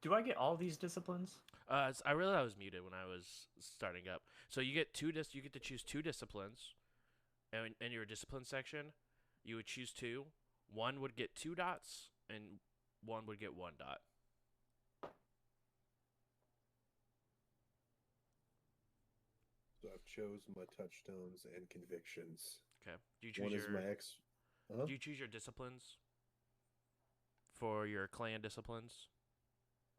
Do I get all these disciplines? I realized I was muted when I was starting up. So you get you get to choose two disciplines, and in your discipline section, you would choose two. One would get 2 dots, and one would get 1 dot. So I've chose my touchstones and convictions. Okay. Do you choose One is my your ex. Huh? Do you choose your disciplines for your clan disciplines?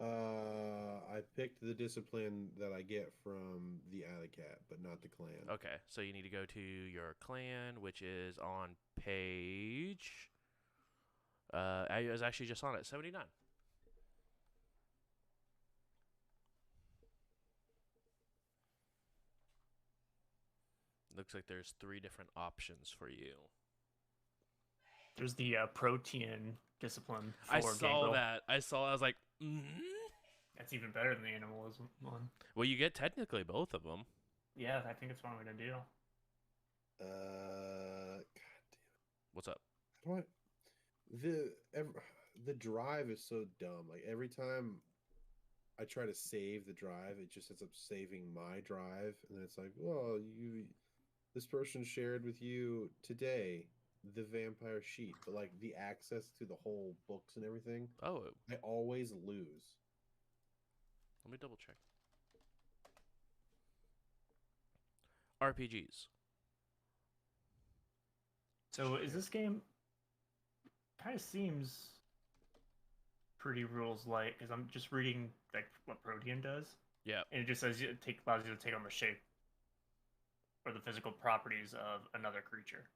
I picked the discipline that I get from the alley cat, but not the clan. Okay, so you need to go to your clan, which is on page. I was actually just on it, 79. Looks like there's 3 different options for you. There's the protein discipline for I saw Gangrel. that. I was like, That's even better than the animalism one. Well, you get technically both of them. Yeah, I think it's what I'm gonna do. God damn. What's up? How do I? The drive is so dumb. Like every time I try to save the drive, it just ends up saving my drive, and then it's like, well, this person shared with you today the vampire sheet, but like the access to the whole books and everything, Oh, I always lose. let me double check. RPGs. So is this game kind of seems pretty rules light because I'm just reading like what protein does, Yeah. and it just says it allows you to take on the shape or the physical properties of another creature,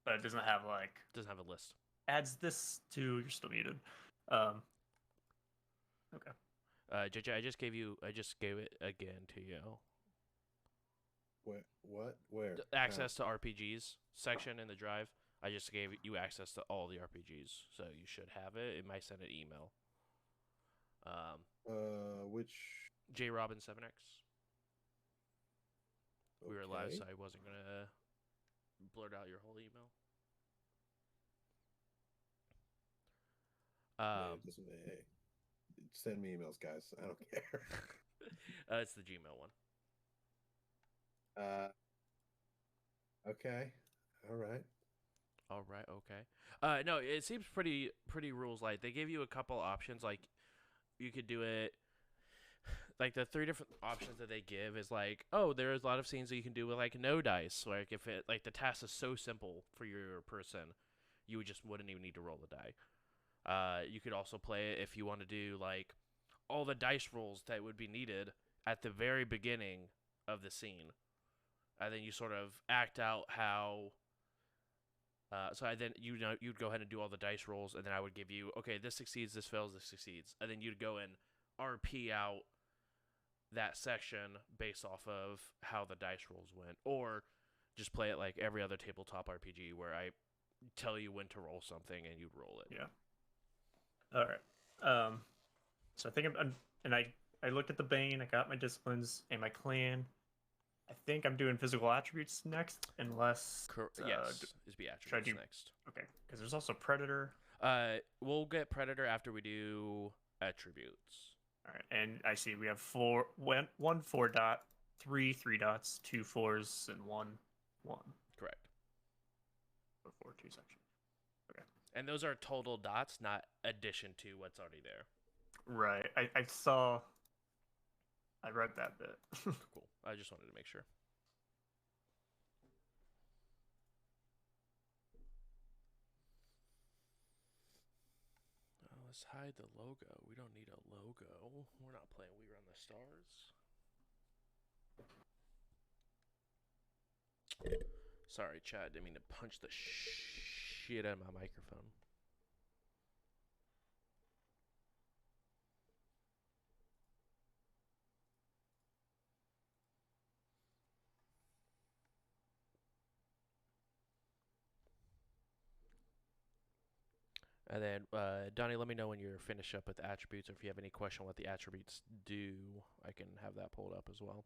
but it doesn't have like Doesn't have a list. adds this to you're still muted. Okay. JJ, I just gave it again to you. What? Where? The access to RPGs section in the drive. I just gave you access to all the RPGs, so you should have it. It might send an email. Which? J Robin 7X. We were live, Okay. so I wasn't gonna blurt out your whole email. Yeah, hey, send me emails, guys. I don't care. It's the Gmail one. Okay. All right. All right, okay. No, it seems pretty rules light. They give you a couple options, like you could do it. Like the 3 different options that they give is like, oh, there's a lot of scenes that you can do with like no dice. Like if it like the task is so simple for your person, you just wouldn't even need to roll the die. You could also play it if you want to do like all the dice rolls that would be needed at the very beginning of the scene, and then you sort of act out how. Then you'd go ahead and do all the dice rolls, and then I would give you, okay, this succeeds, this fails, this succeeds, and then you'd go and RP out that section based off of how the dice rolls went, or just play it like every other tabletop RPG where I tell you when to roll something and you'd roll it. Yeah. All right. So I think I looked at the Bane. I got my disciplines and my clan. I think I'm doing physical attributes next, unless Yes, is be attributes do next. Okay, because there's also Predator. We'll get Predator after we do attributes. All right, and I see we have one 4 dot, 3 3 dots, 2 4s, and 1 1. Correct. 4 2 section. Okay. And those are total dots, not addition to what's already there. Right. I read that bit. Cool. I just wanted to make sure. Let's hide the logo. We don't need a logo. We're not playing We Run the Stars. Sorry, Chad. Didn't mean to punch the shit out of my microphone. And then, Donnie, let me know when you're finished up with the attributes, or if you have any question on what the attributes do, I can have that pulled up as well.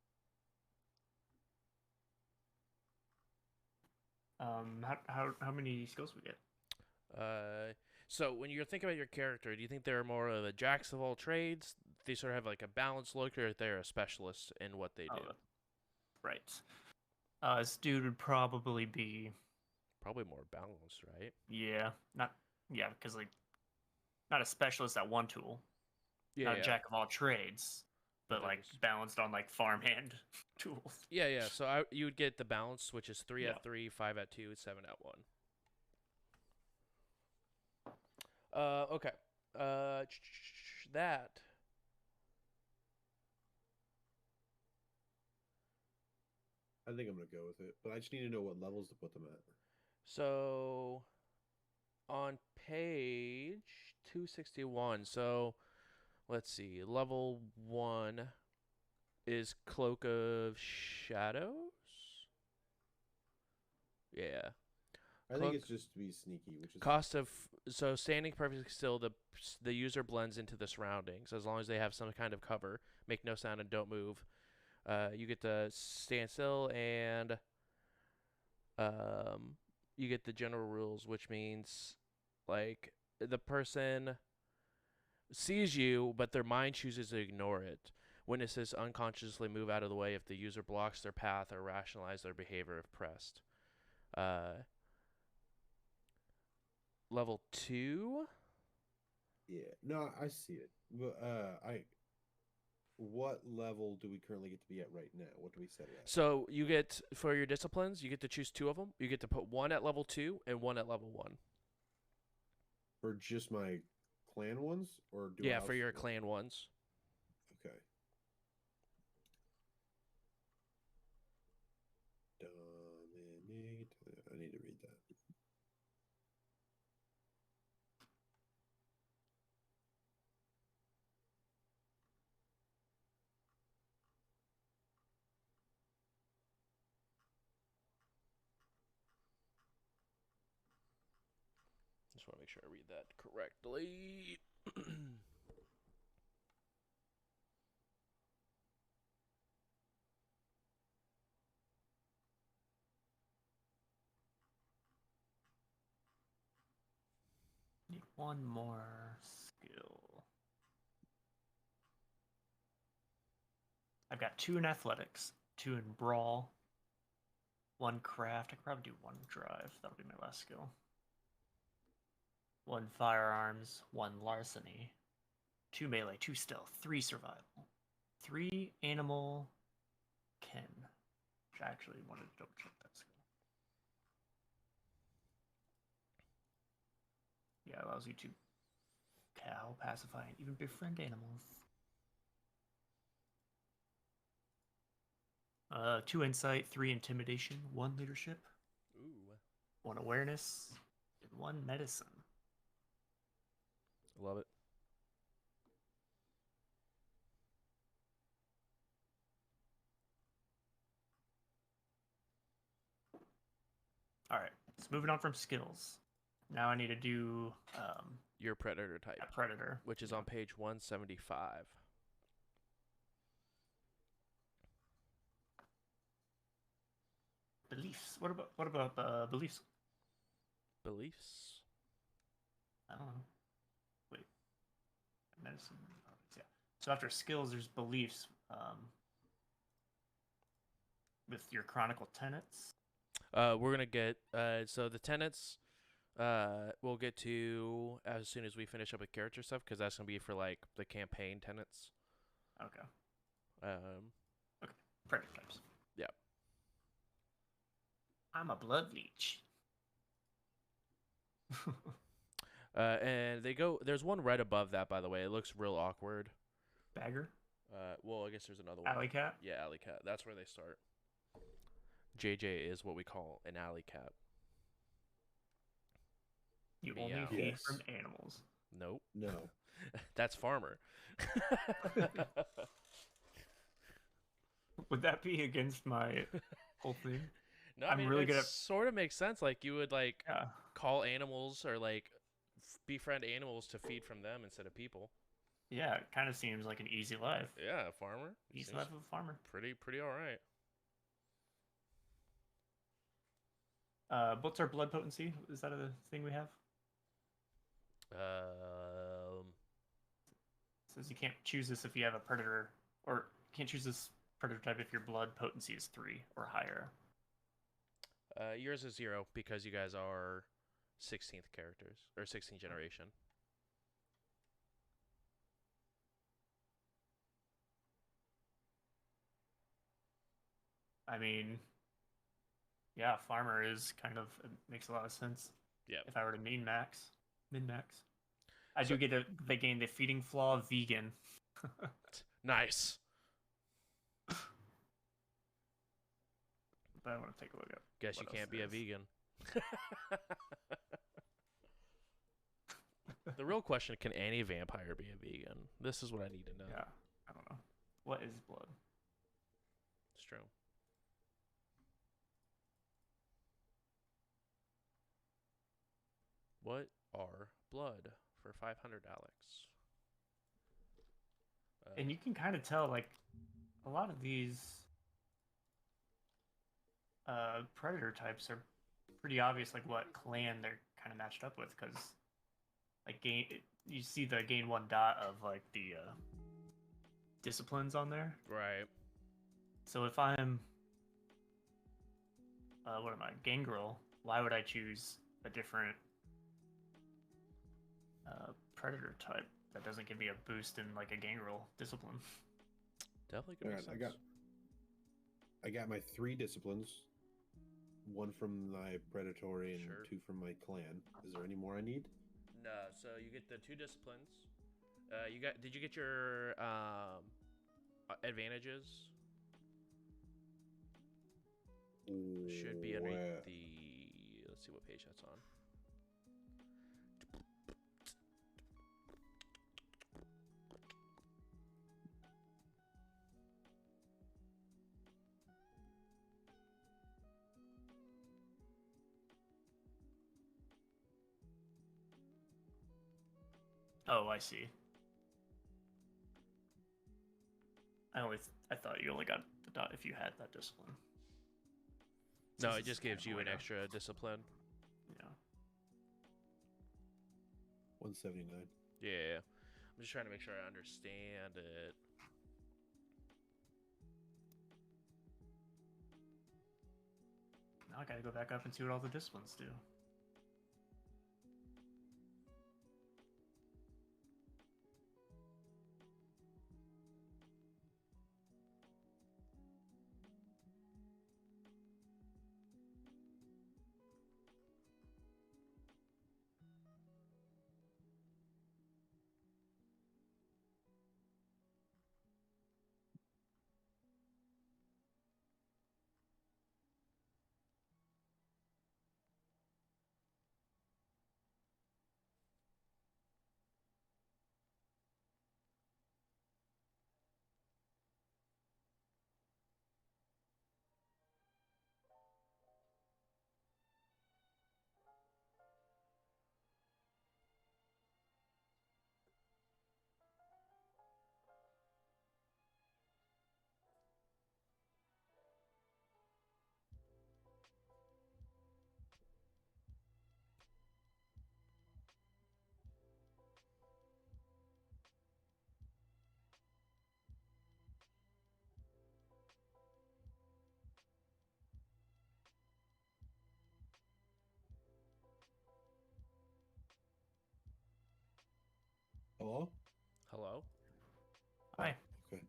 How many skills we get? So when you're thinking about your character, do you think they're more of a jacks of all trades? They sort of have like a balanced look, or they're a specialist in what they do? Right. This dude would probably be Probably more balanced, right? because like not a specialist at one tool, not a jack of all trades, but like balanced on like farmhand tools. Yeah. So you would get the balance, which is 3 Yeah. at 3, 5 at 2, 7 at 1. Okay. That. I think I'm gonna go with it, but I just need to know what levels to put them at. So on page 261, so let's see, level 1 is Cloak of Shadows? Yeah. I think it's just to be sneaky, which is Cost of so standing perfectly still, the user blends into the surroundings as long as they have some kind of cover, make no sound and don't move. You get to stand still, and you get the general rules, which means like the person sees you, but their mind chooses to ignore it. Witnesses unconsciously move out of the way if the user blocks their path or rationalize their behavior if pressed. Level 2? Yeah. No, I see it. But what level do we currently get to be at right now? What do we set it at? So you get, for your disciplines, you get to choose 2 of them. You get to put 1 at level 2 and 1 at level 1. For just my clan ones, or do I for your clan ones. Okay. Dominate. I need to read that. Just want to make sure I read that correctly. Need one more skill. I've got 2 in athletics, 2 in brawl, 1 craft. I could probably do 1 drive. That'll be my last skill. 1 firearms, 1 larceny, 2 melee, 2 stealth, 3 survival, 3 animal ken. Which I actually wanted to double check that skill. Yeah, allows you to cow, pacify, and even befriend animals. 2 insight, 3 intimidation, 1 leadership, Ooh. 1 awareness, and 1 medicine. Love it. All right, so moving on from skills. Now I need to do your predator type. Predator, which is on page 175. Beliefs. What about beliefs? Beliefs? I don't know. Wait. Medicine. Yeah. So after skills, there's beliefs. With your chronicle tenets. We're gonna get so the tenets. We'll get to as soon as we finish up with character stuff, because that's gonna be for like the campaign tenets. Okay. Okay. Predator types. Yeah. I'm a blood leech. And they go. There's one right above that, by the way. It looks real awkward. Bagger. Well, I guess there's another one. Alley cat. Yeah, alley cat. That's where they start. JJ is what we call an alley cat. You only feed from animals. Nope. No. That's farmer. Would that be against my whole thing? No, I mean, really good at... sort of makes sense. Like you would like call animals or like befriend animals to feed from them instead of people. Yeah, it kind of seems like an easy life. Yeah, a farmer. Easy life of a farmer. Pretty all right. What's our blood potency? Is that a thing we have? Um, It says you can't choose this if you have a predator, or can't choose this predator type if your blood potency is 3 or higher. yours is 0 because you guys are 16th characters or 16th generation. I mean, yeah, farmer is kind of it makes a lot of sense. Yeah. If I were to min max, I So- do get they gain the feeding flaw vegan. Nice. But I want to take a look at. Guess what you can't else be there a is. vegan. The real question, can any vampire be a vegan? This is what I need to know. Yeah, I don't know. What is blood? It's true. What are blood for $500, Alex? And you can kind of tell, like, a lot of these predator types are pretty obvious, like what clan they're kind of matched up with, because like you see the gain 1 dot of like the disciplines on there. Right. So if I'm what am I, gangrel, why would I choose a different predator type that doesn't give me a boost in like a gangrel discipline? Definitely could make Alright, sense. I got my 3 disciplines. 1 from my predatory and Sure. 2 from my clan. Is there any more I need? No, so you get the 2 disciplines. Did you get your advantages? Should be underneath Where- the. Let's see what page that's on. Oh, I see. I thought you only got the dot if you had that discipline. No, This it is just kind gives of you way an to- extra discipline. Yeah. 179. Yeah. I'm just trying to make sure I understand it. Now I gotta go back up and see what all the disciplines do. Hello? Hello? Hi. Okay.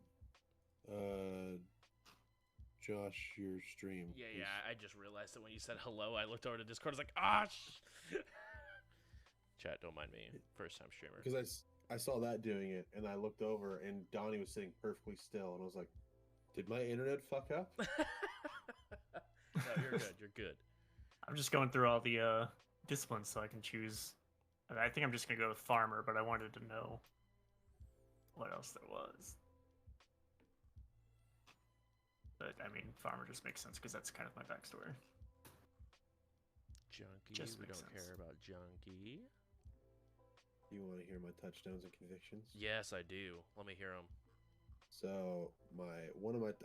Josh, your stream. Yeah, please. yeah. I just realized that when you said hello, I looked over to Discord. I was like, ah, Chat, don't mind me. First time streamer. Because I saw that doing it, and I looked over, and Donnie was sitting perfectly still, and I was like, did my internet fuck up? No, you're good. You're good. I'm just going through all the disciplines so I can choose. I think I'm just gonna go with farmer, but I wanted to know what else there was. But I mean, farmer just makes sense because that's kind of my backstory. Junkie. Just We makes don't sense. care about junkie. You want to hear my touchdowns and convictions? Yes, I do. Let me hear them. So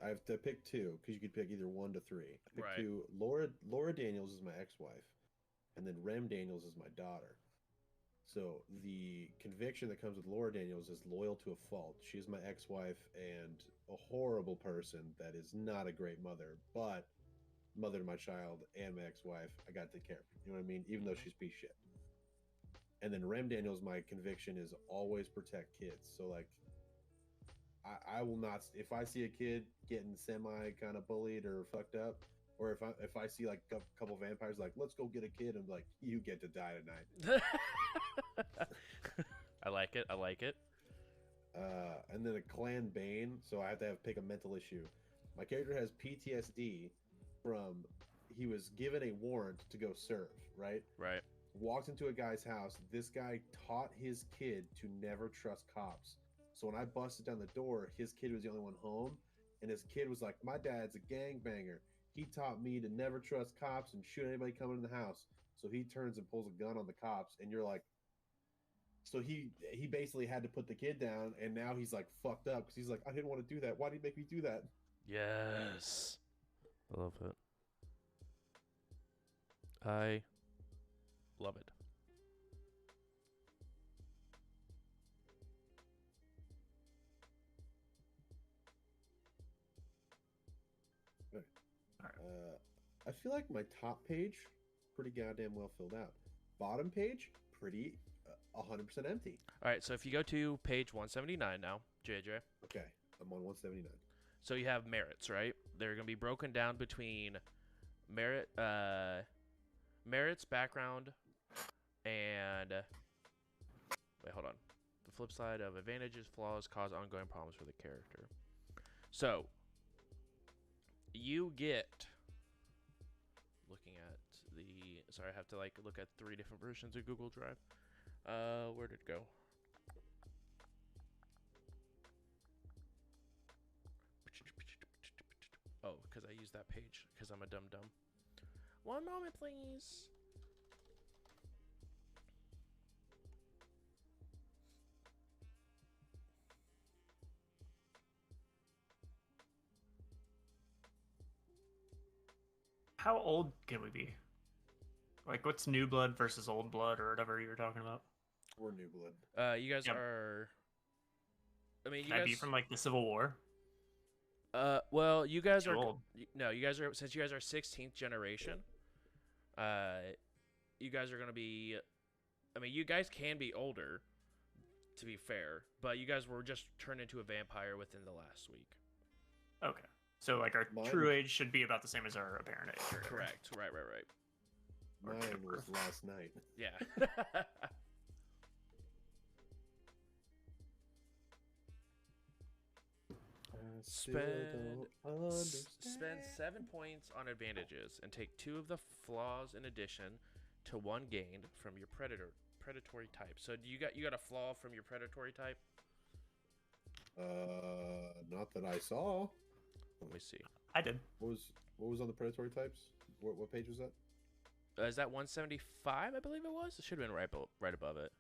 I have to pick two because you could pick either 1 to 3. I picked Right. two. Laura Daniels is my ex-wife, and then Rem Daniels is my daughter. So the conviction that comes with Laura Daniels is loyal to a fault. She is my ex-wife and a horrible person that is not a great mother, but mother to my child and my ex-wife, I got to take care of her. You know what I mean? Even though she's piece of shit. And then Rem Daniels, my conviction is always protect kids. So like, I will not, if I see a kid getting semi kind of bullied or fucked up, or if I see like a couple vampires like, let's go get a kid, I'm like, you get to die tonight. I like it. I like it. And then a clan bane, so I have to pick a mental issue. My character has PTSD from he was given a warrant to go serve, right? Right. Walked into a guy's house. This guy taught his kid to never trust cops. So when I busted down the door, his kid was the only one home, and his kid was like, "My dad's a gangbanger. He taught me to never trust cops and shoot anybody coming in the house." So he turns and pulls a gun on the cops, and you're like, so he basically had to put the kid down, and now he's like fucked up because he's like, "I didn't want to do that. Why did he make me do that?" Yes. I love it. I love it. I feel like my top page pretty goddamn well filled out. Bottom page pretty 100% empty. All right, so if you go to page 179 now, JJ. Okay, I'm on 179. So you have merits, right? They're going to be broken down between merits, background, and wait, hold on. The flip side of advantages, flaws cause ongoing problems for the character. So you get, looking at the, sorry, I have to like look at 3 different versions of Google Drive. Where did it go? Oh, because I used that page because I'm a dum-dum. One moment, please. How old can we be? Like, what's new blood versus old blood or whatever you were talking about? We're new blood. You guys Yep. are. I mean, you Can I guys be from like the Civil War? well, you guys Too are old. no, you guys are, since you guys are 16th generation. You guys are gonna be. I mean, you guys can be older, to be fair, but you guys were just turned into a vampire within the last week. Okay. So like our true age should be about the same as our apparent age. Or whatever. Correct. Right. Or Mine date of was birth. last night. Yeah. Spend 7 points on advantages and take 2 of the flaws in addition to 1 gained from your predatory type. So do you got a flaw from your predatory type? Not that I saw. Let me see. I did. What was on the predatory types? What page was that? Is that 175? I believe it was. It should have been right above it.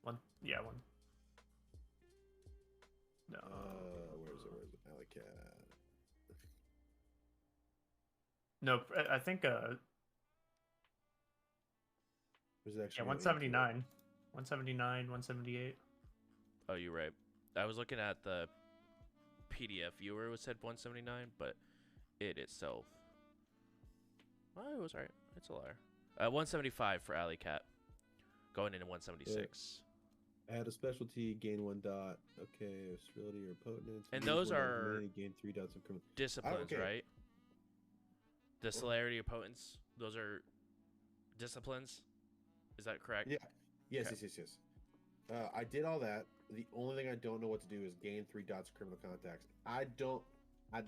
One. Yeah, one. No. Where is it? Alley Cat. No, I think There's actually yeah, 179. 179, 178. Oh, you're right. I was looking at the PDF viewer. It said 179, but it itself. Oh, it was right. It's a liar. 175 for Alley Cat. Going into 176. Add a specialty, gain 1 dot. Okay, sterility or potence. And Use those 1 dot are remaining, gain 3 dots of criminal. disciplines, okay. right? The celerity or potence. Those are disciplines. Is that correct? Yeah. Yes, Okay. yes. I did all that. The only thing I don't know what to do is gain 3 dots of criminal contacts.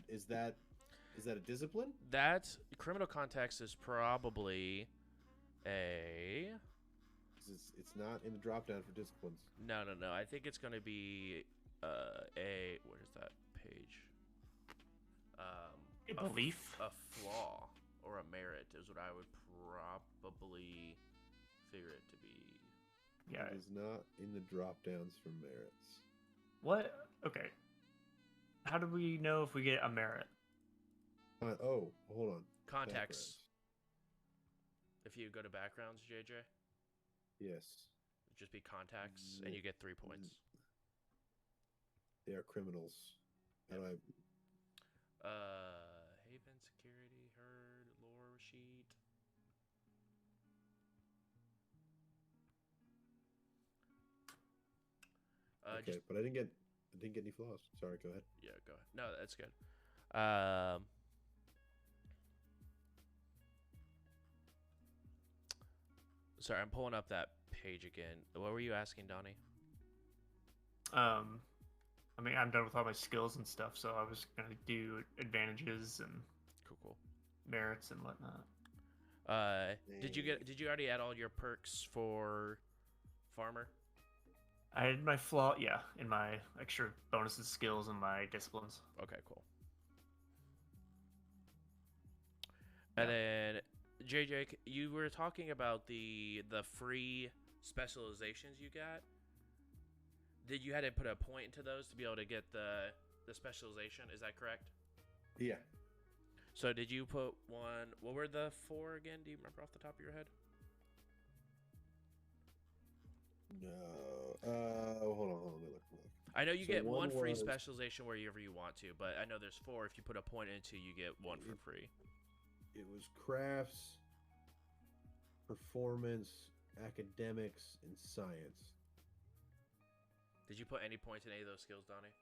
Is that a discipline? That criminal context is probably a. 'Cause it's not in the drop down for disciplines. No. I think it's going to be a. What is that page? A belief. A flaw or a merit is what I would probably figure it to be. Yeah. It is not in the drop downs for merits. What? Okay. How do we know if we get a merit? Oh, hold on. Contacts. Backgrounds. If you go to backgrounds, JJ, Yes. it'd just be contacts, and you get 3 points. They are criminals. How do I? Haven, security, herd, lore sheet. Okay, but I didn't get any flaws. Sorry, go ahead. Yeah, go ahead. No, that's good. Sorry, I'm pulling up that page again. What were you asking, Donnie? I mean, I'm done with all my skills and stuff, so I was gonna do advantages and Cool. merits and whatnot. Did you already add all your perks for farmer? I had my flaw, yeah, in my extra bonuses, skills, and my disciplines. Okay, cool. And then JJ, you were talking about the free specializations you got. Did you had to put a point into those to be able to get the specialization? Is that correct? Yeah. So did you put one? What were the 4 again? Do you remember off the top of your head? No. Hold on. Let me look. I know you So get one free was- specialization wherever you want to, but I know there's 4. If you put a point into, you get 1 for free. It was crafts, performance, academics, and science. Did you put any points in any of those skills, Donnie?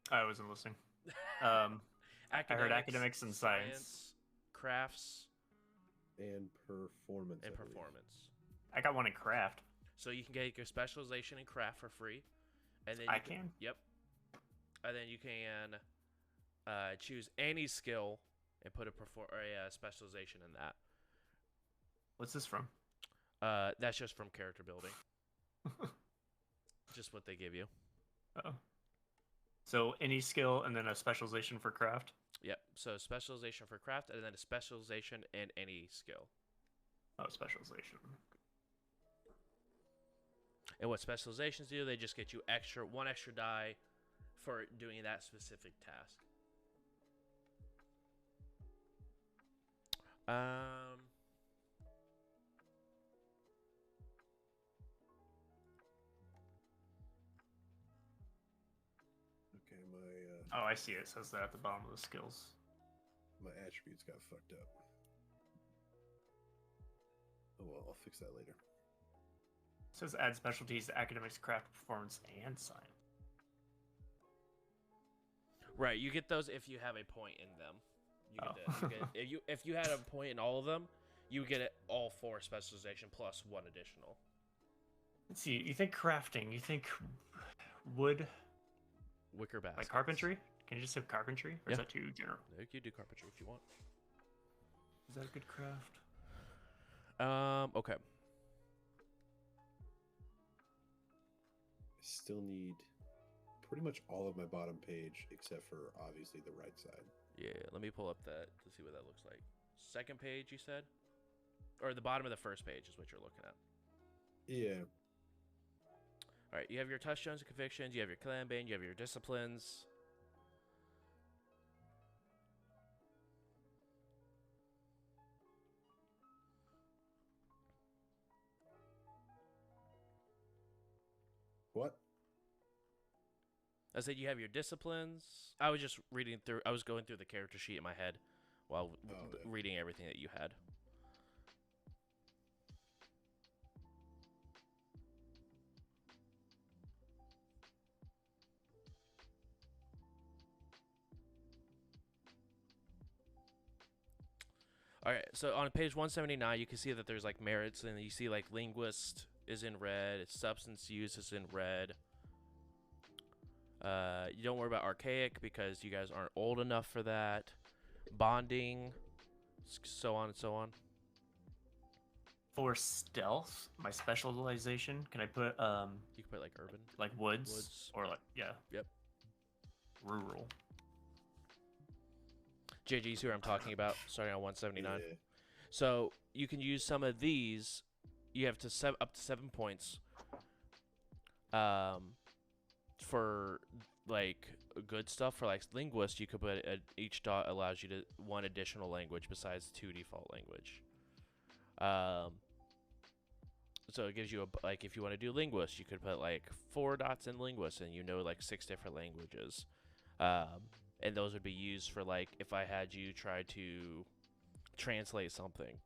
I wasn't listening. I heard academics and science. Crafts, And performance. and I believe. performance. I got one in craft. So you can get your specialization in craft for free, and then I can. Yep. And then you can choose any skill and put a specialization in that. What's this from? That's just from character building. Just what they give you. Oh. So any skill and then a specialization for craft? Yep. So specialization for craft, and then a specialization in any skill. Oh, specialization. And what specializations do, they just get you one extra die for doing that specific task. Okay, Oh, I see it. It says that at the bottom of the skills. my attributes got fucked up. Oh well, I'll fix that later. It says add specialties to academics, craft, performance, and science. Right, you get those if you have a point in them. If you had a point in all of them, you get it all 4 specialization plus 1 additional. Let's see. You think crafting? You think wood? Wicker baskets. Like carpentry? Can you just have carpentry? Or is Yeah. that too general? You can do carpentry if you want. Is that a good craft? Okay. I still need pretty much all of my bottom page except for obviously the right side. Yeah, let me pull up that to see what that looks like. Second page, you said? Or the bottom of the first page is what you're looking at. Yeah. All right, you have your touchstones and convictions, you have your clan bane, you have your disciplines. What? I said you have your disciplines. I was just I was going through the character sheet in my head while reading everything that you had. All right, so on page 179, you can see that there's like merits, and you see like linguist is in red, substance use is in red. You don't worry about archaic because you guys aren't old enough for that. Bonding, so on and so on. For stealth, my specialization, can I put You can put like urban. like woods, Woods. or like Yep. rural? JG, you see what I'm talking about? Starting on 179. Yeah. So you can use some of these. You have up to 7 points. For like good stuff for like linguists, you could put each dot allows you to one additional language besides two default language. So it gives you like if you want to do linguist, you could put like 4 dots in linguist, and you know like 6 different languages, and those would be used for like if I had you try to translate something,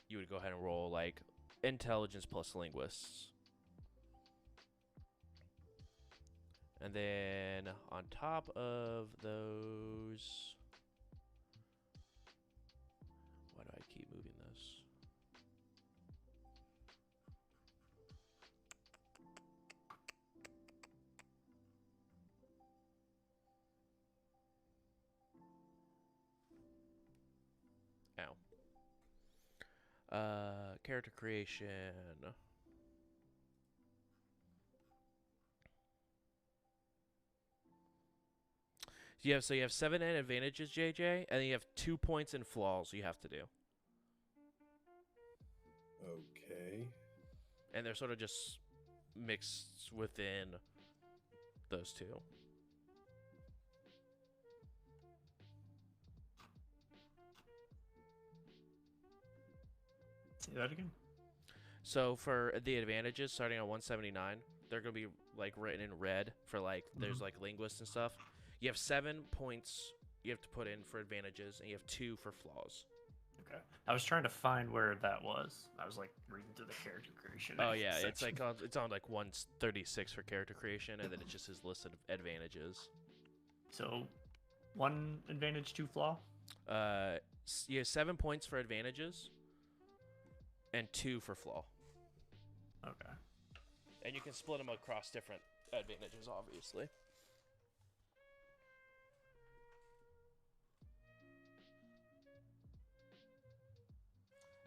you would go ahead and roll like intelligence plus linguists. And then on top of those, why do I keep moving this? Ow. Character creation. So you have 7 advantages, JJ, and then you have 2 points in flaws you have to do. Okay. And they're sort of just mixed within those two. Say that again. So for the advantages starting on 179, they're going to be like written in red for like there's like linguists and stuff. You have 7 points you have to put in for advantages, and you have 2 for flaws. Okay. I was trying to find where that was. I was like reading through the character creation. Oh yeah, section. it's like it's on like 136 for character creation, and then it's just his list of advantages. So, 1 advantage, 2 flaw. You have 7 points for advantages, and 2 for flaw. Okay. And you can split them across different advantages, obviously.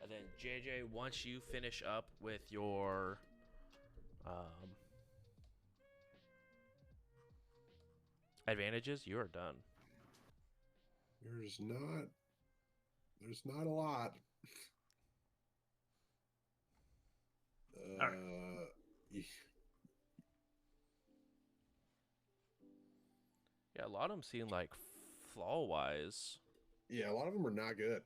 And then JJ, once you finish up with your advantages, you are done. There's not a lot. All right. Yeah, a lot of them seem like flaw-wise. Yeah, a lot of them are not good.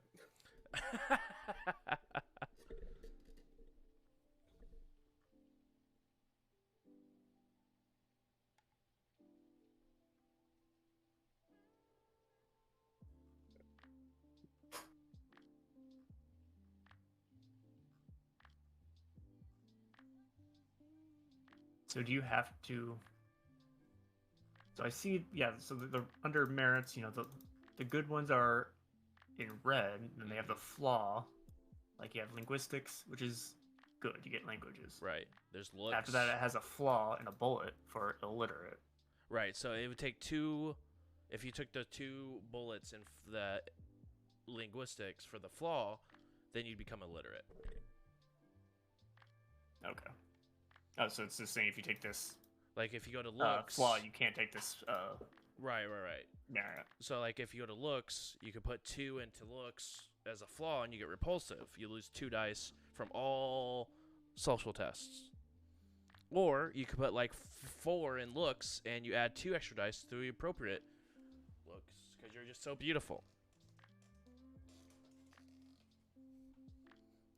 So do you have to? So I see, yeah. So the under merits, the good ones are in red, and they have the flaw. Like you have linguistics, which is good. You get languages. Right. There's looks. After that, it has a flaw and a bullet for illiterate. Right. So it would take 2. If you took the 2 bullets in the linguistics for the flaw, then you'd become illiterate. Okay. Oh, so it's the same if you take this. Like if you go to looks, flaw, you can't take this. Right. Merit. So like if you go to looks, you could put 2 into looks as a flaw, and you get repulsive. You lose 2 dice from all social tests. Or you could put like 4 in looks, and you add 2 extra dice to the appropriate looks because you're just so beautiful.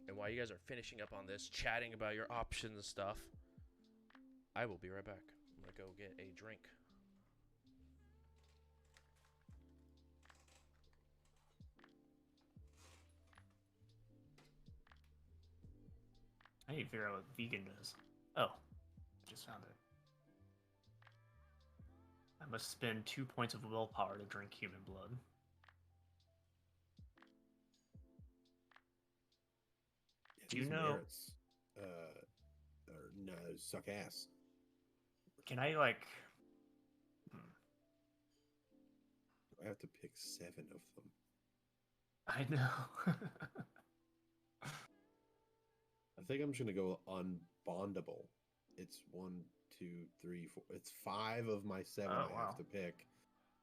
And while you guys are finishing up on this, chatting about your options and stuff, I will be right back. I'm gonna go get a drink. I need to figure out what vegan does. Oh, I just found it. I must spend 2 points of willpower to drink human blood. Yeah, Do you these know? merits, no, suck ass. Can I like? I have to pick 7 of them. I know. I think I'm just gonna go unbondable. It's 1, 2, 3, 4. It's 5 of my 7 I have to pick,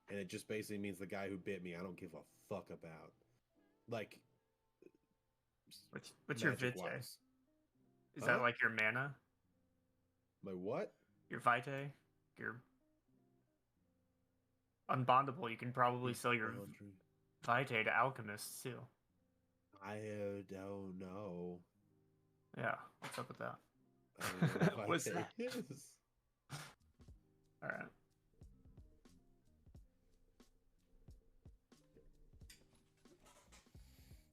and it just basically means the guy who bit me, I don't give a fuck about. Like, what's your vitae? wise. Is that like your mana? My what? Your vitae? Your unbondable, you can probably sell your Laundry. Vitae to alchemists too. I don't know. Yeah, what's up with that? I don't know what What's Vitae that? is. All right.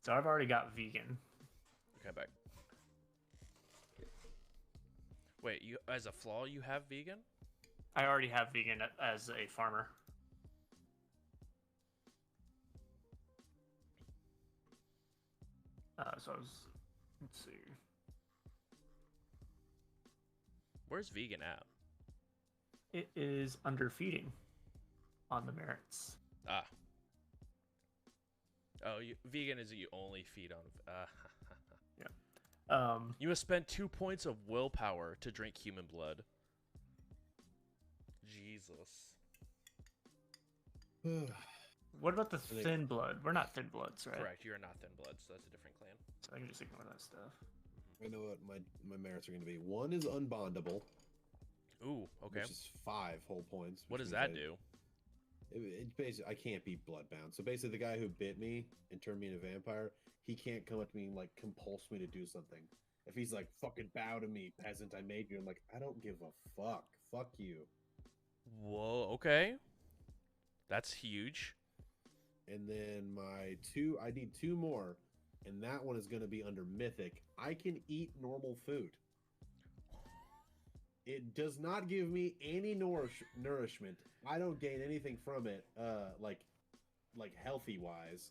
So I've already got vegan. Okay, back. Wait, you as a flaw you have vegan? I already have vegan as a farmer. So I was, let's see. Where's vegan at? It is under feeding on the merits. Ah. Oh, vegan is you only feed on. You must spend 2 points of willpower to drink human blood. Jesus. What about the thin blood? We're not thin bloods, right? Correct. You are not thin blood, so that's a different clan. So I can just ignore that stuff. I know what my merits are going to be. One is unbondable. Ooh, okay. Which is 5 whole points. What does that do? It basically, I can't be bloodbound. So basically, the guy who bit me and turned me into a vampire, he can't come up to me and like compulse me to do something. If he's like, "Fucking bow to me, peasant, I made you," I'm like, I don't give a fuck. Fuck you. Whoa, okay. That's huge. And then I need 2 more, and that one is going to be under mythic. I can eat normal food. It does not give me any nourishment. I don't gain anything from it, like healthy wise.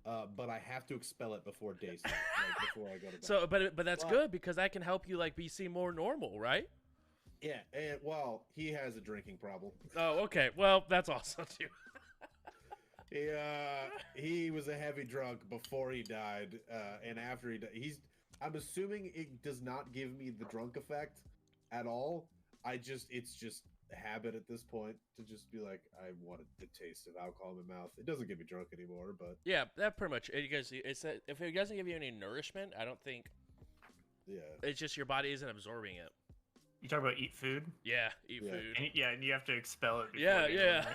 But I have to expel it before day start, like before I go to bed. So, but that's good because that can help you like seem more normal, right? Yeah, and well, he has a drinking problem. Oh, okay. Well, that's awesome too. He was a heavy drunk before he died, and after he died, I'm assuming it does not give me the drunk effect at all. It's just habit at this point to just be like, I wanted the taste of alcohol in my mouth. It doesn't get me drunk anymore, but yeah, that pretty much. If it doesn't give you any nourishment, I don't think. Yeah, it's just your body isn't absorbing it. You talk about eat food? Yeah, eat food. And you have to expel it. Yeah. yeah.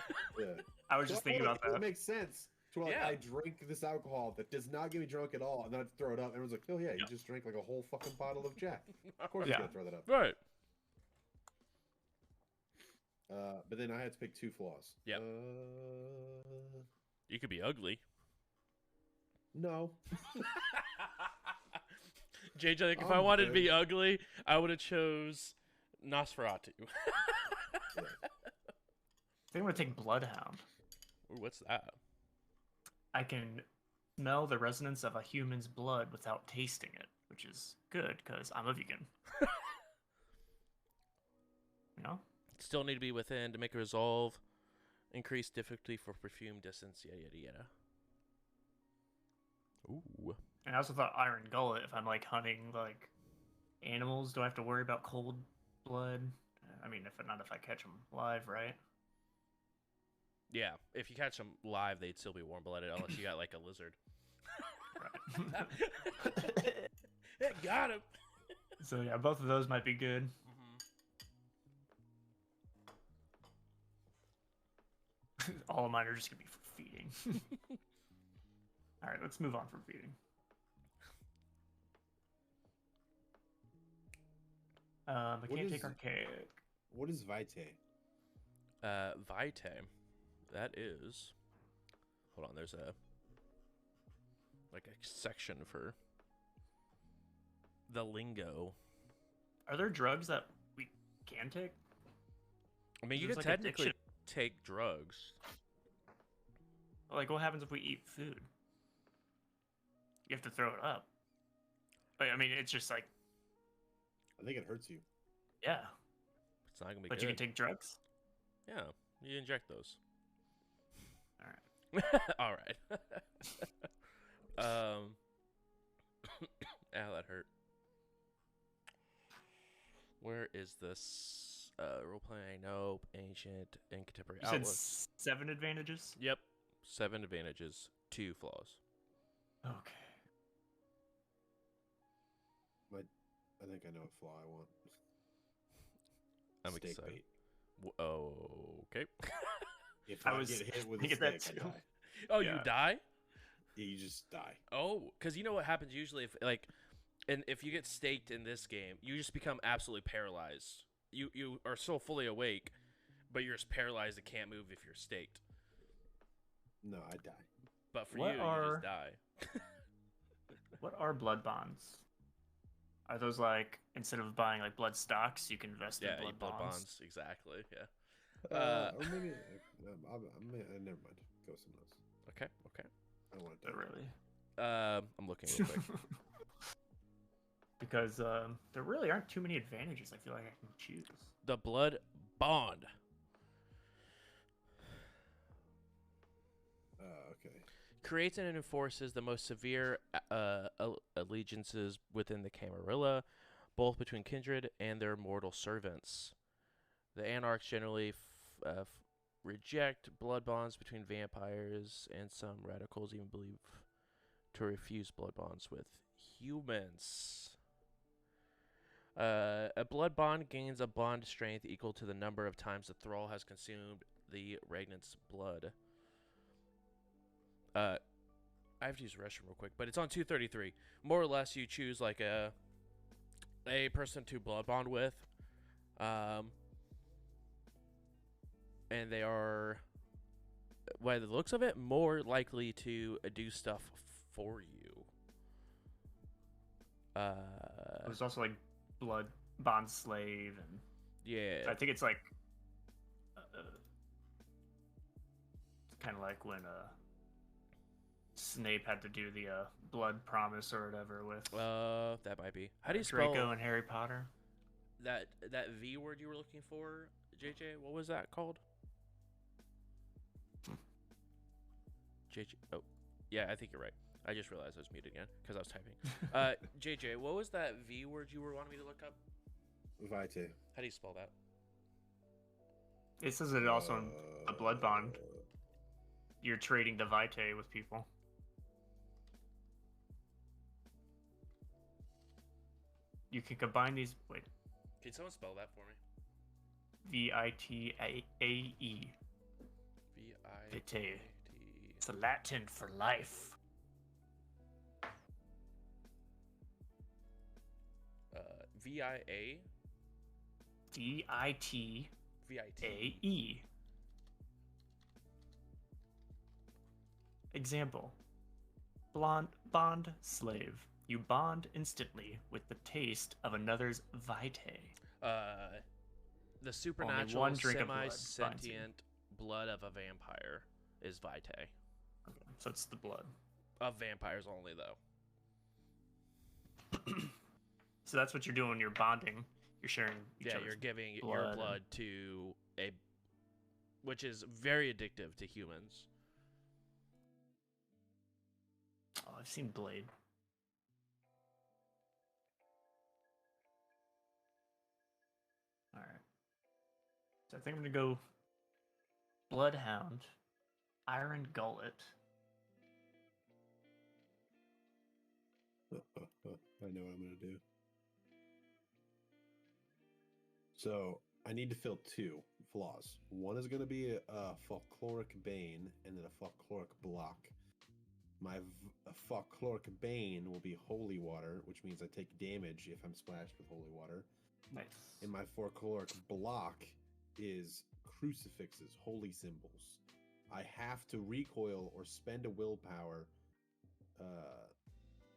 I was just thinking about that. It makes sense. To like, I drink this alcohol that does not get me drunk at all, and then I throw it up. Everyone's like, "Oh yeah, you just drank like a whole fucking bottle of Jack." Of course, you're gonna throw that up. Right. But then I had to pick 2 flaws. Yeah. You could be ugly. No. JJ, like, if I wanted to be ugly, I would have chose Nosferatu. I think I'm gonna take Bloodhound. Ooh, what's that? I can smell the resonance of a human's blood without tasting it, which is good because I'm a vegan. You know? Still need to be within to make a resolve. Increase difficulty for perfume distance. Yada yada yada. Ooh. And I also thought Iron Gullet. If I'm like hunting like animals, do I have to worry about cold blood? I mean, if I catch them live, right? Yeah, if you catch them live, they'd still be warm-blooded unless you got like a lizard. Right. Got him. So yeah, both of those might be good. All of mine are just gonna be for feeding. All right, let's move on from feeding. I can't take archaic. What is Vitae? Vitae. That is. Hold on, there's a section for the lingo. Are there drugs that we can take? I mean, you can technically take drugs. Like, what happens if we eat food? You have to throw it up. I mean, it's just like. I think it hurts you. Yeah. It's not gonna be but good. You can take drugs? Yeah, you inject those. Alright. Alright. Ow, that hurt. Where is this? Role-playing, nope. Ancient and contemporary you outlook. said 7 advantages? Yep. 7 advantages, 2 flaws. Okay. I think I know what flaw I want. I'm Steak excited. bait. Okay. If I I was get hit with a thinking that snake, I too. die. Oh, you Yeah. die? Yeah, you just die. Oh, because you know what happens usually if and if you get staked in this game, you just become absolutely paralyzed. You are so fully awake, but you're just paralyzed and can't move if you're staked. No, I die. But for What you are- just die. What are blood bonds? Are those like instead of buying like blood stocks, you can invest in blood bonds? Exactly. Yeah. Or maybe never mind. Go somewhere else. Okay. I don't want to. But really, I'm looking real quick. because there really aren't too many advantages. I feel like I can choose. The blood bond. Okay. Creates and enforces the most severe allegiances within the Camarilla, both between kindred and their mortal servants. The Anarchs generally reject blood bonds between vampires, and some radicals even believe to refuse blood bonds with humans. A blood bond gains a bond strength equal to the number of times the thrall has consumed the regnant's blood. I have to use the restroom real quick, but it's on 233. More or less, you choose like a person to blood bond with, and they are, by the looks of it, more likely to do stuff for you. There's also like blood bond slave, and Yeah. I think it's like it's kind of like when Snape had to do the blood promise or whatever with That might be. How do you Draco spell and Harry Potter. that V word you were looking for, JJ? What was that called? JJ. Oh, yeah, I think you're right. I just realized I was muted again because I was typing. JJ, what was that V word you were wanting me to look up? Vitae. How do you spell that? It says it also in a blood bond. You're trading the Vitae with people. You can combine these. Wait, Can someone spell that for me? Vitae. Vitae. It's Latin for life. VIA. VITAE. VIT. Example. Bond slave. You bond instantly with the taste of another's vitae. The supernatural, one drink of blood binds you. semi-sentient blood of a vampire is Vitae. Okay, so it's the blood. Of vampires only, though. So that's what you're doing when you're bonding. You're sharing each Yeah, other's you're giving blood your and- blood to a... Which is very addictive to humans. Oh, I've seen Blade. Alright. So I think I'm gonna go Bloodhound, Iron Gullet. I know what I'm gonna do. So I need to fill two flaws. One is gonna be a folkloric bane and then a folkloric block. My folkloric bane will be holy water, which means I take damage if I'm splashed with holy water. Nice. And my folkloric block is crucifixes, holy symbols. I have to recoil or spend a willpower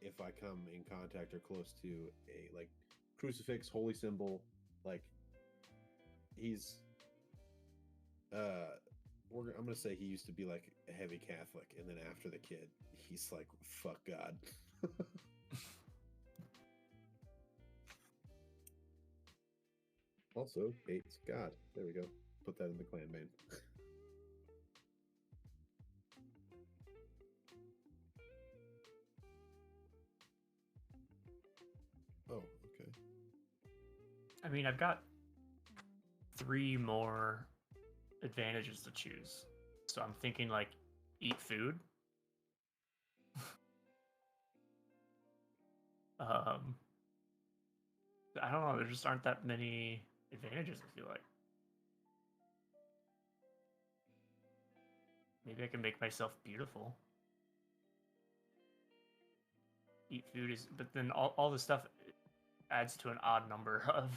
if I come in contact or close to a like crucifix, holy symbol. Like he's I'm gonna say he used to be like a heavy Catholic, and then after the kid, he's like, fuck God. Also, hates God. There we go. Put that in the clan name. Oh, okay. I mean, I've got 3 more advantages to choose. So I'm thinking like eat food. I don't know, there just aren't that many advantages, I feel like. Maybe I can make myself beautiful. Eat food is, but then all the stuff adds to an odd number of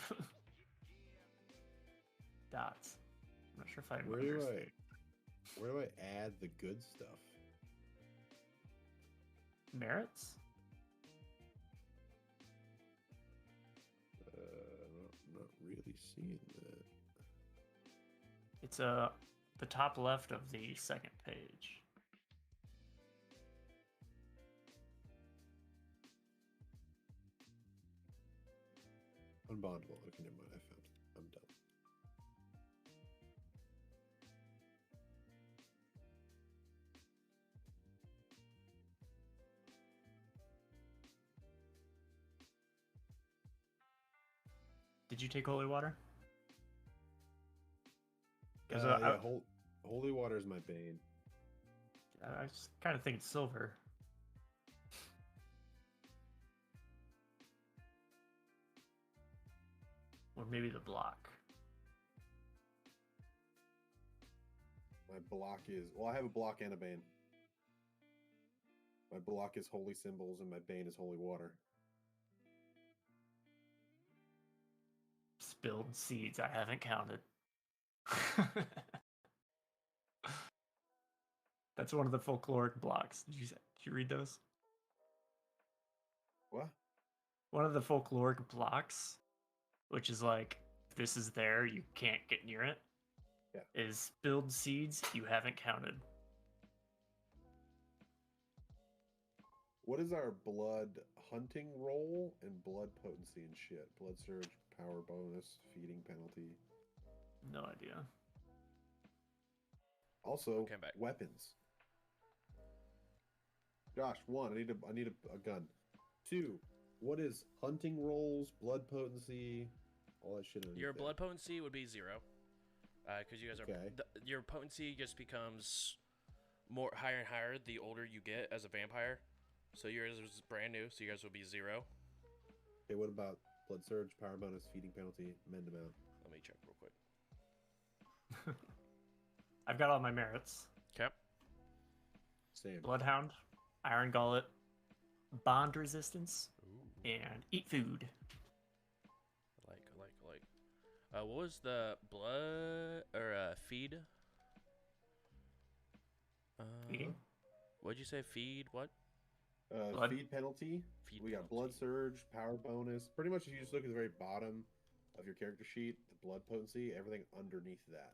dots. I'm not sure if I understand. Where do I add the good stuff? Merits? Not really seeing that. It's the top left of the second page. Unbondable. Okay, never mind. I found it. I'm done. Did you take holy water? Yeah, holy water is my bane. I just kind of think it's silver. Or maybe the block. My block is... Well, I have a block and a bane. My block is holy symbols and my bane is holy water. Spilled seeds, I haven't counted. That's one of the folkloric blocks. Did you read those? What? One of the folkloric blocks, which is like, if this is there, you can't get near it. Yeah. Is spilled seeds you haven't counted. What is our blood hunting roll and blood potency and shit? Blood surge, power bonus, feeding penalty. No idea. Also, Come back. weapons. Josh, 1, I need a gun. 2, what is hunting rolls, blood potency, all that shit? Your blood potency would be 0, because you guys are. Okay. Your potency just becomes more higher and higher the older you get as a vampire. So yours is brand new, so you guys will be 0. Okay, what about blood surge, power bonus, feeding penalty, mend amount? Let me check real quick. I've got all my merits. Okay. Same. Bloodhound, Iron Gullet, Bond Resistance, and Eat Food. I like. What was the blood or feed? Feeding? What'd you say? Feed what? Feed penalty. Feed We got penalty. blood surge, power bonus. Pretty much, if you just look at the very bottom of your character sheet, the blood potency, everything underneath that.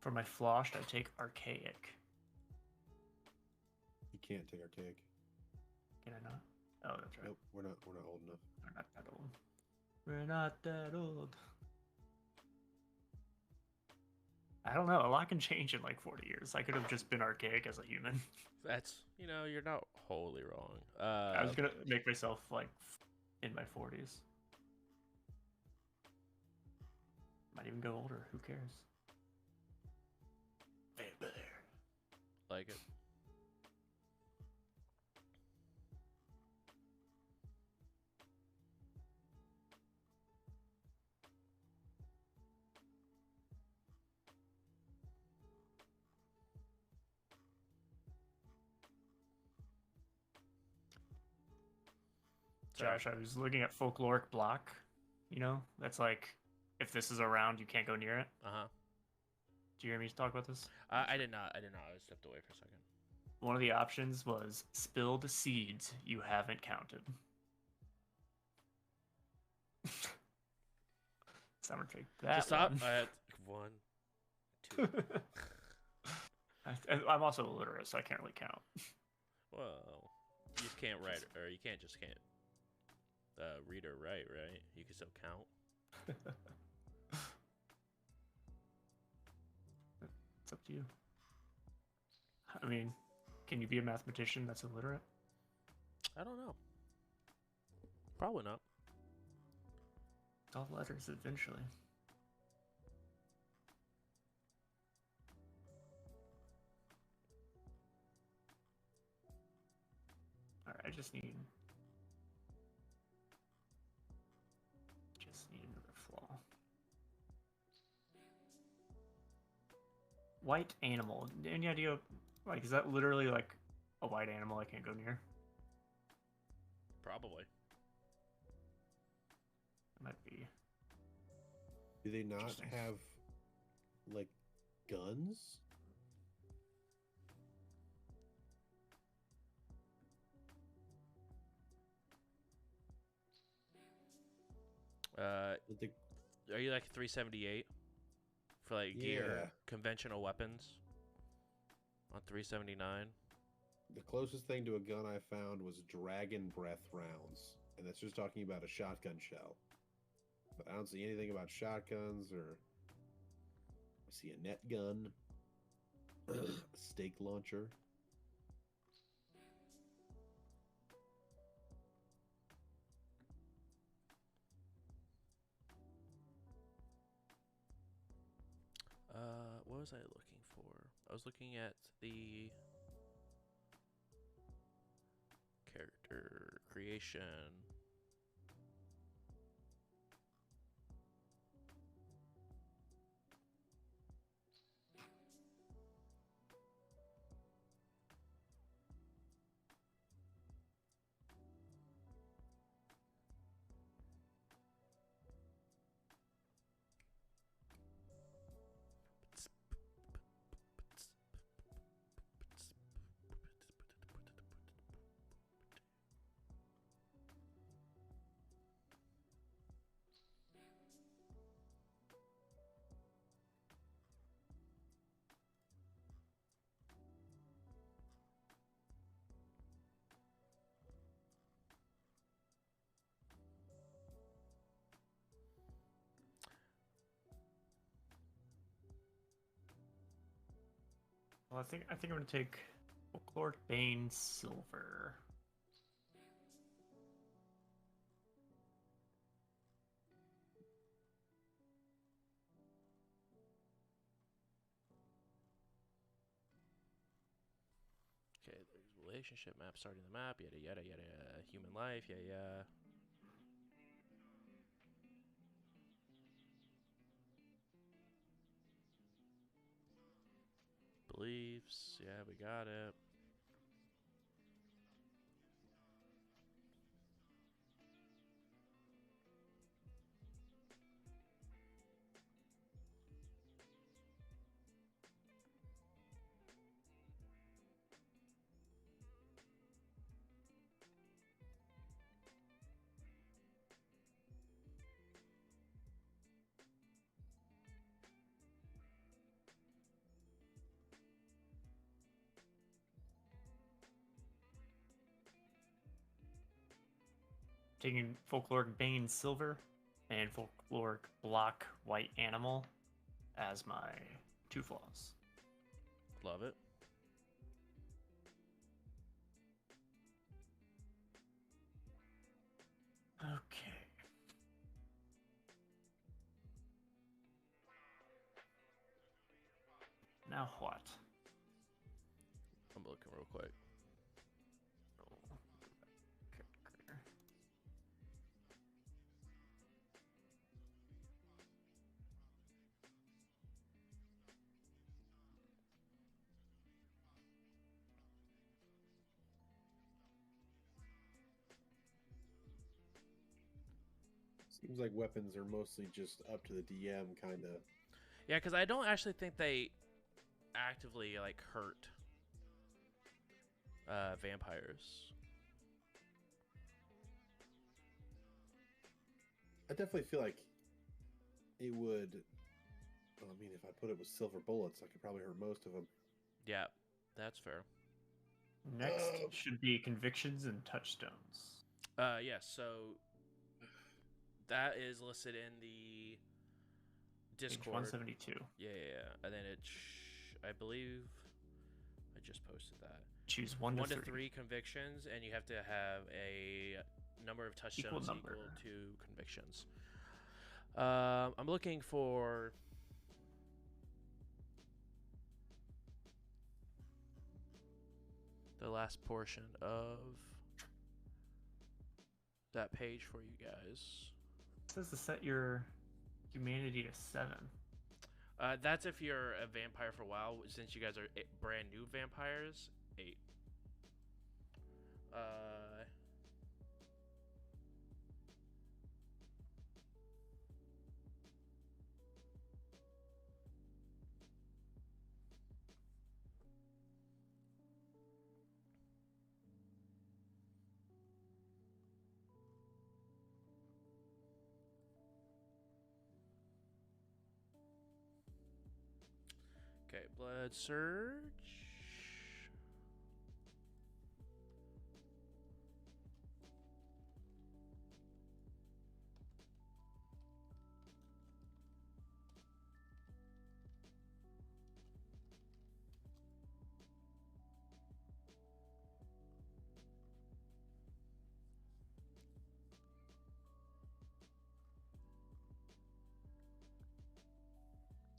For my floshed, I take Archaic. You can't take archaic. Can I not? Oh, that's right. Nope, we're not old enough. We're not that old. We're not that old. I don't know. A lot can change in like 40 years. I could have just been archaic as a human. That's you're not wholly wrong. I was gonna make myself like in my 40s. Might even go older. Who cares? Vampire. Like it. Josh, I was looking at folkloric block. That's like, if this is around, you can't go near it. Uh-huh. Do you hear me talk about this? I did not. I stepped away for a second. One of the options was spilled seeds you haven't counted. Summer take that. Just stop. One. 1, 2. I'm also illiterate, so I can't really count. Well, you can't write, or you can't read or write, right? You can still count. It's up to you. I mean, Can you be a mathematician that's illiterate? I don't know. Probably not. It's all letters eventually. Alright, I just need another flaw. White animal. Any idea? Like, is that literally like a white animal I can't go near? Probably. It might be. Do they not Interesting. have like guns? Did they- Are you like 378 for like gear, Yeah. conventional weapons on 379? The closest thing to a gun I found was dragon breath rounds, and that's just talking about a shotgun shell. But I don't see anything about shotguns or. I see a net gun, a stake launcher. What was I looking for? I was looking at the character creation. Well, I think I'm gonna take Folkloric Bane Silver. Okay, there's relationship map, starting the map, yada yada yada, human life, yeah yeah. Beliefs, yeah, we got it. Taking Folkloric Bane Silver and Folkloric Block White Animal as my 2 flaws. Love it. Okay. Now what? I'm looking real quick. Seems like weapons are mostly just up to the DM, kind of. Yeah, because I don't actually think they actively like hurt vampires. I definitely feel like it would. Well, I mean, if I put it with silver bullets, I could probably hurt most of them. Yeah, that's fair. Next should be Convictions and Touchstones. Yeah, so that is listed in the Page Discord. 172. Yeah, and then I believe I just posted that. Choose one to 3 convictions, and you have to have a number of touchstones number. equal to convictions. I'm looking for the last portion of that page for you guys. It says to set your humanity to 7. That's if you're a vampire for a while. Since you guys are brand new vampires, 8. Okay, blood surge.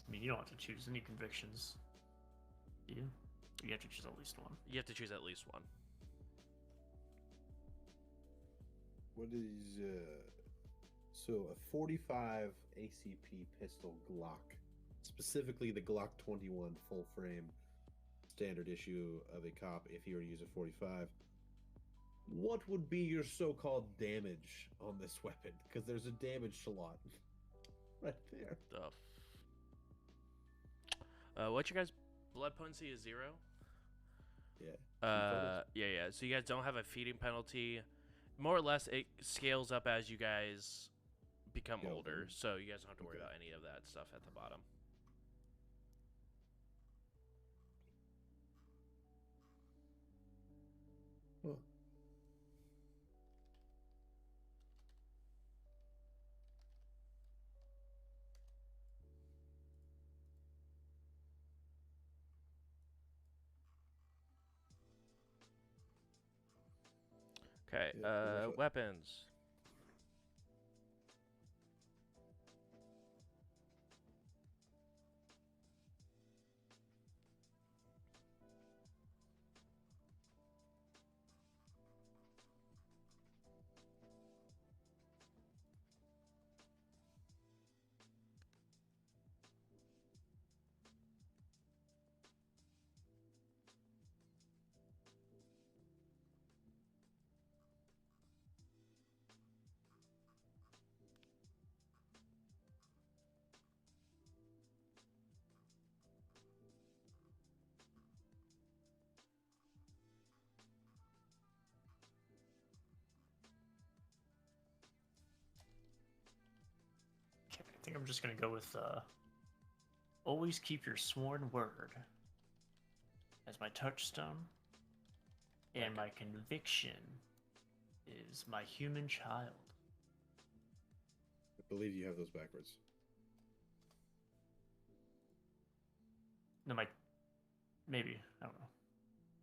I mean, you don't have to choose any convictions. Do you? Or you have to choose at least one. You have to choose at least one. What is so a 45 ACP pistol Glock, specifically the Glock 21 full frame standard issue of a cop if you were to use a 45. What would be your so-called damage on this weapon? Because there's a damage lot right there. What's your guys' blood potency is 0? Yeah. Yeah. So you guys don't have a feeding penalty. More or less, it scales up as you guys become older, so you guys don't have to worry about any of that stuff at the bottom. Huh. Okay, weapons. Okay, I think I'm just gonna go with always keep your sworn word as my touchstone, and my conviction is my human child. I believe you have those backwards. No, maybe, I don't know.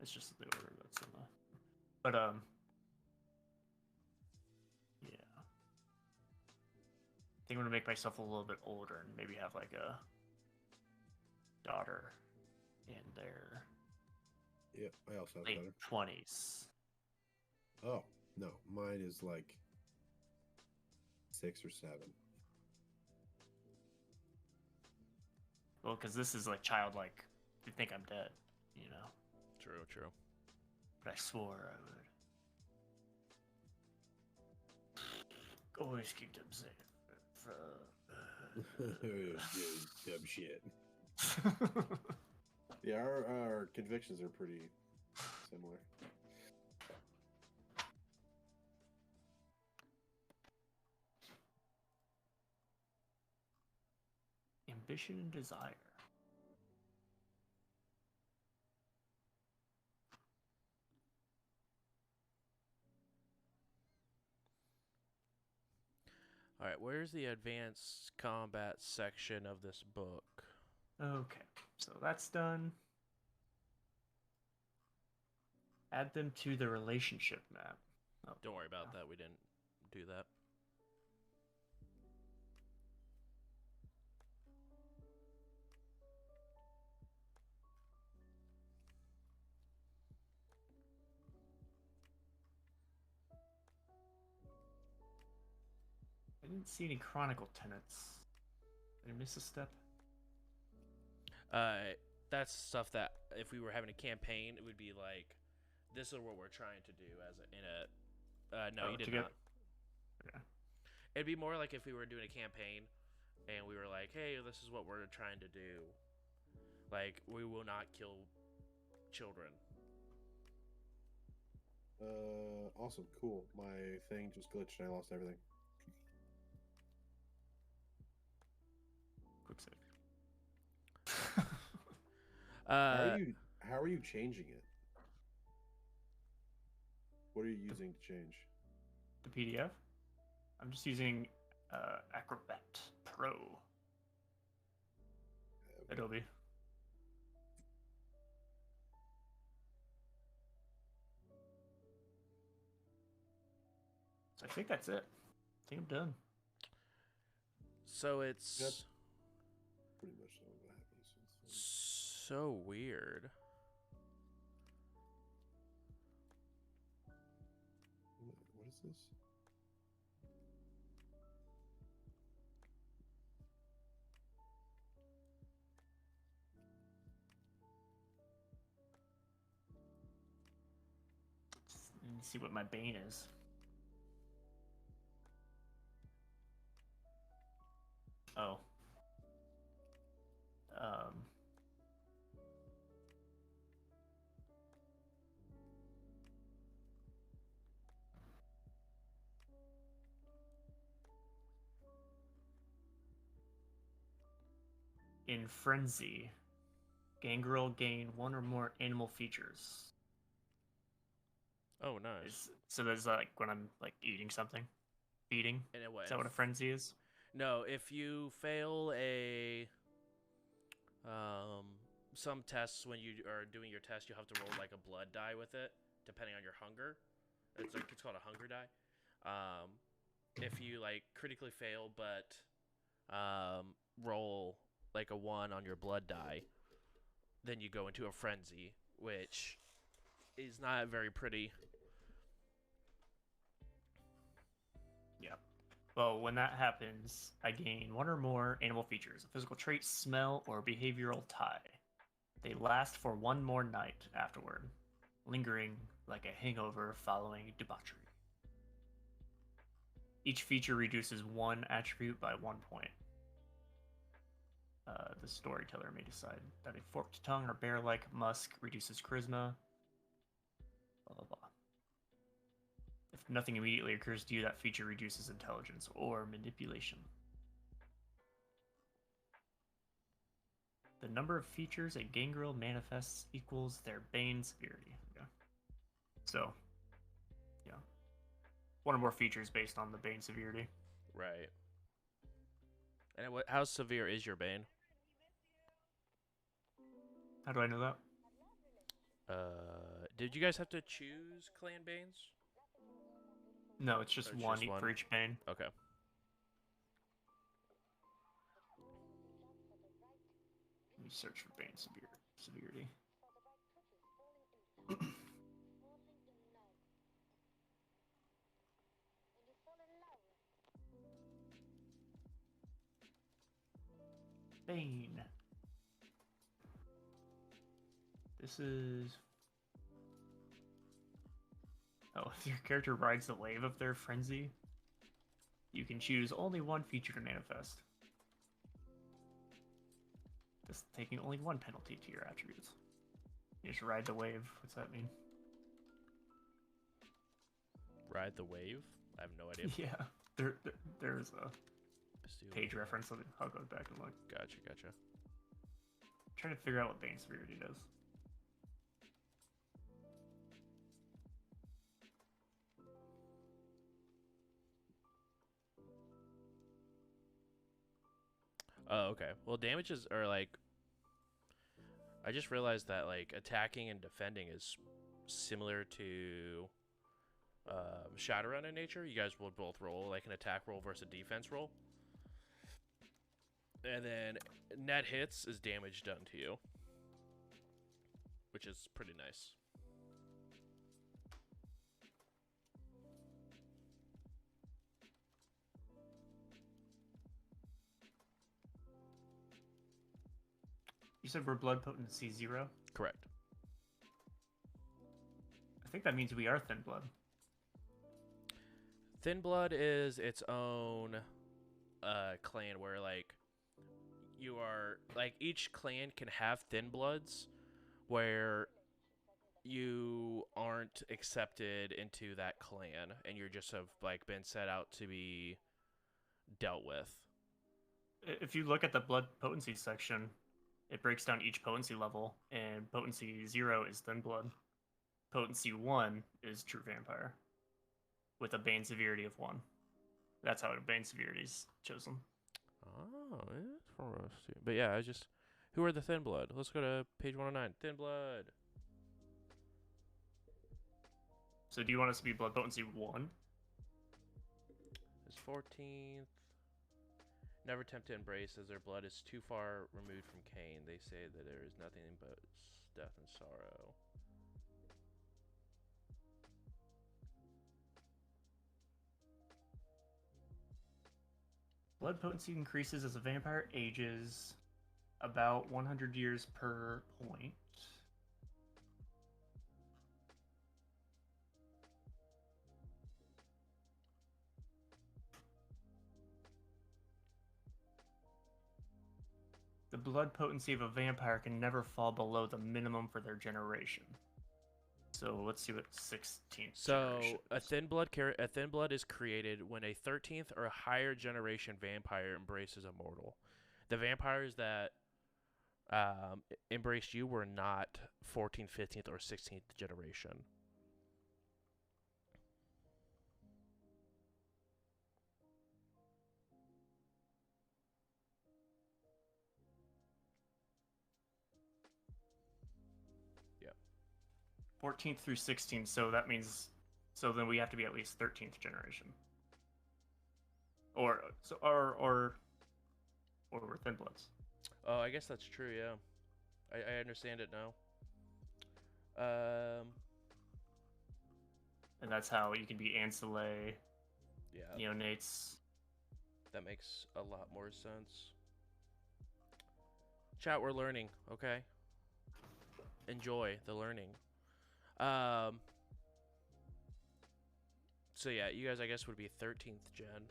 It's just the order that's in the. But yeah. I think I'm gonna make myself a little bit older and maybe have like a daughter in their Yep, I also have late better. 20s. Oh, no, mine is like 6 or 7. Well, because this is like childlike. You think I'm dead, you know? True. But I swore I would. Always keep them safe. Dumb shit. Yeah, our convictions are pretty similar. Ambition and desire. All right, where's the advanced combat section of this book? Okay, so that's done. Add them to the relationship map. Oh, Don't worry about that. We didn't do that. I didn't see any chronicle tenants. Did I miss a step? That's stuff that if we were having a campaign, it would be like, this is what we're trying to do as in a. No, Oh, you did to get- not. Okay. It'd be more like if we were doing a campaign, and we were like, hey, this is what we're trying to do. Like, we will not kill children. Awesome, cool. My thing just glitched and I lost everything. Quick save. How are you changing it? What are you using to change? The PDF? I'm just using Acrobat Pro. Adobe. So I think that's it. I think I'm done. So it's Yep. Pretty much know what happens. so weird. What is this? Let me see what my bane is. Oh. In Frenzy, Gangrel gain one or more animal features. Oh, nice. So there's like when I'm like eating something, feeding. And it Is that what a frenzy is? No, if you fail some tests when you are doing your test, you have to roll like a blood die with it, depending on your hunger. It's called a hunger die. If you like critically fail but roll like a 1 on your blood die, then you go into a frenzy, which is not very pretty. Yeah. Well, when that happens, I gain one or more animal features, a physical trait, smell, or behavioral tie. They last for one more night afterward, lingering like a hangover following debauchery. Each feature reduces one attribute by 1 point. The storyteller may decide that a forked tongue or bear-like musk reduces charisma. Blah, blah, blah. If nothing immediately occurs to you, that feature reduces intelligence or manipulation. The number of features a gangrel manifests equals their bane severity. Okay. So, yeah. One or more features based on the bane severity. Right. And how severe is your bane? How do I know that? Did you guys have to choose clan banes? No, it's just It's one just one? for each bane. Okay. Let me search for bane severity. Bane. This is... Oh, if your character rides the wave of their frenzy, you can choose only one feature to manifest. Just taking only one penalty to your attributes. You just ride the wave. What's that mean? Ride the wave? I have no idea. Yeah, there's a Bastille page Wave. reference. I'll go back and look. Gotcha. I'm trying to figure out what bane severity does. Oh, okay. Well, damages are like... I just realized that like attacking and defending is similar to Shadowrun in nature. You guys will both roll like an attack roll versus a defense roll. And then net hits is damage done to you, which is pretty nice. You said we're blood potency 0? Correct. I think that means we are thin blood. Thin blood is its own clan where like you are like each clan can have thin bloods where you aren't accepted into that clan and you're just have like been set out to be dealt with. If you look at the blood potency section, it breaks down each potency level, and potency 0 is thin blood. Potency 1 is true vampire, with a bane severity of 1. That's how bane severity is chosen. Oh, interesting. But yeah, I just who are the thin blood? Let's go to page 109. Thin blood. So do you want us to be blood potency 1? Is 14th. Never attempt to embrace as their blood is too far removed from Cain. They say that there is nothing but death and sorrow. Blood potency increases as a vampire ages, about 100 years per point. The blood potency of a vampire can never fall below the minimum for their generation. So let's see what 16th. So generation a is. thin blood is created when a 13th or higher generation vampire embraces a mortal. The vampires that embraced you were not 14th, 15th, or 16th generation. Yep. 14th through 16th, so that means, so then we have to be at least 13th generation. Or we're thin bloods. Oh, I guess that's true, yeah. I understand it now. And that's how you can be ancillary, Yeah, neonates. that makes a lot more sense. Chat, we're learning, okay? Enjoy the learning. So yeah, you guys I guess would be 13th gen.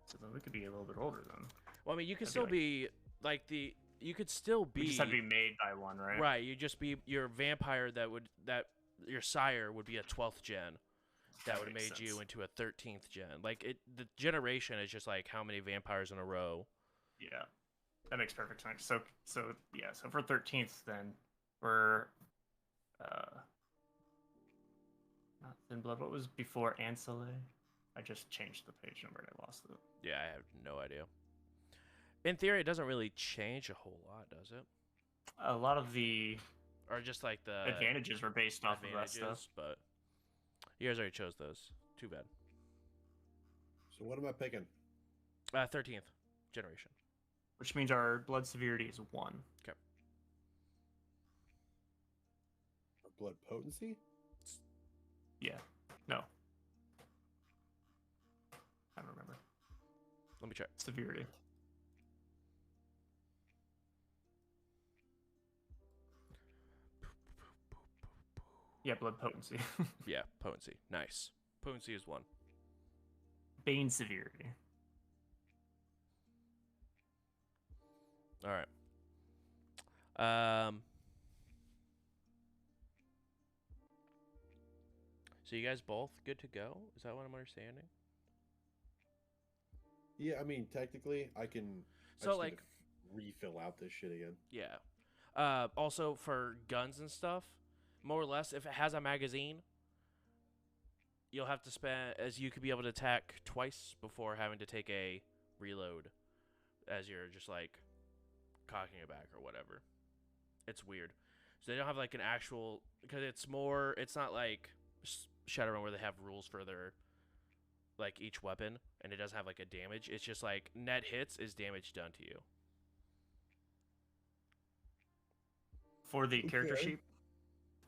So then we could be a little bit older then. Well, I mean, you could That'd still be like- be like you could still be We just have to be made by one, right? right. You just be your vampire that your sire would be a 12th gen. That would have makes made you sense. into a 13th gen. Like the generation is just like how many vampires in a row. Yeah, that makes perfect sense. So yeah, so for 13th then we're not thin blood. What was before ancillary? I just changed the page number and I lost it. Yeah, I have no idea. In theory, it doesn't really change a whole lot, does it? A lot of the Or just like the advantages were based off of that advantages, stuff. but you guys already chose those. Too bad. So what am I picking? 13th generation. Which means our blood severity is 1. Okay. Or blood potency? Yeah. No. I don't remember. Let me check. Severity. Yeah, blood potency. Yeah, potency. Nice. Potency is 1. Bane severity. All right. So you guys both good to go? Is that what I'm understanding? Yeah, I mean, technically, I can. I So just need like, to refill out this shit again. yeah. Also for guns and stuff, more or less, if it has a magazine, you'll have to spend as you could be able to attack twice before having to take a reload, as you're just like cocking it back or whatever. It's weird. So they don't have like an actual, because it's not like Shadowrun where they have rules for their like each weapon, and it doesn't have like a damage. It's just like net hits is damage done to you. For the character Okay. sheet,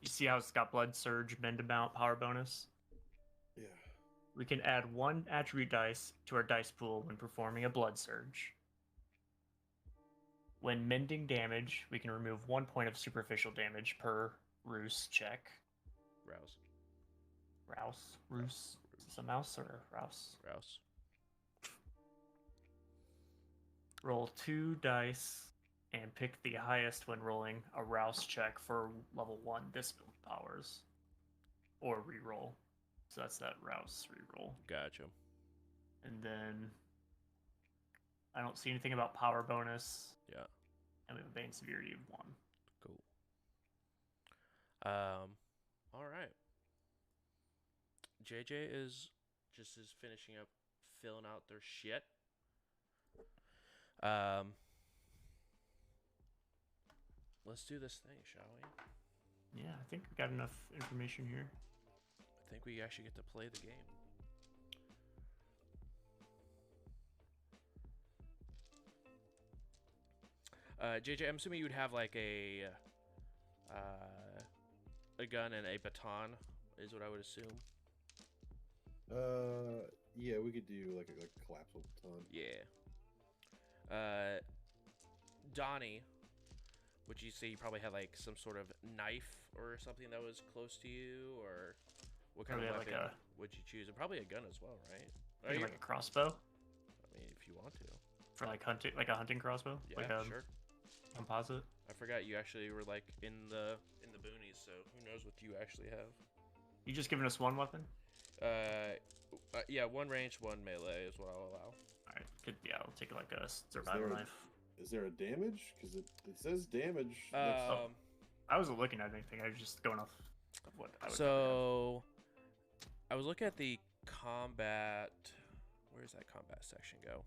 you see how it's got Blood Surge, Bend Amount, Power Bonus? Yeah. We can add 1 attribute dice to our dice pool when performing a Blood Surge. When mending damage, we can remove 1 point of superficial damage per Roos check. Rouse. Rouse? Roos? Is this a mouse or a rouse? Rouse. Roll 2 dice and pick the highest when rolling a Rouse check for level 1 discipline powers. Or reroll. So that's that Rouse reroll. Gotcha. And then I don't see anything about power bonus. Yeah. And we have a Bane severity of 1. Cool. All right. JJ is finishing up filling out their shit. Let's do this thing, shall we? Yeah, I think we got enough information here. I think we actually get to play the game. JJ, I'm assuming you would have like a gun and a baton, is what I would assume. Yeah, we could do like a collapsible baton. Yeah. Donnie, would you say you probably had like some sort of knife or something that was close to you, or what kind Probably of have, weapon would you choose? And probably a gun as well, right? Maybe like a crossbow I mean, if you want to. for like hunting, like a hunting crossbow, Yeah, like a sure. composite. I forgot you actually were like in the boonies, so who knows what you actually have. You just giving us 1 weapon? Yeah, 1 range, 1 melee is what I'll allow. All right, good. Yeah, I'll take like a survival knife. Is there a damage? Because it says damage. I wasn't looking at anything. I was just going off of what I would. So I was looking at the combat. Where's that combat section go?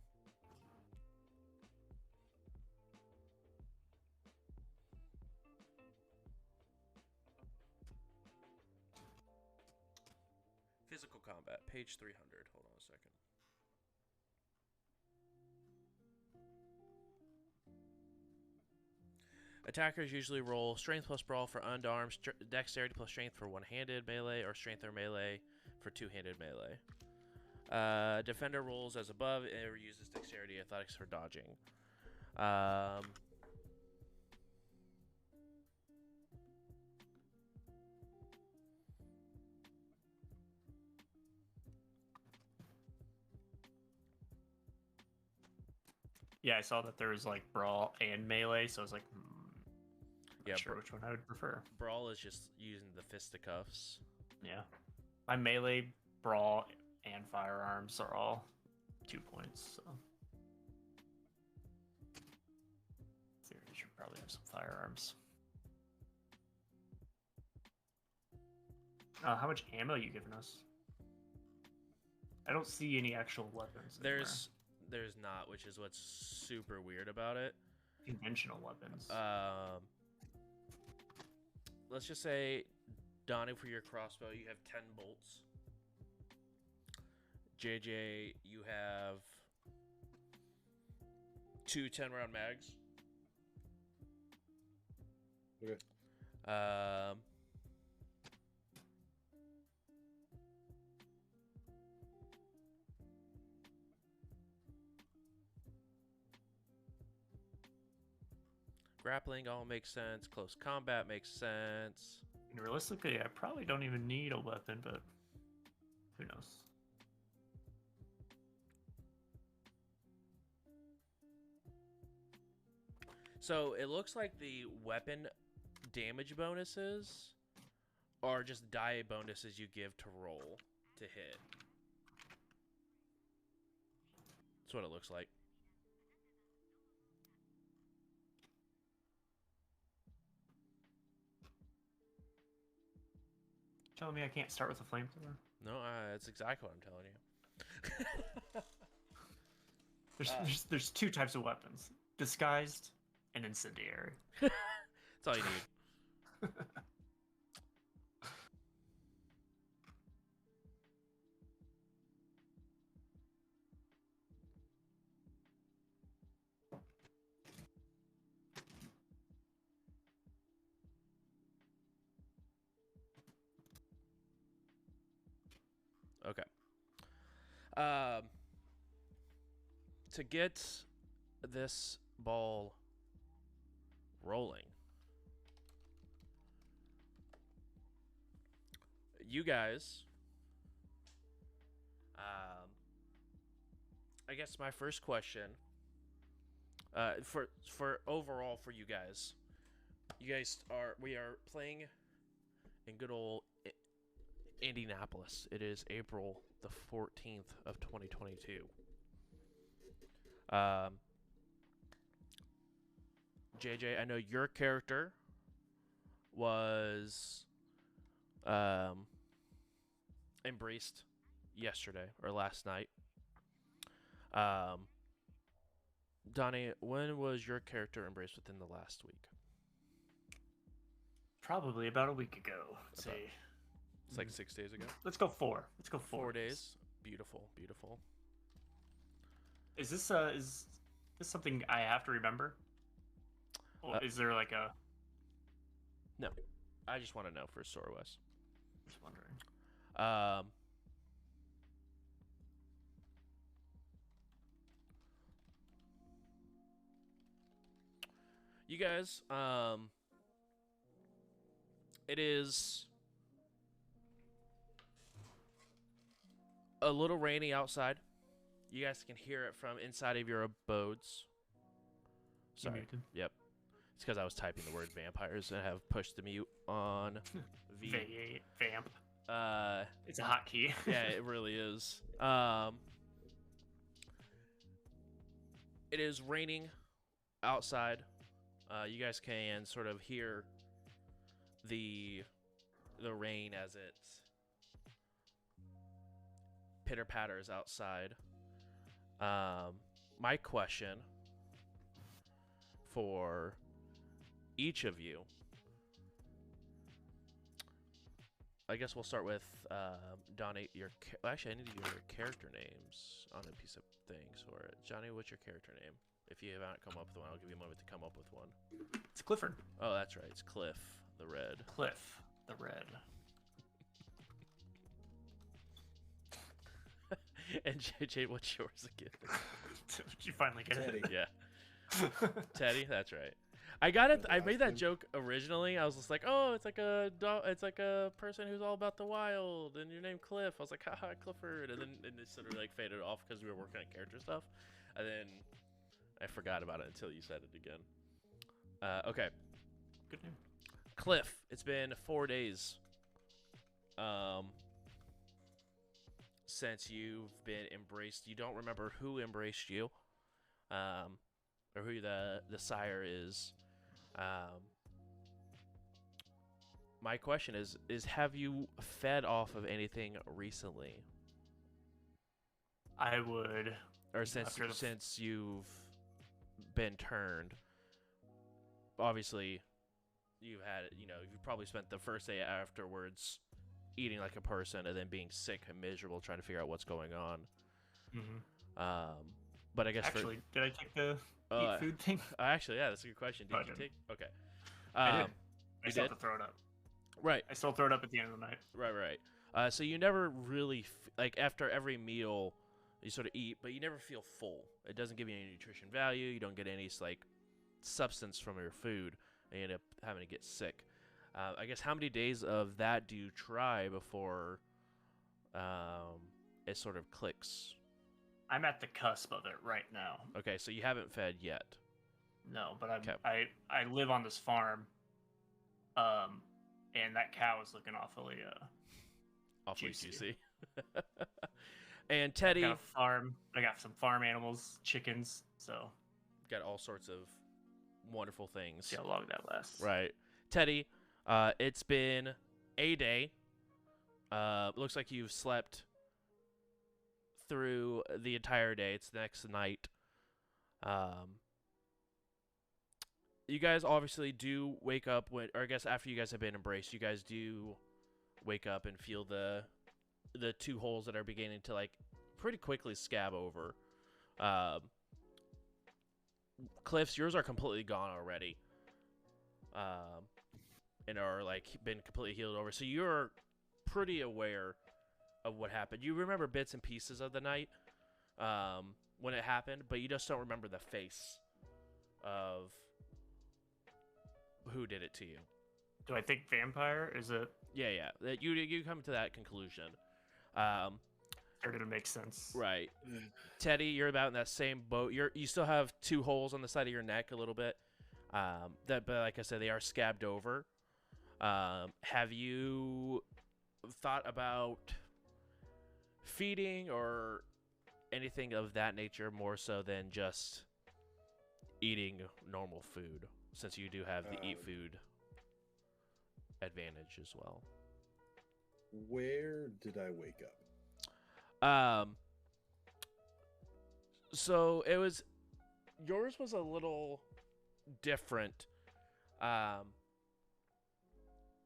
Physical combat, page 300. Hold on a second. Attackers usually roll strength plus brawl for unarmed, dexterity plus strength for one-handed melee, or strength or melee for two-handed melee. Defender rolls as above and uses dexterity athletics for dodging. Yeah, I saw that there was like brawl and melee, so I was like, Yeah, not sure which one I would prefer. Brawl is just using the fisticuffs. Yeah, my melee, brawl, and firearms are all 2 points. So theory, you should probably have some firearms. How much ammo are you giving us? I don't see any actual weapons. There's not, which is what's super weird about it. Conventional weapons. Let's just say, Donnie, for your crossbow, you have 10 bolts. JJ, you have 2 10-round mags. Okay. Grappling all makes sense. Close combat makes sense. And realistically, I probably don't even need a weapon, but who knows? So it looks like the weapon damage bonuses are just die bonuses you give to roll to hit. That's what it looks like. Telling me I can't start with a flamethrower? No, that's exactly what I'm telling you. There's 2 types of weapons: disguised and incendiary. That's all you need. Okay. Um, to get this ball rolling, you guys, I guess my first question, for overall for you guys we are playing in good old Indianapolis. It is April the 14th of 2022. JJ, I know your character was embraced yesterday or last night. Donnie, when was your character embraced within the last week? Probably about a week ago. Let's see. It's like 6 days ago. Let's go 4. Let's go 4. 4 days. Beautiful, beautiful. Is this something I have to remember? Or is there like a? No, I just want to know for Star West. Just wondering. You guys, it is a little rainy outside. You guys can hear it from inside of your abodes. Sorry. Yep. It's because I was typing the word vampires and have pushed the mute on Vamp. It's a hotkey. Yeah, it really is. It is raining outside. You guys can sort of hear the rain as it pitter patters outside. My question for each of you, I guess we'll start with Donnie. Actually, I need to do your character names on a piece of things for it. Johnny, what's your character name? If you haven't come up with one, I'll give you a moment to come up with one. It's Clifford. Oh, that's right. It's Cliff the Red. Cliff the Red. And JJ, what's yours again? Did you finally get Teddy. it? Yeah. Teddy, that's right. I got it. I made that joke originally. I was just like, "Oh, it's like a person who's all about the wild, and your name Cliff." I was like, "Haha, Clifford," and then it sort of like faded off because we were working on character stuff, and then I forgot about it until you said it again. Okay. Good name. Cliff, it's been 4 days since you've been embraced. You don't remember who embraced you, or who the sire is. My question is have you fed off of anything recently? I would. Or since you've been turned, obviously you've probably spent the first day afterwards eating like a person and then being sick and miserable trying to figure out what's going on. But I guess actually, did I take the eat food thing? Actually, yeah, that's a good question. Did you take? Okay. I did. I You still did? have to throw it up. Right. I still throw it up at the end of the night. Right. So you never really like after every meal you sort of eat, but you never feel full. It doesn't give you any nutrition value. You don't get any like substance from your food, and you end up having to get sick. I guess how many days of that do you try before it sort of clicks? I'm at the cusp of it right now. Okay, so you haven't fed yet. No, but I live on this farm, and that cow is looking awfully juicy. And Teddy, I got a farm. I got some farm animals, chickens. So got all sorts of wonderful things. See how long that lasts. Right, Teddy. It's been a day. Looks like you've slept through the entire day. It's the next night. you guys obviously do wake up when, or I guess after you guys have been embraced, you guys do wake up and feel the two holes that are beginning to like pretty quickly scab over. Um, Cliffs, yours are completely gone already, and are like been completely healed over. So you're pretty aware of what happened. You remember bits and pieces of the night when it happened, but you just don't remember the face of who did it to you. Do I think vampire? Is it? Yeah. You come to that conclusion. Started to make sense. Right. Teddy, you're about in that same boat. You still have two holes on the side of your neck a little bit. But like I said, they are scabbed over. Have you thought about feeding or anything of that nature more so than just eating normal food, since you do have the eat food advantage as well? Where did I wake up? So it was, yours was a little different.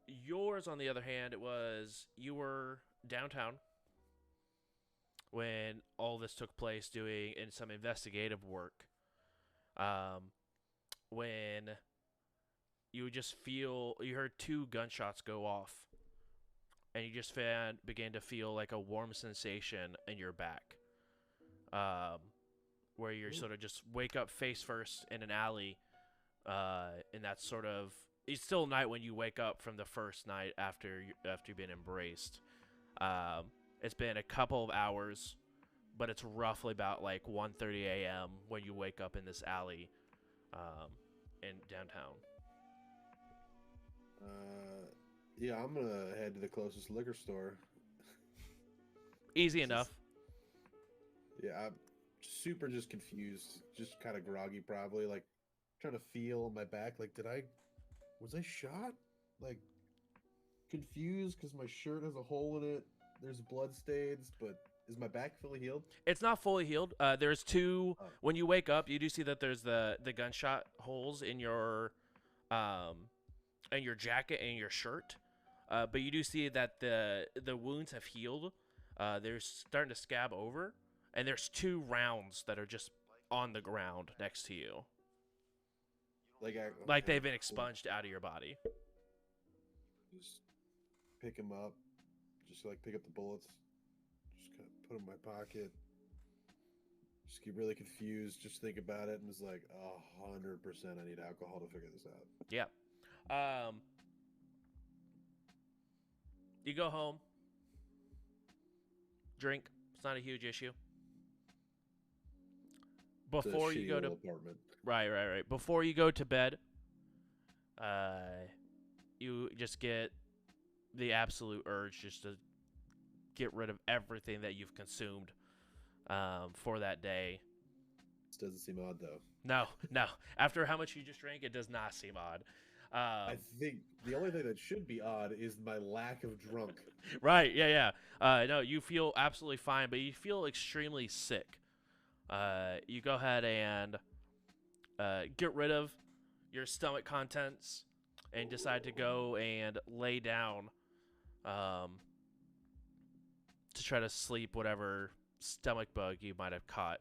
Yours, on the other hand, it was, you were downtown when all this took place, doing in some investigative work. When you just you heard two gunshots go off, and you just began to feel like a warm sensation in your back, where you're sort of just wake up face first in an alley, and that's sort of, it's still night when you wake up from the first night after you've been embraced. It's been a couple of hours, but it's roughly about like 1:30 a.m. when you wake up in this alley in downtown. Yeah, I'm gonna head to the closest liquor store. Easy enough. Yeah, I'm super just confused, just kind of groggy, probably like trying to feel my back. Like, was I shot? Like, confused because my shirt has a hole in it. There's blood stains, but is my back fully healed? It's not fully healed. There's two. When you wake up, you do see that there's the gunshot holes in your jacket and your shirt. But you do see that the wounds have healed. They're starting to scab over, and there's two rounds that are just on the ground next to you. Like they've been expunged out of your body. Just pick them up. Just like pick up the bullets. Just kind of put them in my pocket. Just get really confused. Just think about it, and it's like 100%. I need alcohol to figure this out. Yeah. You go home. Drink. It's not a huge issue. Before you go to apartment. Right. Before you go to bed, you just get the absolute urge just to get rid of everything that you've consumed for that day. This doesn't seem odd, though. No. After how much you just drank, it does not seem odd. I think the only thing that should be odd is my lack of drunk. Right, yeah. No, you feel absolutely fine, but you feel extremely sick. You go ahead and get rid of your stomach contents and decide to go and lay down to try to sleep whatever stomach bug you might have caught.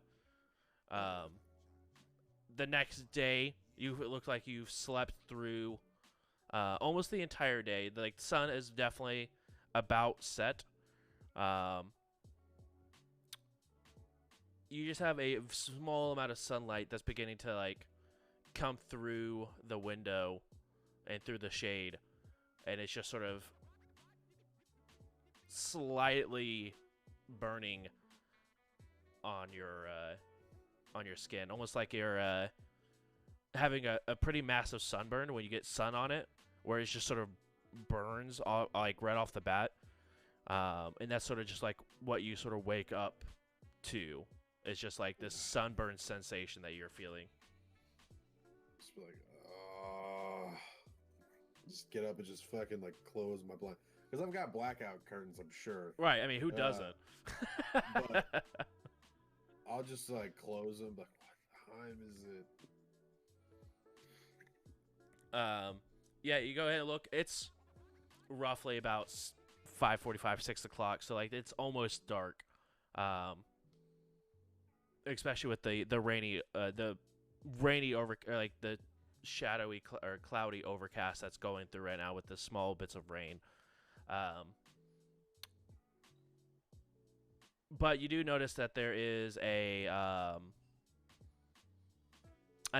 The next day, it looks like you've slept through almost the entire day. Like, the sun is definitely about set. You just have a small amount of sunlight that's beginning to like come through the window and through the shade, and it's just sort of slightly burning on your skin, almost like you're having a pretty massive sunburn when you get sun on it, where it just sort of burns like right off the bat, and that's sort of just like what you sort of wake up to. It's just like this sunburn sensation that you're feeling. Just be like, just get up and just fucking like close my blind, because I've got blackout curtains, I'm sure. Right. I mean, who doesn't? But I'll just like close them. Like, what time is it? Yeah, you go ahead and look. It's roughly about 5:45, 6 o'clock. So like it's almost dark. Especially with the rainy or like the shadowy or cloudy overcast that's going through right now with the small bits of rain. But you do notice that there is a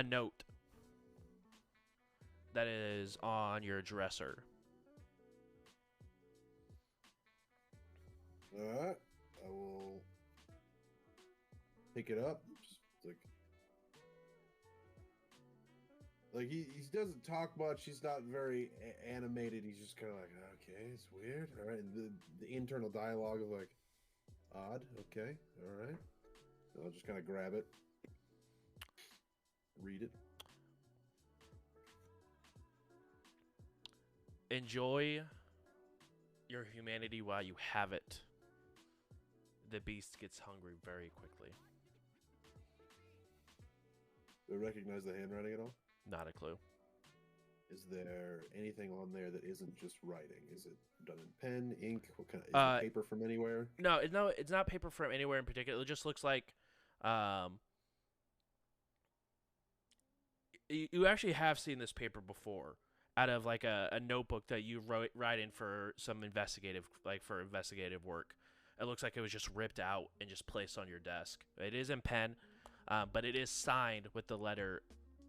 note that is on your dresser. All right, I will pick it up. Just like he doesn't talk much. He's not very animated. He's just kind of like, okay, it's weird. All right, and the internal dialogue of like, odd. Okay, all right. And I'll just kind of grab it, read it. Enjoy your humanity while you have it. The beast gets hungry very quickly. Do I recognize the handwriting at all? Not a clue. Is there anything on there that isn't just writing? Is it done in pen, ink? What kind of, is it paper from anywhere? No, it's not paper from anywhere in particular. It just looks like you actually have seen this paper before out of like a notebook that you write in for some investigative work. It looks like it was just ripped out and just placed on your desk. It is in pen, but it is signed with the letter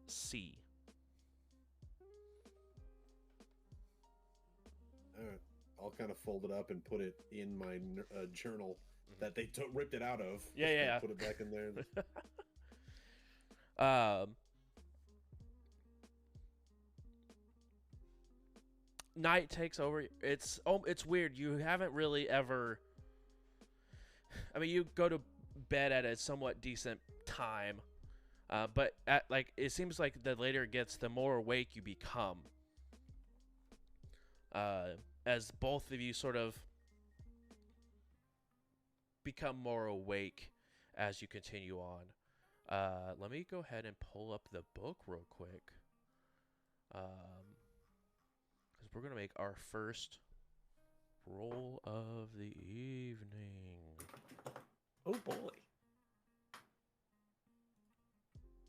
C. All right. I'll kind of fold it up and put it in my journal that they ripped it out of. Yeah. Put it back in there. Night takes over. It's weird. You haven't really ever. I mean, you go to bed at a somewhat decent time, but it seems like the later it gets, the more awake you become. As both of you sort of become more awake as you continue on. Let me go ahead and pull up the book real quick. Because we're going to make our first roll of the evening. Oh boy.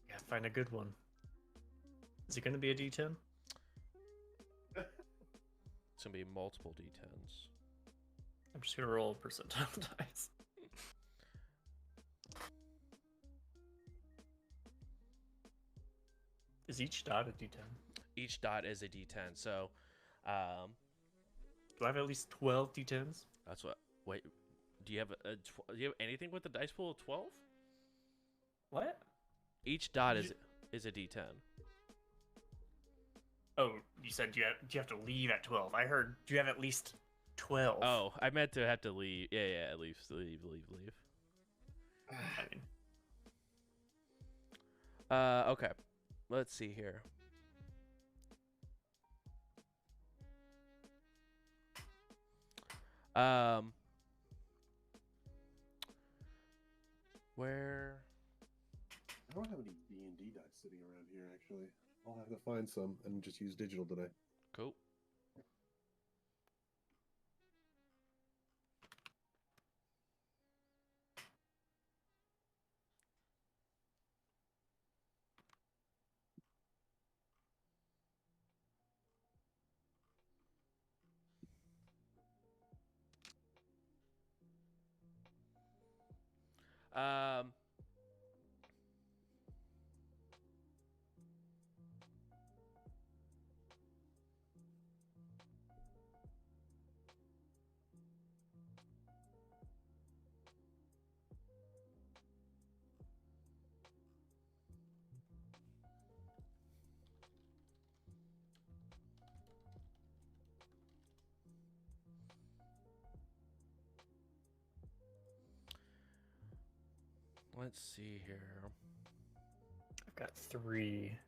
Yeah, find a good one. Is it going to be a D10? It's going to be multiple D10s. I'm just going to roll percentile dice. Is each dot a D10? Each dot is a D10. So, do I have at least 12 D10s? That's what. Wait, do you have do you have anything with the dice pool of 12? What? Each dot is a D10. Oh, you said do you have to leave at 12? I heard do you have at least 12? Oh, I meant to have to leave. Yeah, at least leave. I mean, okay. Let's see here. Where? I don't have any D&D dice sitting around here, actually. I'll have to find some and just use digital today. Cool. Let's see here. I've got 3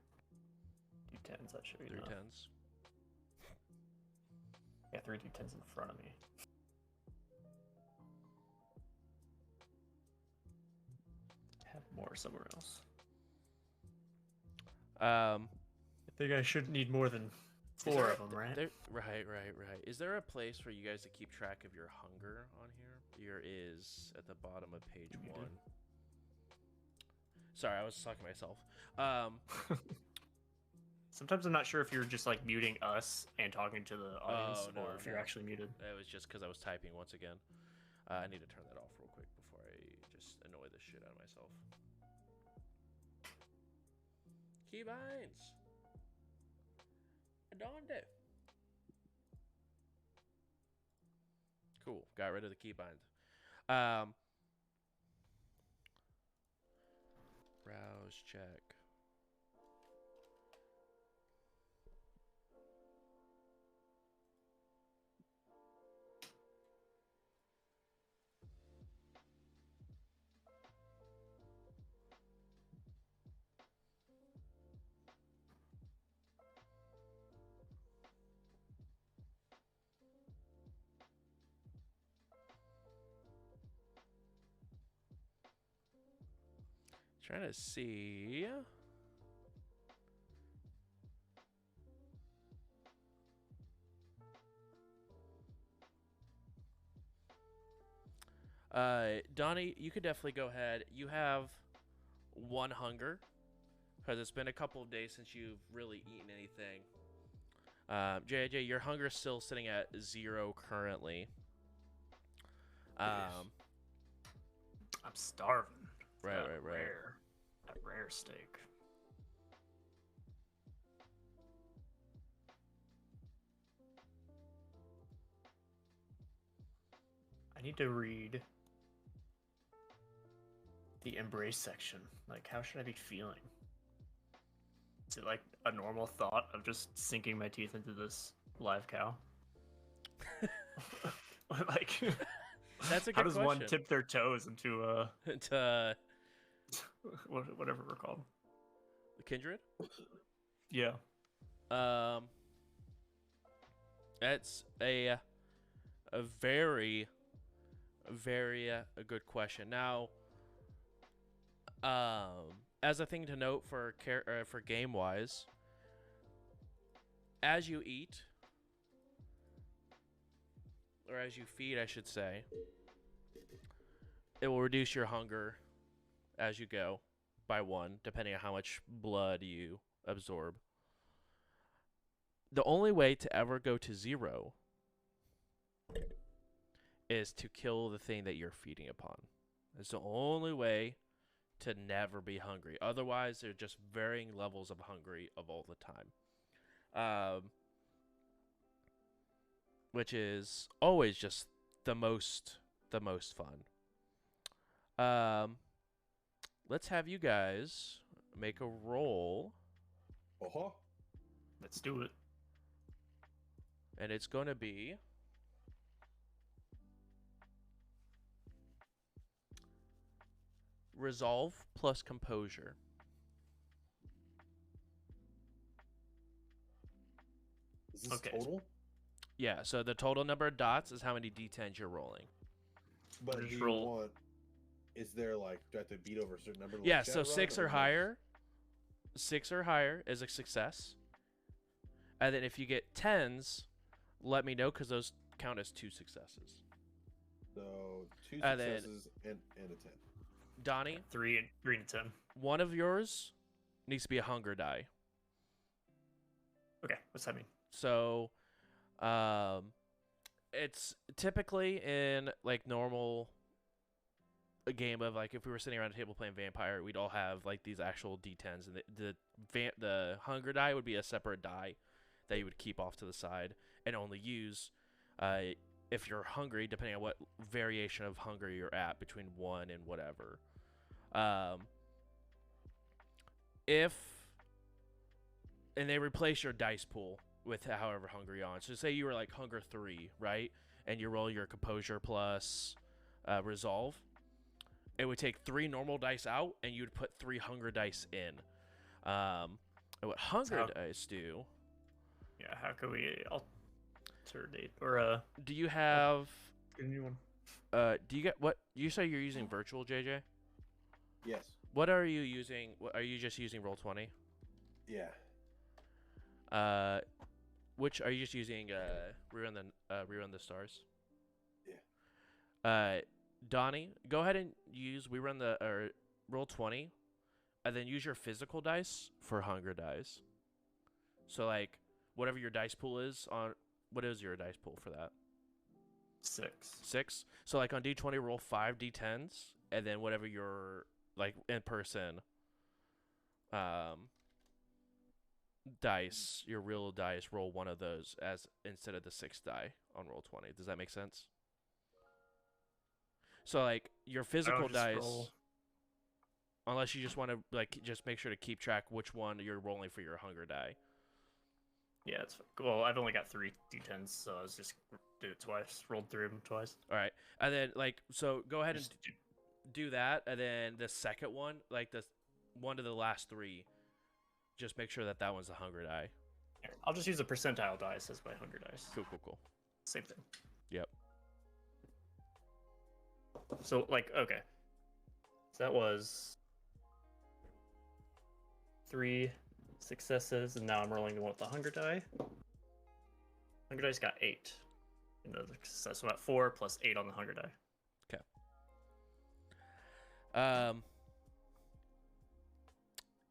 D10s. That should be 3 enough. 10s. Yeah, 3 D10s in front of me. I have more somewhere else. I think I shouldn't need more than 4 of them, right? Right. Is there a place for you guys to keep track of your hunger on here? Here is at the bottom of page 1. Sorry, I was talking to myself. Sometimes I'm not sure if you're just like muting us and talking to the audience, or if you're actually muted. It was just because I was typing once again. I need to turn that off real quick before I just annoy the shit out of myself. Keybinds. Adonde. Cool. Got rid of the keybind. Browse check. Trying to see. Donnie, you could definitely go ahead. You have 1 hunger because it's been a couple of days since you've really eaten anything. JJ, your hunger is still sitting at 0 currently. I'm starving. Right. That rare steak. I need to read the embrace section. Like, how should I be feeling? Is it like a normal thought of just sinking my teeth into this live cow? Like, that's a good how does question. one tip their toes into whatever we're called? The kindred? Yeah. That's a very a good question. Now, as a thing to note for game wise, as you eat, or as you feed, I should say, it will reduce your hunger as you go by 1, depending on how much blood you absorb. The only way to ever go to 0 is to kill the thing that you're feeding upon. It's the only way to never be hungry. Otherwise, they're just varying levels of hungry of all the time. Which is always just the most fun. Let's have you guys make a roll. Let's do it. And it's going to be resolve plus composure. Is this total? Yeah, so the total number of dots is how many d10s you're rolling. But do you want... Is there, like, do I have to beat over a certain number? Yeah, so 6 or higher. 6 or higher is a success. And then if you get 10s, let me know, because those count as 2 successes. So 2 successes and a 10. Donnie? 3 and 10. One of yours needs to be a hunger die. Okay, what's that mean? So, it's typically in, like, normal... a game of, like, if we were sitting around a table playing Vampire, we'd all have, like, these actual d10s, and the hunger die would be a separate die that you would keep off to the side and only use if you're hungry, depending on what variation of hunger you're at, between 1 and whatever. And they replace your dice pool with however hungry you're on. So say you were, like, hunger 3, right? And you roll your composure plus resolve. It would take 3 normal dice out, and you'd put 3 hunger dice in. And what hunger dice do... Yeah, how can we alternate? Or, do you have... Get a new one. Do you get... What... You say you're using virtual, JJ? Yes. What are you using? Are you just using Roll20? Yeah. Which are you just using? Rerun the stars. Yeah. Donnie, go ahead and use roll 20, and then use your physical dice for hunger dice. So like whatever your dice pool is on, what is your dice pool for that? 6. 6. So like on D20, roll 5 D10s, and then whatever your like in person dice, your real dice, roll one of those as instead of the 6 die on roll 20. Does that make sense? So like your physical dice, unless you just want to like just make sure to keep track which one you're rolling for your hunger die. Yeah, it's well. I've only got 3 d10s, so I was just do it twice. Rolled through them twice. All right, and then like so, go ahead and do that, and then the second one, like the one to the last 3, just make sure that that one's the hunger die. I'll just use a percentile dice as my hunger dice. Cool. Same thing. Yep. So like okay, so that was 3 successes, and now I'm rolling the one with the hunger die. Hunger dice got 8. Another success, so about 4 plus 8 on the hunger die. Okay.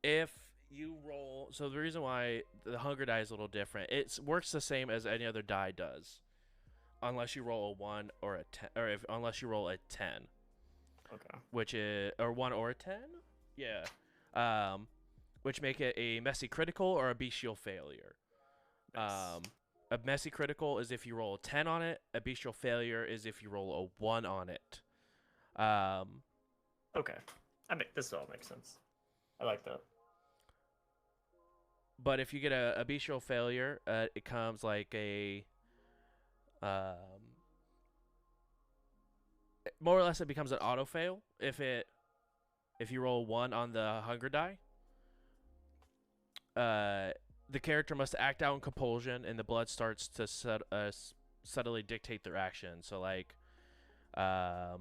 If you roll, so the reason why the hunger die is a little different, it works the same as any other die does, unless you roll a 1 or a 10, or unless you roll a 10. Okay. Which is or 1 or a 10. Yeah. Which make it a messy critical or a bestial failure. Nice. A messy critical is if you roll a 10 on it. A bestial failure is if you roll a 1 on it. Okay. This all makes sense. I like that. But if you get a bestial failure, it comes like a more or less it becomes an auto fail if you roll 1 on the hunger die. The character must act out in compulsion, and the blood starts to subtly dictate their action. So like, the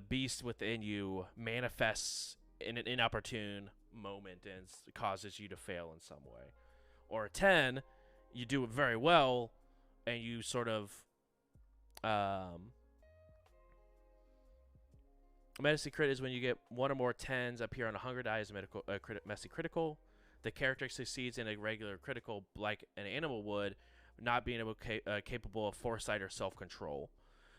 beast within you manifests in an inopportune moment and causes you to fail in some way. Or a 10, you do it very well, and you sort of Messy crit is when you get 1 or more 10s appear on a hunger die as a messy critical. The character succeeds in a regular critical like an animal would, not being capable of foresight or self-control.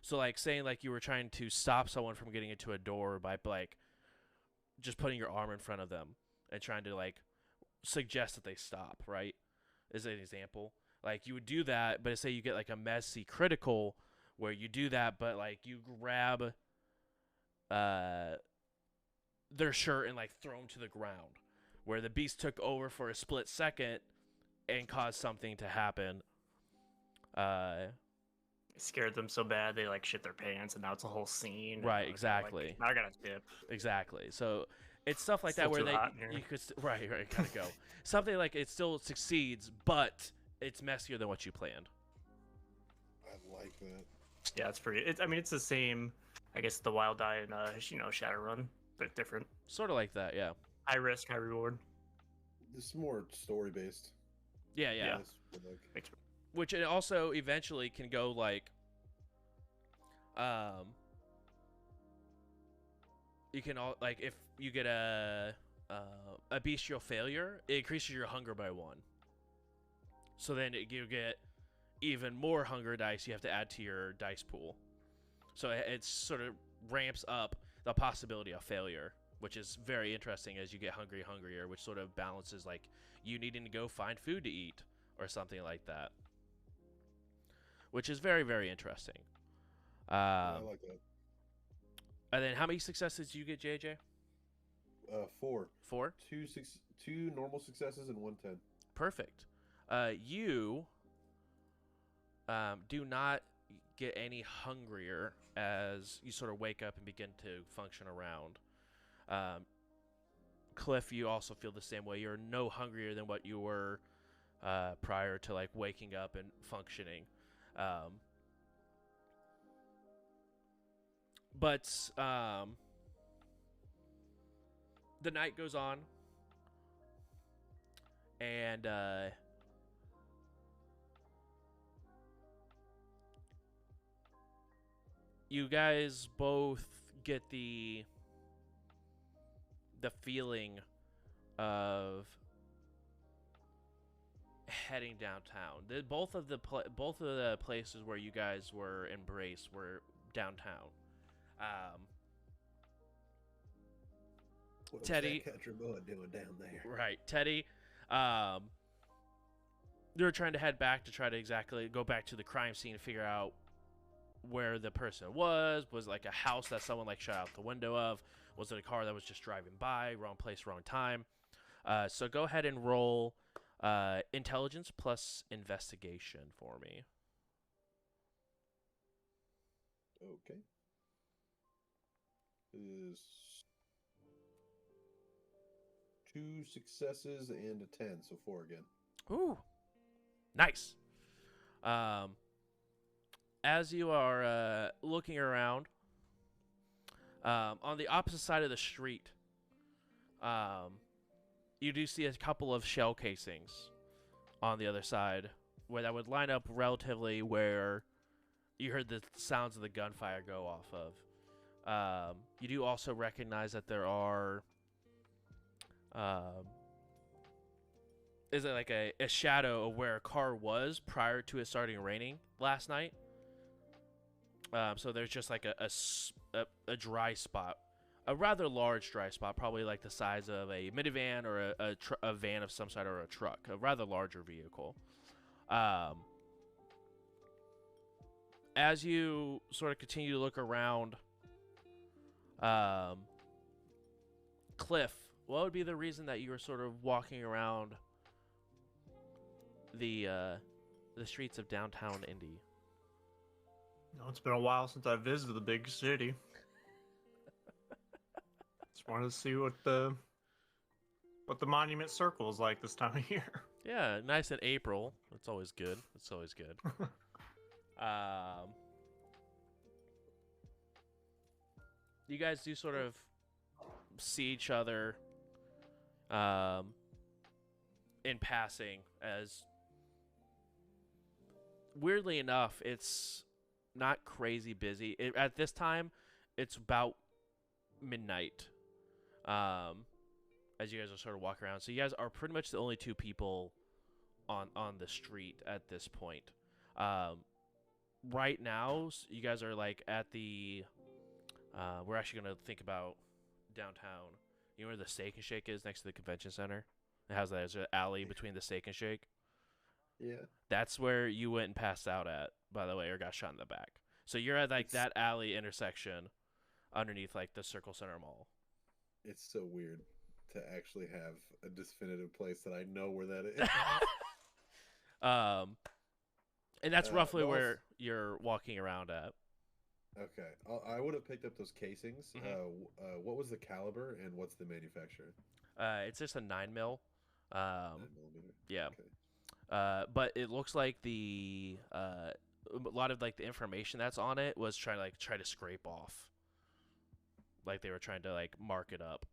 So like saying like you were trying to stop someone from getting into a door by like just putting your arm in front of them and trying to like suggest that they stop, right? Is an example. Like you would do that, but say you get like a messy critical where you do that, but like you grab their shirt and like throw them to the ground, where the beast took over for a split second and caused something to happen. It scared them so bad they like shit their pants, and now it's a whole scene. Right, exactly. Like, now I gotta dip. Exactly. So it's stuff like Still that where too hot in here. you could right gotta go. Something like it still succeeds, but it's messier than what you planned. I like that. Yeah, it's pretty. I mean, it's the same. I guess the wild die and Shadowrun, but different. Sort of like that, yeah. High risk, high reward. This is more story based. Yeah. Which it also eventually can go like, you can all like if you get a bestial failure, it increases your hunger by 1. So then you get even more hunger dice you have to add to your dice pool. So it sort of ramps up the possibility of failure, which is very interesting as you get hungrier, which sort of balances like you needing to go find food to eat or something like that, which is very, very interesting. I like that. And then how many successes do you get, JJ? 4. 4? 2 normal successes and 1 10. Perfect. You do not get any hungrier as you sort of wake up and begin to function around. Cliff, you also feel the same way. You're no hungrier than what you were prior to like waking up and functioning. But the night goes on. and you guys both get the feeling of heading downtown. Both of the places where you guys were embraced were downtown. What Teddy, was that country boy doing down there? right? Teddy, they were trying to head back to try to go back to the crime scene and figure out where the person was like a house that someone like shot out the window of, was it a car that was just driving by, wrong place, wrong time. So go ahead and roll intelligence plus investigation for me. Okay. Is 2 successes and a 10, so 4 again. Ooh, nice. As you are looking around, on the opposite side of the street, you do see a couple of shell casings on the other side, where that would line up relatively where you heard the sounds of the gunfire go off of. You do also recognize that there are, is it like a shadow of where a car was prior to it starting raining last night. So there's just like a dry spot, a rather large dry spot, probably like the size of a minivan or a van of some sort, or a truck, a rather larger vehicle. As you sort of continue to look around, Cliff, what would be the reason that you were sort of walking around the streets of downtown Indy? No, it's been a while since I visited the big city. Just wanted to see what the Monument Circle is like this time of year. Yeah, nice in April. It's always good. It's always good. You guys do sort of see each other in passing, as weirdly enough, it's not crazy busy. At this time, it's about midnight. As you guys are sort of walking around, so you guys are pretty much the only 2 people on the street at this point. Right now, you guys are like at the. We're actually gonna think about downtown. You know where the Steak and Shake is next to the convention center? It has there's an alley between the Steak and Shake. Yeah. That's where you went and passed out at, by the way, or got shot in the back. So you're at like that alley intersection underneath like the Circle Center Mall. It's so weird to actually have a definitive place that I know where that is. And that's roughly where you're walking around at. Okay. I would have picked up those casings. Mm-hmm. What was the caliber and what's the manufacturer? It's just a 9mm. 9mm. Yeah. Okay. But it looks like a lot of like the information that's on it was try to scrape off. Like they were trying to like mark it up.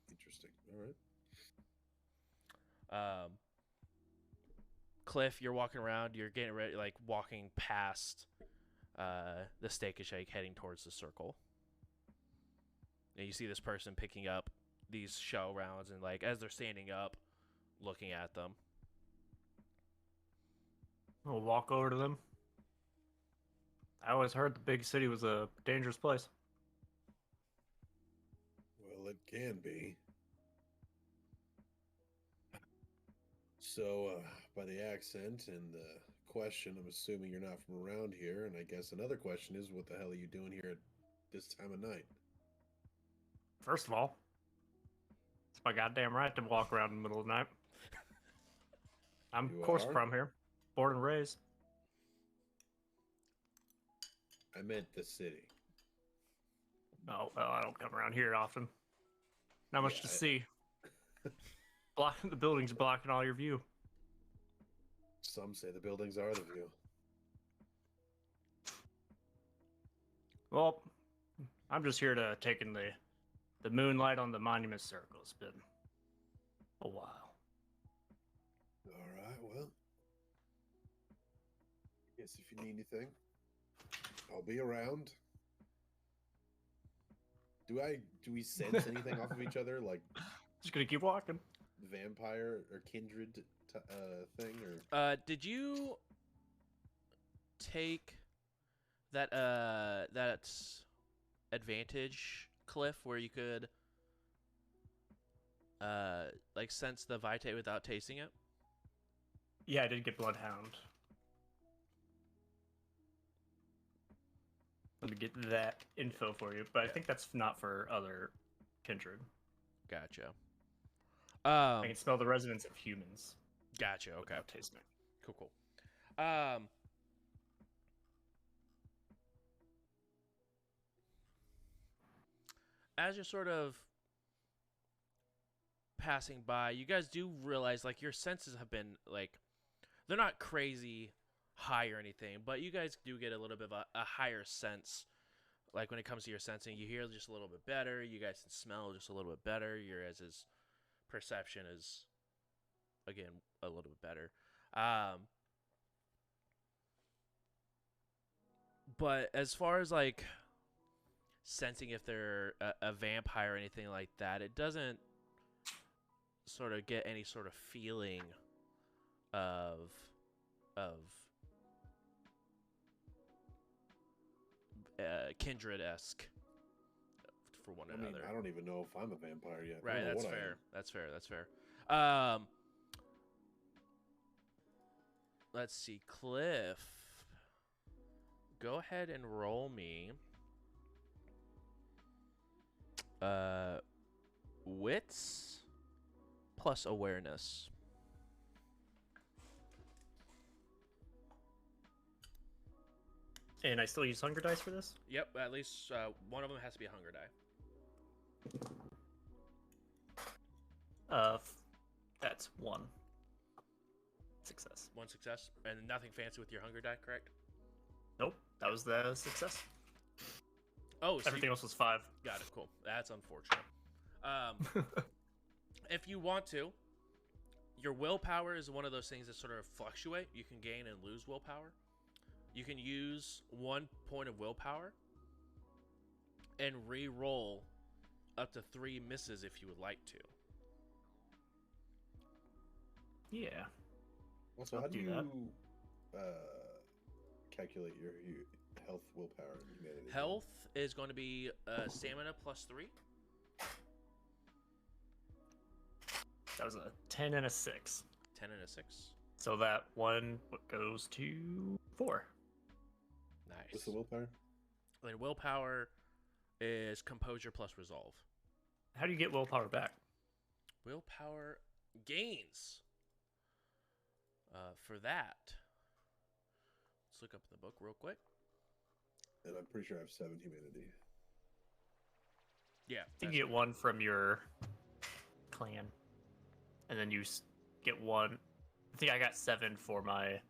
Interesting. All right. Cliff, you're walking around. You're getting ready, like walking past the Steak and Shake, heading towards the circle. And you see this person picking up these shell rounds, and like as they're standing up, looking at them. We'll walk over to them. I always heard the big city was a dangerous place. Well, it can be. So, by the accent and the question, I'm assuming you're not from around here. And I guess another question is, what the hell are you doing here at this time of night? First of all, it's my goddamn right to walk around in the middle of the night. I'm, You of course, are? from here. Born and raised. I meant the city. Oh, well, I don't come around here often. Not much to see. The buildings are blocking all your view. Some say the buildings are the view. Well, I'm just here to take in the moonlight on the Monument Circle. It's been a while. Guess if you need anything, I'll be around. Do we sense anything off of each other, like Just gonna keep walking. vampire or kindred thing, or Did you take that advantage cliff where you could like sense the vitae without tasting it? Yeah, I did get Bloodhound. Let me get that info for you, but I think that's not for other kindred. Gotcha. I can smell the resonance of humans. Gotcha. Okay. Without tasting it. Cool. As you're sort of passing by, you guys do realize like your senses have been like they're not crazy high or anything, but you guys do get a little bit of a higher sense. Like when it comes to your sensing, you hear just a little bit better. You guys can smell just a little bit better. Your guys' perception is again a little bit better. But as far as like sensing if they're a vampire or anything like that, it doesn't sort of get any sort of feeling of kindred-esque for one another. I don't even know if I'm a vampire yet. Right, that's fair. That's fair. Let's see, Cliff. Go ahead and roll me wits plus awareness. And I still use hunger dice for this? Yep, at least one of them has to be a hunger die. That's one success. One success, and nothing fancy with your hunger die, correct? Nope, that was the success. Oh, so everything else was 5. Got it. Cool. That's unfortunate. If you want to, your willpower is one of those things that sort of fluctuate. You can gain and lose willpower. You can use 1 point of willpower and re-roll up to 3 misses if you would like to. Yeah. Also, how do you calculate your health, willpower, and humanity? Health is going to be stamina plus 3. That was a 10 and a 6. 10 and a 6. So that one goes to 4. Nice. What's the willpower? Then willpower is composure plus resolve. How do you get willpower back? Willpower gains. For that, let's look up the book real quick. And I'm pretty sure I have 7 humanity. Yeah. I think you get 1 from your clan. And then you get 1. I think I got 7 for my...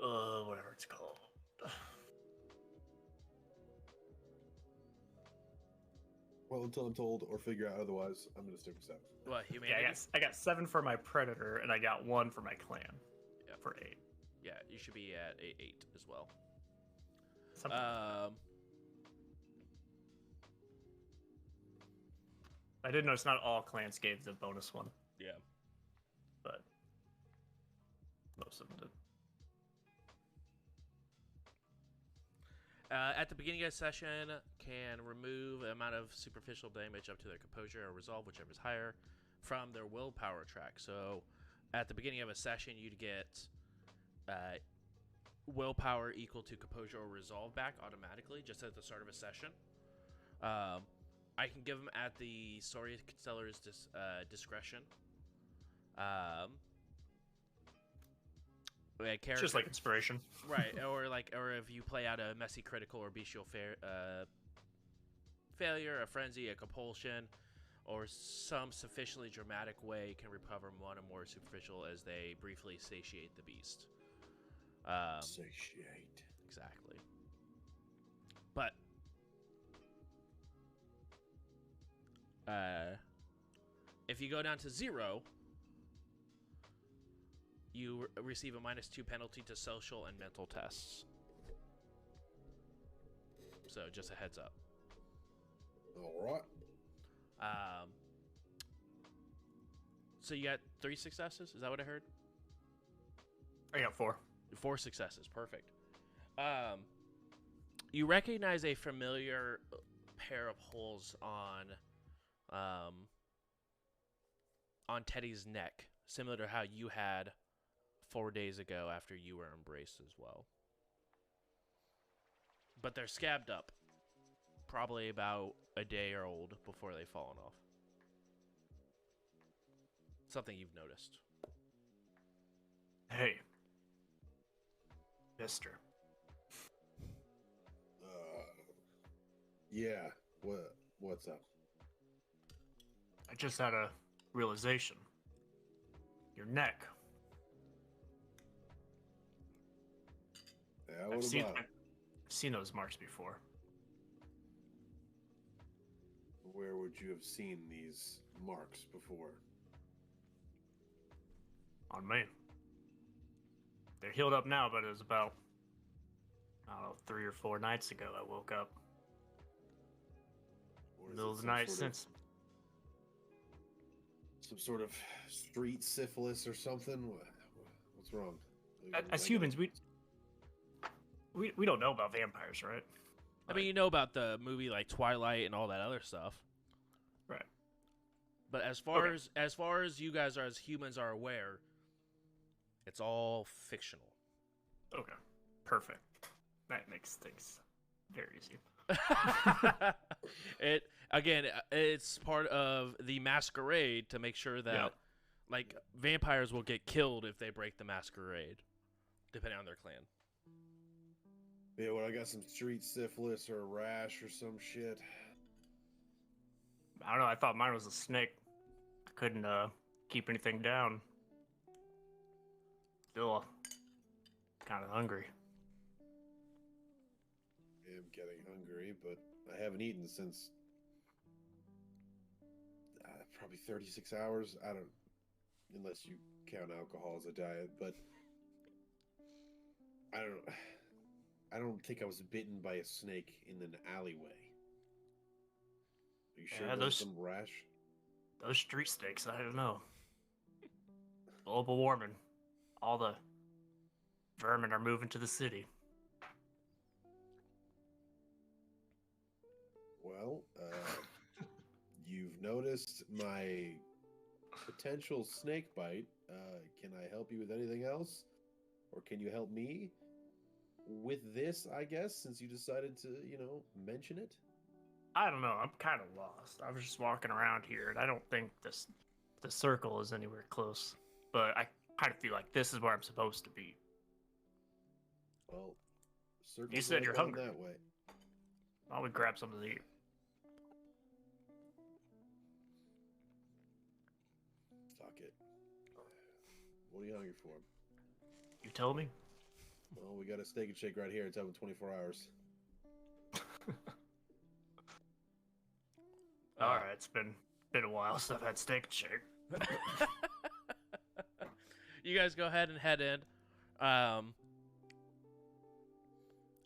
whatever it's called. Well, until I'm told or figure out otherwise, I'm going to stick with 7. What, humanity? Yeah, I got 7 for my predator, and I got 1 for my clan. Yeah. For 8. Yeah, you should be at 8 as well. Something. I did notice not all clans gave the bonus 1. Yeah. But most of them did. At the beginning of a session, can remove an amount of superficial damage up to their composure or resolve, whichever is higher, from their willpower track. So, at the beginning of a session, you'd get willpower equal to composure or resolve back automatically, just at the start of a session. I can give them at the storyteller's discretion. It's just like inspiration, right? Or if you play out a messy critical or bestial failure, a frenzy, a compulsion, or some sufficiently dramatic way can recover 1 or more superficial as they briefly satiate the beast. Satiate. Exactly. But if you go down to 0, you receive a -2 penalty to social and mental tests. So just a heads up. All right. So you got 3 successes? Is that what I heard? I got 4. 4 successes. Perfect. You recognize a familiar pair of holes on Teddy's neck, similar to how you had 4 days ago after you were embraced as well. But they're scabbed up, probably about a day old before they've fallen off. Something you've noticed. Hey, mister. Yeah. What's up? I just had a realization. Your neck. Yeah, what about it? I've seen those marks before. Where would you have seen these marks before? On me. They're healed up now, but it was about, I don't know, 3 or 4 nights ago I woke up. Or is Middle it of the some night sort since. Some sort of street syphilis or something? What's wrong? As humans, we don't know about vampires, right? I mean, you know about the movie like Twilight and all that other stuff. Right. But as far as you guys are as humans are aware, it's all fictional. Okay. Perfect. That makes things very easy. It's part of the Masquerade to make sure that like vampires will get killed if they break the Masquerade, depending on their clan. Yeah, well, I got some street syphilis or a rash or some shit. I don't know, I thought mine was a snake. I couldn't keep anything down. Still kind of hungry. I am getting hungry, but I haven't eaten since probably 36 hours. I don't, unless you count alcohol as a diet, but I don't think I was bitten by a snake in an alleyway. Are you sure Yeah, there was some rash? Those street snakes, I don't know. Global warming. All the vermin are moving to the city. Well, you've noticed my potential snake bite. Can I help you with anything else? Or can you help me with this, I guess, since you decided to, mention it? I don't know. I'm kind of lost. I was just walking around here, and I don't think the circle is anywhere close. But I kind of feel like this is where I'm supposed to be. Well, circle's You said right you're down hungry. that way. Why don't we grab something to eat? Fuck it. What are you hungry for? You tell me? Well, we got a steak and shake right here. It's open 24 hours. All right, it's been a while since I've had steak and shake. You guys go ahead and head in.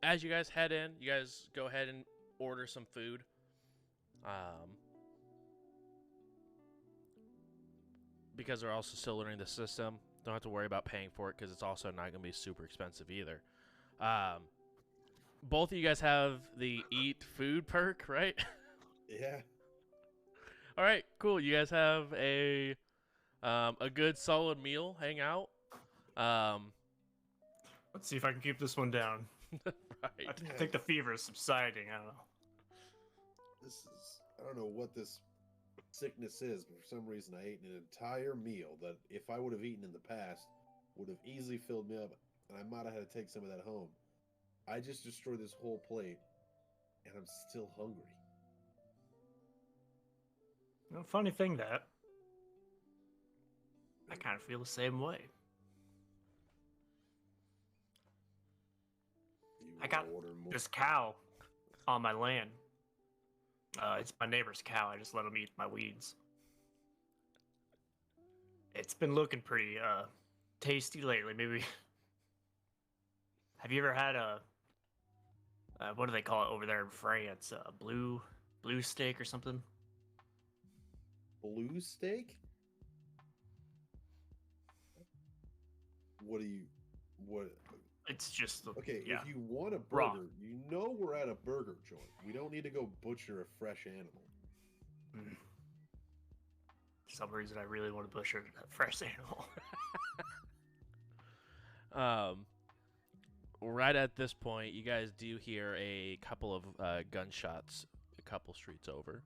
As you guys head in, you guys go ahead and order some food. Because they're also still learning the system, don't have to worry about paying for it because it's also not going to be super expensive either. Both of you guys have the eat food perk, right? Yeah. All right, cool. You guys have a good solid meal. Hang out. Let's see if I can keep this one down. Right. I think the fever is subsiding. I don't know. I don't know what this sickness is, but for some reason I ate an entire meal that if I would have eaten in the past would have easily filled me up, and I might have had to take some of that home. I just destroyed this whole plate, and I'm still hungry. No, funny thing that I kind of feel the same way. I got this cow on my land. It's my neighbor's cow. I just let him eat my weeds. It's been looking pretty tasty lately? Maybe. Have you ever had a what do they call it over there in France? Blue steak or something? Blue steak? What do you what It's just Okay, yeah, if you want a raw. burger, you know we're at a burger joint. We don't need to go butcher a fresh animal. Mm. For some reason, I really want to butcher a fresh animal. Right at this point, you guys do hear a couple of gunshots a couple streets over.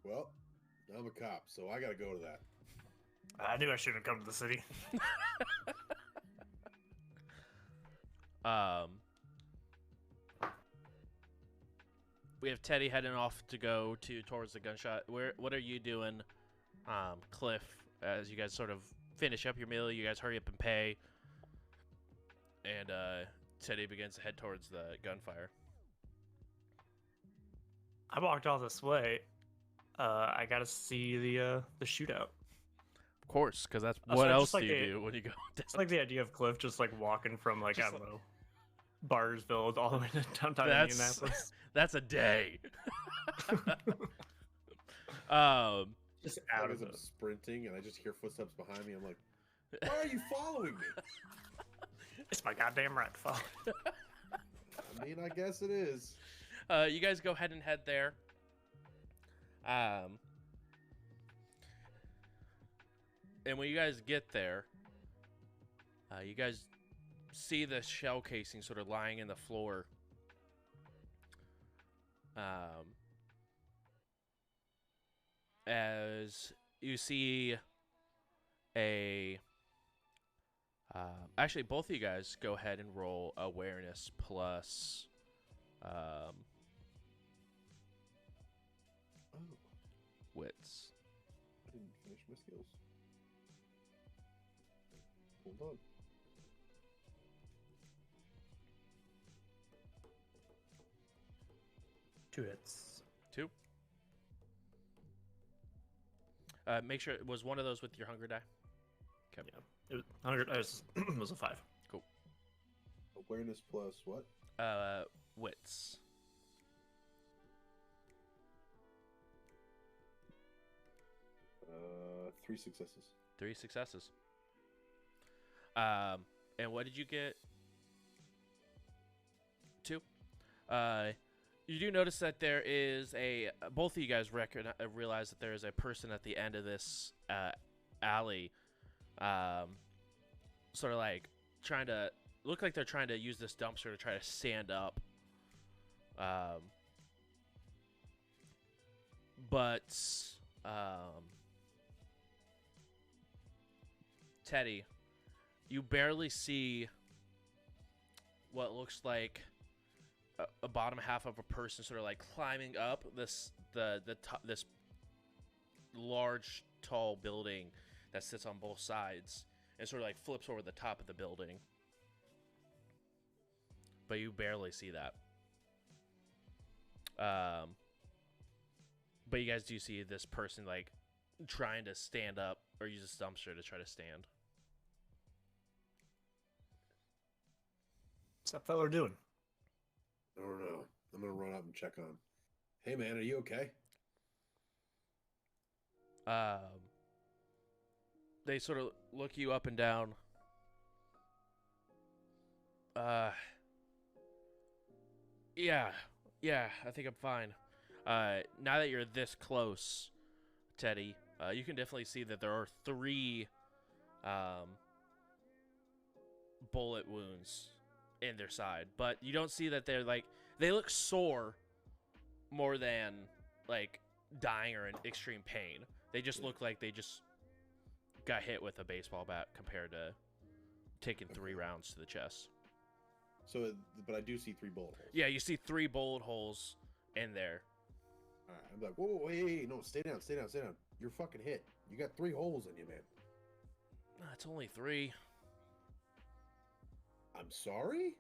Well, I'm a cop, so I gotta go to that. I knew I shouldn't have come to the city. We have Teddy heading off to go towards the gunshot. What are you doing, Cliff? As you guys sort of finish up your meal, you guys hurry up and pay, and Teddy begins to head towards the gunfire. I walked all this way. I gotta see the shootout. Of course, because that's Also, what I else just like do you the- do when you go down? It's like the idea of Cliff just like walking from like Just I don't know, Barsville all the way to downtown Indianapolis. That's a day. Just Like out as of I'm it. sprinting and I just hear footsteps behind me, I'm like, why are you following me? It's my goddamn right to follow. I mean, I guess it is. You guys go ahead and head there. And when you guys get there, you guys see the shell casing sort of lying in the floor. As you see actually, both of you guys go ahead and roll awareness plus Oh, wits. I didn't finish my skills. Hold on. Two hits. 2. Make sure it was one of those with your hunger die. Okay. Yeah. It was 100. It was a 5. Awareness plus what? Wits. 3 successes. 3 successes. And what did you get? 2. You do notice that there is both of you guys realize that there is a person at the end of this alley, sort of like trying to look like they're trying to use this dumpster to try to stand up. But Teddy, you barely see what looks like a bottom half of a person sort of like climbing up this large tall building that sits on both sides and sort of like flips over the top of the building. But you barely see that. But you guys do see this person like trying to stand up or use a dumpster to try to stand. What's that fella doing? I don't know. I'm gonna run up and check on. Hey man, are you okay? They sort of look you up and down. Yeah, I think I'm fine. Now that you're this close, Teddy, you can definitely see that there are 3 bullet wounds in their side, but you don't see that they're like, they look sore more than like dying or in extreme pain. They just look like they just got hit with a baseball bat compared to taking 3 rounds to the chest. So, but I do see 3 bullet holes. Yeah, you see 3 bullet holes in there. All right, I'm like, whoa, wait, no, stay down. You're fucking hit. You got 3 holes in you, man. Nah, it's only 3. I'm sorry.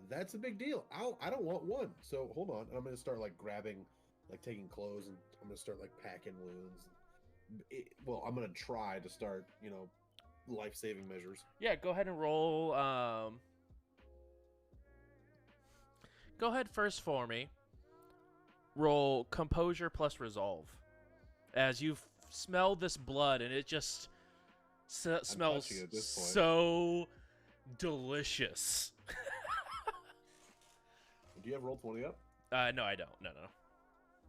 That's a big deal. I don't want 1. So hold on. I'm gonna start like grabbing, like taking clothes, and I'm gonna start like packing wounds. well, I'm gonna try to start, life-saving measures. Yeah, go ahead and roll. Go ahead first for me. Roll composure plus resolve. As you smell this blood, and it just smells touching it at this point. so delicious. Do you have roll 20 up? No, I don't. No.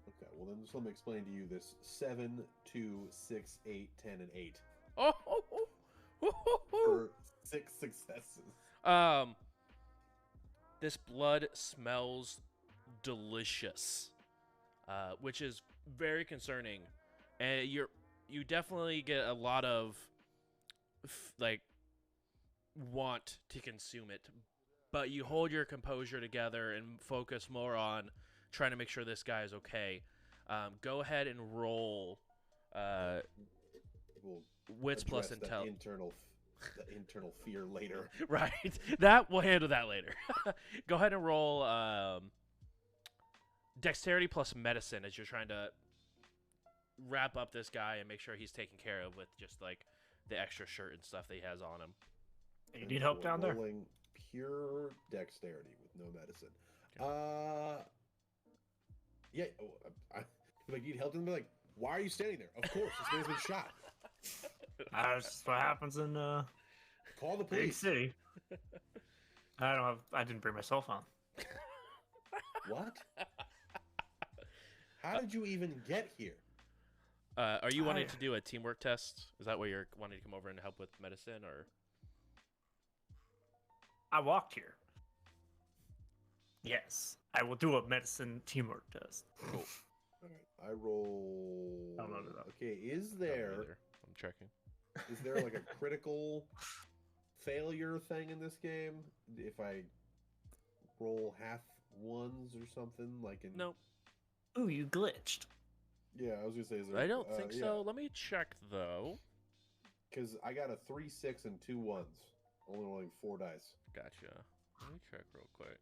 Okay, well then just let me explain to you this 7, 2, 6, 8, 10, and 8 for 6 successes. This blood smells delicious, which is very concerning, and you definitely get a lot of want to consume it, but you hold your composure together and focus more on trying to make sure this guy is okay. Go ahead and roll We'll wits plus address intel. the internal fear later. Right, that we'll handle that later. Go ahead and roll dexterity plus medicine as you're trying to wrap up this guy and make sure he's taken care of with just like the extra shirt and stuff that he has on him. You need help down there? Rolling pure dexterity with no medicine. Okay. Yeah. Like, need help? And be like, why are you standing there? Of course, this man's been shot. That's just what happens in Call the big police. city. I didn't bring my cell phone. What? How did you even get here? Are you wanting to do a teamwork test? Is that where you're wanting to come over and help with medicine, or? I walked here. Yes, I will do a medicine teamwork test. Cool. All right, I roll. I don't know that. Okay, is No, me there neither. I'm checking. like a critical failure thing in this game? If I roll half ones or something, like in Nope. Ooh, you glitched. Yeah, I was gonna say. Is there, I don't think so. Let me check though. Because I got a 3, 6, and 2 1s. Only rolling 4 dice. Gotcha. Let me check real quick.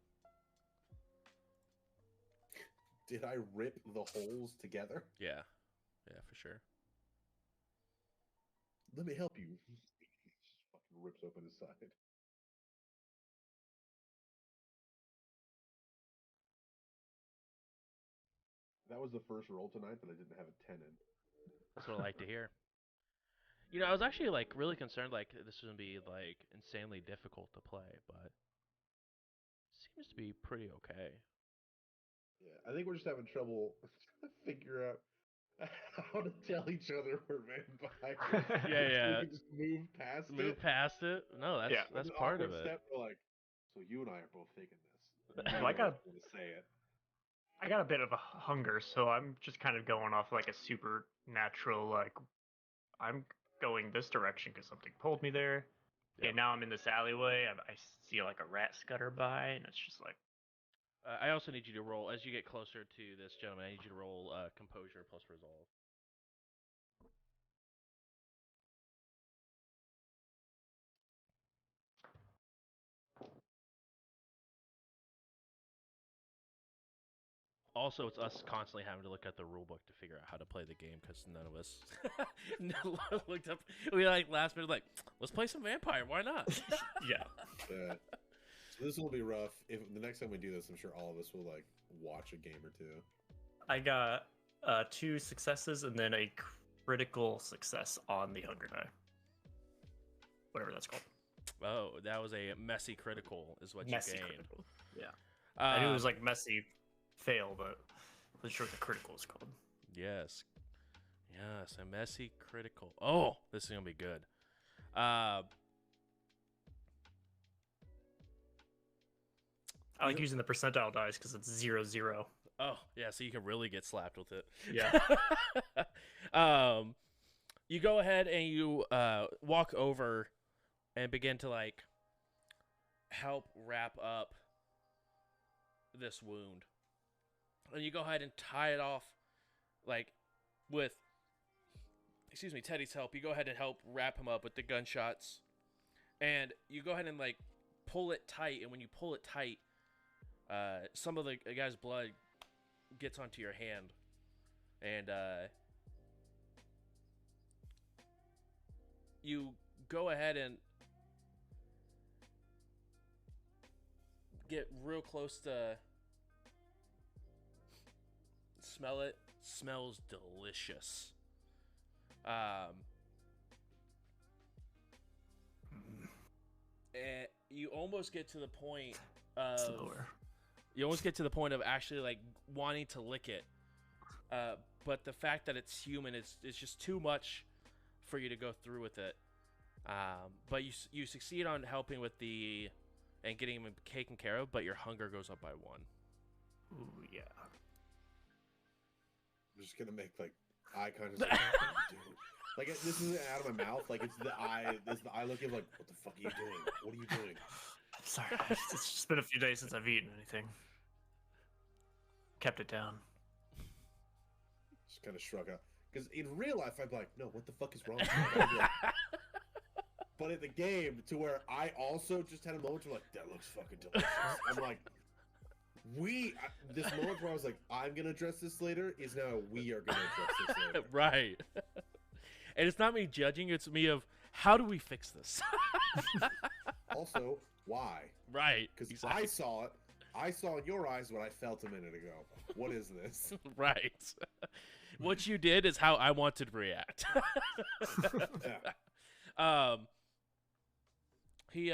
Did I rip the holes together? Yeah, for sure. Let me help you. Fucking rips open his side. That was the first roll tonight that I didn't have a 10 in. That's what I like to hear. You know, I was actually like really concerned like this was gonna be like insanely difficult to play, but seems to be pretty okay. Yeah, I think we're just having trouble figure out how to tell each other we're vampires. Yeah. We can just move past Move it. past it. No, that's Yeah. that's An part of awkward it. Step, we're like, so you and I are both thinking this. Well, I got- to say it. I got a bit of a hunger, so I'm just kind of going off like a supernatural, like, I'm going this direction because something pulled me there. Yep. And now I'm in this alleyway. I see like a rat scutter by, and it's just like, I also need you to roll as you get closer to this gentleman. I need you to roll composure plus resolve. Also, it's us constantly having to look at the rule book to figure out how to play the game because none of us looked up. We like last minute like, let's play some vampire. Why not? yeah. So this will be rough. If the next time we do this, I'm sure all of us will like watch a game or two. I got 2 successes and then a critical success on the hunger die. Whatever that's called. Oh, that was a messy critical, is what Messy you gained. critical. Yeah. I knew it was Um, like messy fail, but I wasn't sure what the critical is called. Yes, a messy critical. Oh, this is gonna be good. I like using the percentile dice because it's 0, 0. Oh, yeah, so you can really get slapped with it. Yeah. You go ahead and you walk over and begin to like help wrap up this wound. And you go ahead and tie it off like with Teddy's help. You go ahead and help wrap him up with the gunshots. And you go ahead and like pull it tight, and when you pull it tight, some of the guy's blood gets onto your hand, and you go ahead and get real close to smell it. Smells delicious. And you almost get to the point of actually like wanting to lick it. But the fact that it's human is just too much for you to go through with it. But you succeed on helping with and getting him taken care of, but your hunger goes up by 1. Ooh, yeah. I'm just gonna make like eye contact. Like, what are you doing? Like this isn't out of my mouth. Like it's the eye. This the eye looking like, what the fuck are you doing? What are you doing? I'm sorry. It's just been a few days since I've eaten anything. Kept it down. Just kind of shrug out. Because in real life, I'd be like, no, what the fuck is wrong with you? Like, but in the game, to where I also just had a moment where like, that looks fucking delicious. I'm like, this moment where I was like, I'm gonna address this later is now we are gonna address this later. Right. And it's not me judging, it's me of, how do we fix this? Also, why? Right. Because exactly. I saw it. I saw in your eyes what I felt a minute ago. What is this? Right. What you did is how I wanted to react. Yeah. He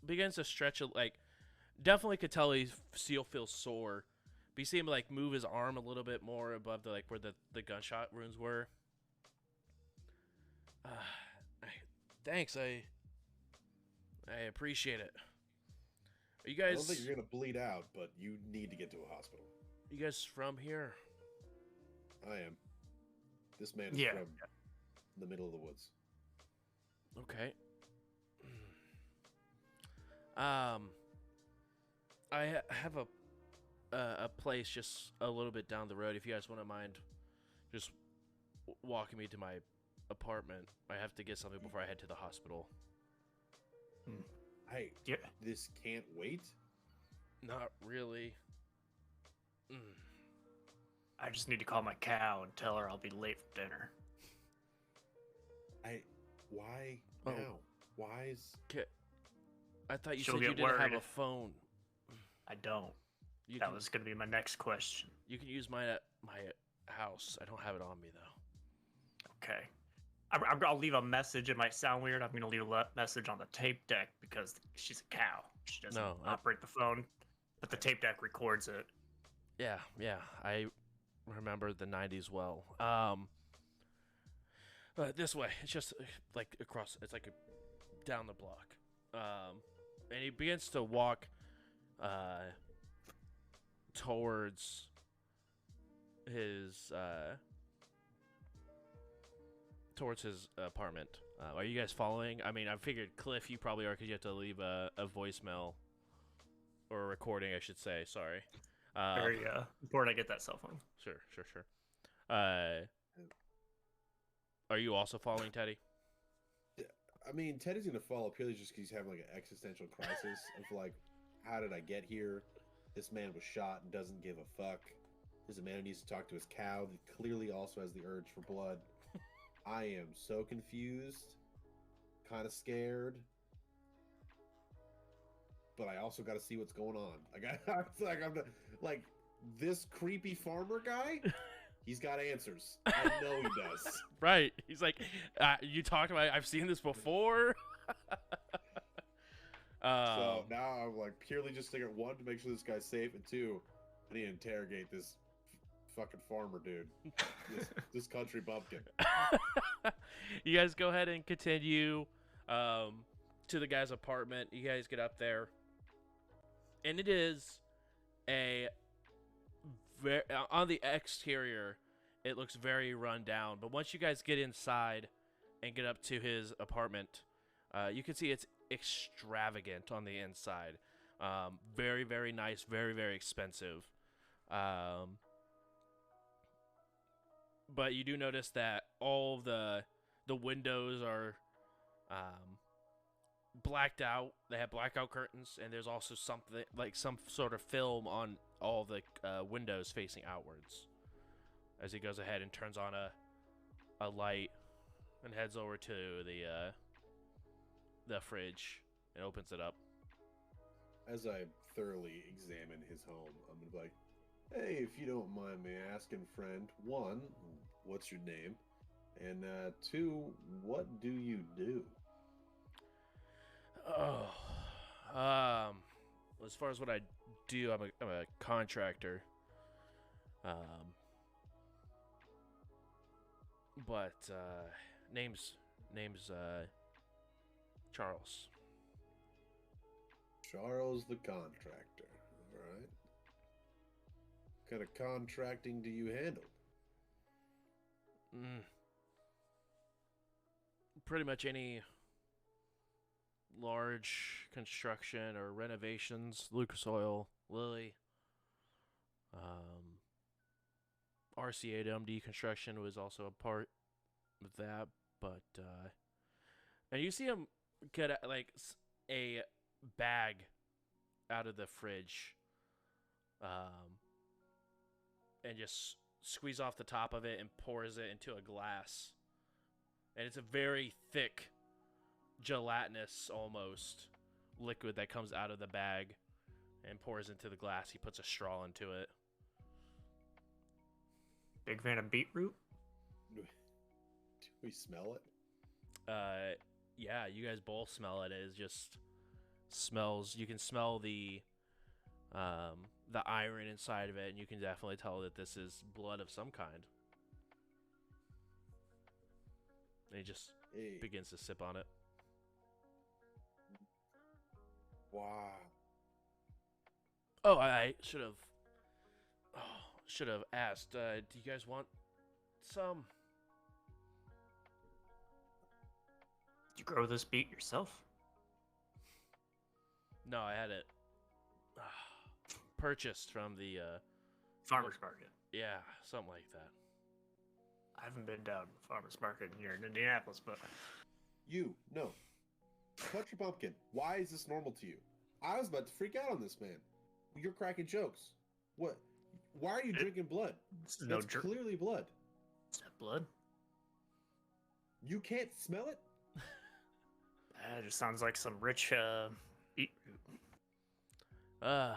begins to stretch like definitely could tell he still feels sore. But you see him like move his arm a little bit more above the like where the gunshot wounds were. Thanks, I appreciate it. Are you guys? I don't think you're gonna bleed out, but you need to get to a hospital. You guys from here? I am. This man is from the middle of the woods. Okay. I have a place just a little bit down the road. If you guys wouldn't mind, just walking me to my apartment. I have to get something before I head to the hospital. Hey, this can't wait? Not really. I just need to call my cow and tell her I'll be late for dinner. Why Oh. now? Why is... I thought you She'll said you get didn't have worried. a phone. I don't. That was going to be my next question. You can use my house. I don't have it on me, though. Okay. I'll leave a message. It might sound weird. I'm going to leave a message on the tape deck because she's a cow. She doesn't operate the phone, but the tape deck records it. Yeah. I remember the 90s well. This way. It's just like across. It's like down the block. And he begins to walk towards his apartment. Are you guys following? I mean, I figured, Cliff, you probably are because you have to leave a voicemail or a recording, I should say. Sorry. Very important I get that cell phone. Sure. Are you also following Teddy? I mean, Teddy's gonna follow purely just because he's having like an existential crisis of like, how did I get here? This man was shot and doesn't give a fuck. There's a man who needs to talk to his cow that clearly also has the urge for blood. I am so confused, kind of scared, but I also got to see what's going on. Like this creepy farmer guy. He's got answers. I know he does. Right. He's like, you talked about it. I've seen this before. So now I'm like purely just thinking, one, to make sure this guy's safe, and two, I need to interrogate this fucking farmer dude. This country bumpkin. You guys go ahead and continue to the guy's apartment. You guys get up there. And it is on the exterior, it looks very run down. But once you guys get inside and get up to his apartment, you can see it's extravagant on the inside. Very, very nice. Very, very expensive. But you do notice that all of the windows are blacked out. They have blackout curtains, and there's also something like some sort of film on all the windows facing outwards. As he goes ahead and turns on a light and heads over to the fridge and opens it up. As I thoroughly examine his home, I'm gonna be like, "Hey, if you don't mind me asking, friend, one, what's your name? And two, what do you do?" Oh, as far as what I do, I'm a contractor. But name's Charles. Charles the contractor. All right. What kind of contracting do you handle? Pretty much any large construction or renovations. Lucas Oil, Lily, RCA to MD construction was also a part of that. But and you see him get like a bag out of the fridge, and just squeeze off the top of it and pours it into a glass. And it's a very thick, gelatinous almost liquid that comes out of the bag and pours into the glass. He puts a straw into it. Big fan of beetroot. Do we smell it? Yeah, you guys both smell it. It just smells. You can smell the iron inside of it, and you can definitely tell that this is blood of some kind. And he just begins to sip on it. Wow. Oh, I should have asked. Do you guys want some? Did you grow this beet yourself? No, I had it purchased from the Farmer's market. yeah, something like that. I haven't been down to the farmer's market here in Indianapolis, but No. Touch your pumpkin. Why is this normal to you? I was about to freak out on this, man. You're cracking jokes. What? Why are you drinking blood? That's clearly blood. Is that blood? You can't smell it? That just sounds like some rich beetroot. And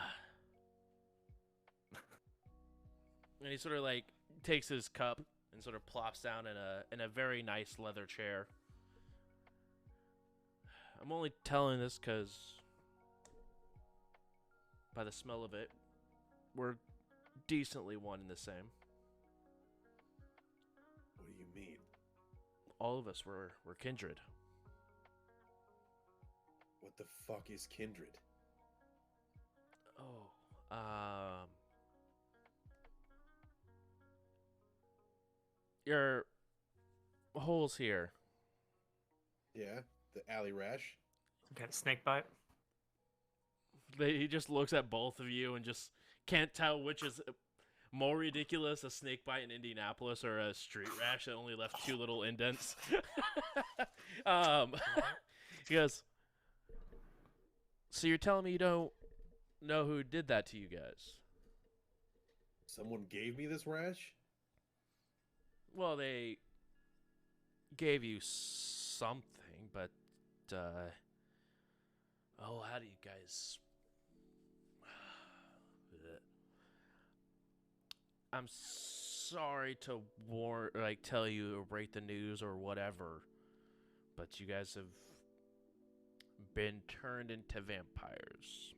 he sort of like takes his cup and sort of plops down in a very nice leather chair. I'm only telling this because by the smell of it, we're decently one and the same. What do you mean? All of us were kindred. What the fuck is kindred? Oh, your holes here. Yeah, the alley rash. Some kind of snake bite. He just looks at both of you and just can't tell which is more ridiculous, a snake bite in Indianapolis or a street rash that only left 2 little indents. He goes, so you're telling me you don't know who did that to you guys? Someone gave me this rash? Well, they gave you something, but, how do you guys... I'm sorry to tell you or break the news or whatever, but you guys have been turned into vampires.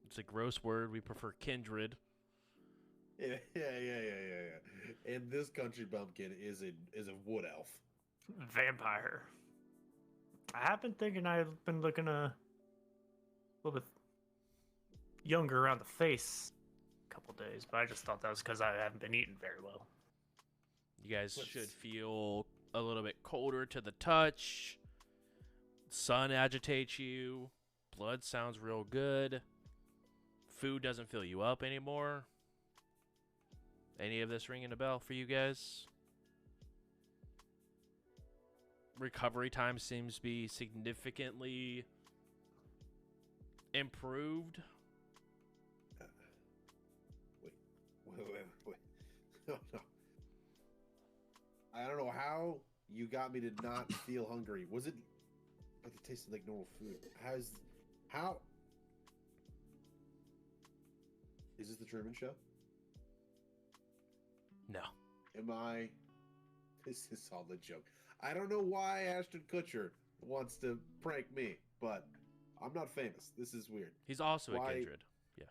It's a gross word. We prefer kindred. Yeah. And this country bumpkin is a wood elf. Vampire. I have been thinking I've been looking a little bit younger around the face a couple days, but I just thought that was because I haven't been eating very well. You guys should feel a little bit colder to the touch. Sun agitates you. Blood sounds real good. Food doesn't fill you up anymore. Any of this ringing a bell for you guys? Recovery time seems to be significantly improved. Wait. No. I don't know how You got me to not feel hungry. Was it? But it tasted like normal food. How? Is this the Truman Show? No. Am I? This is all a joke. I don't know why Ashton Kutcher wants to prank me, but I'm not famous. This is weird. He's also a kindred. Yes.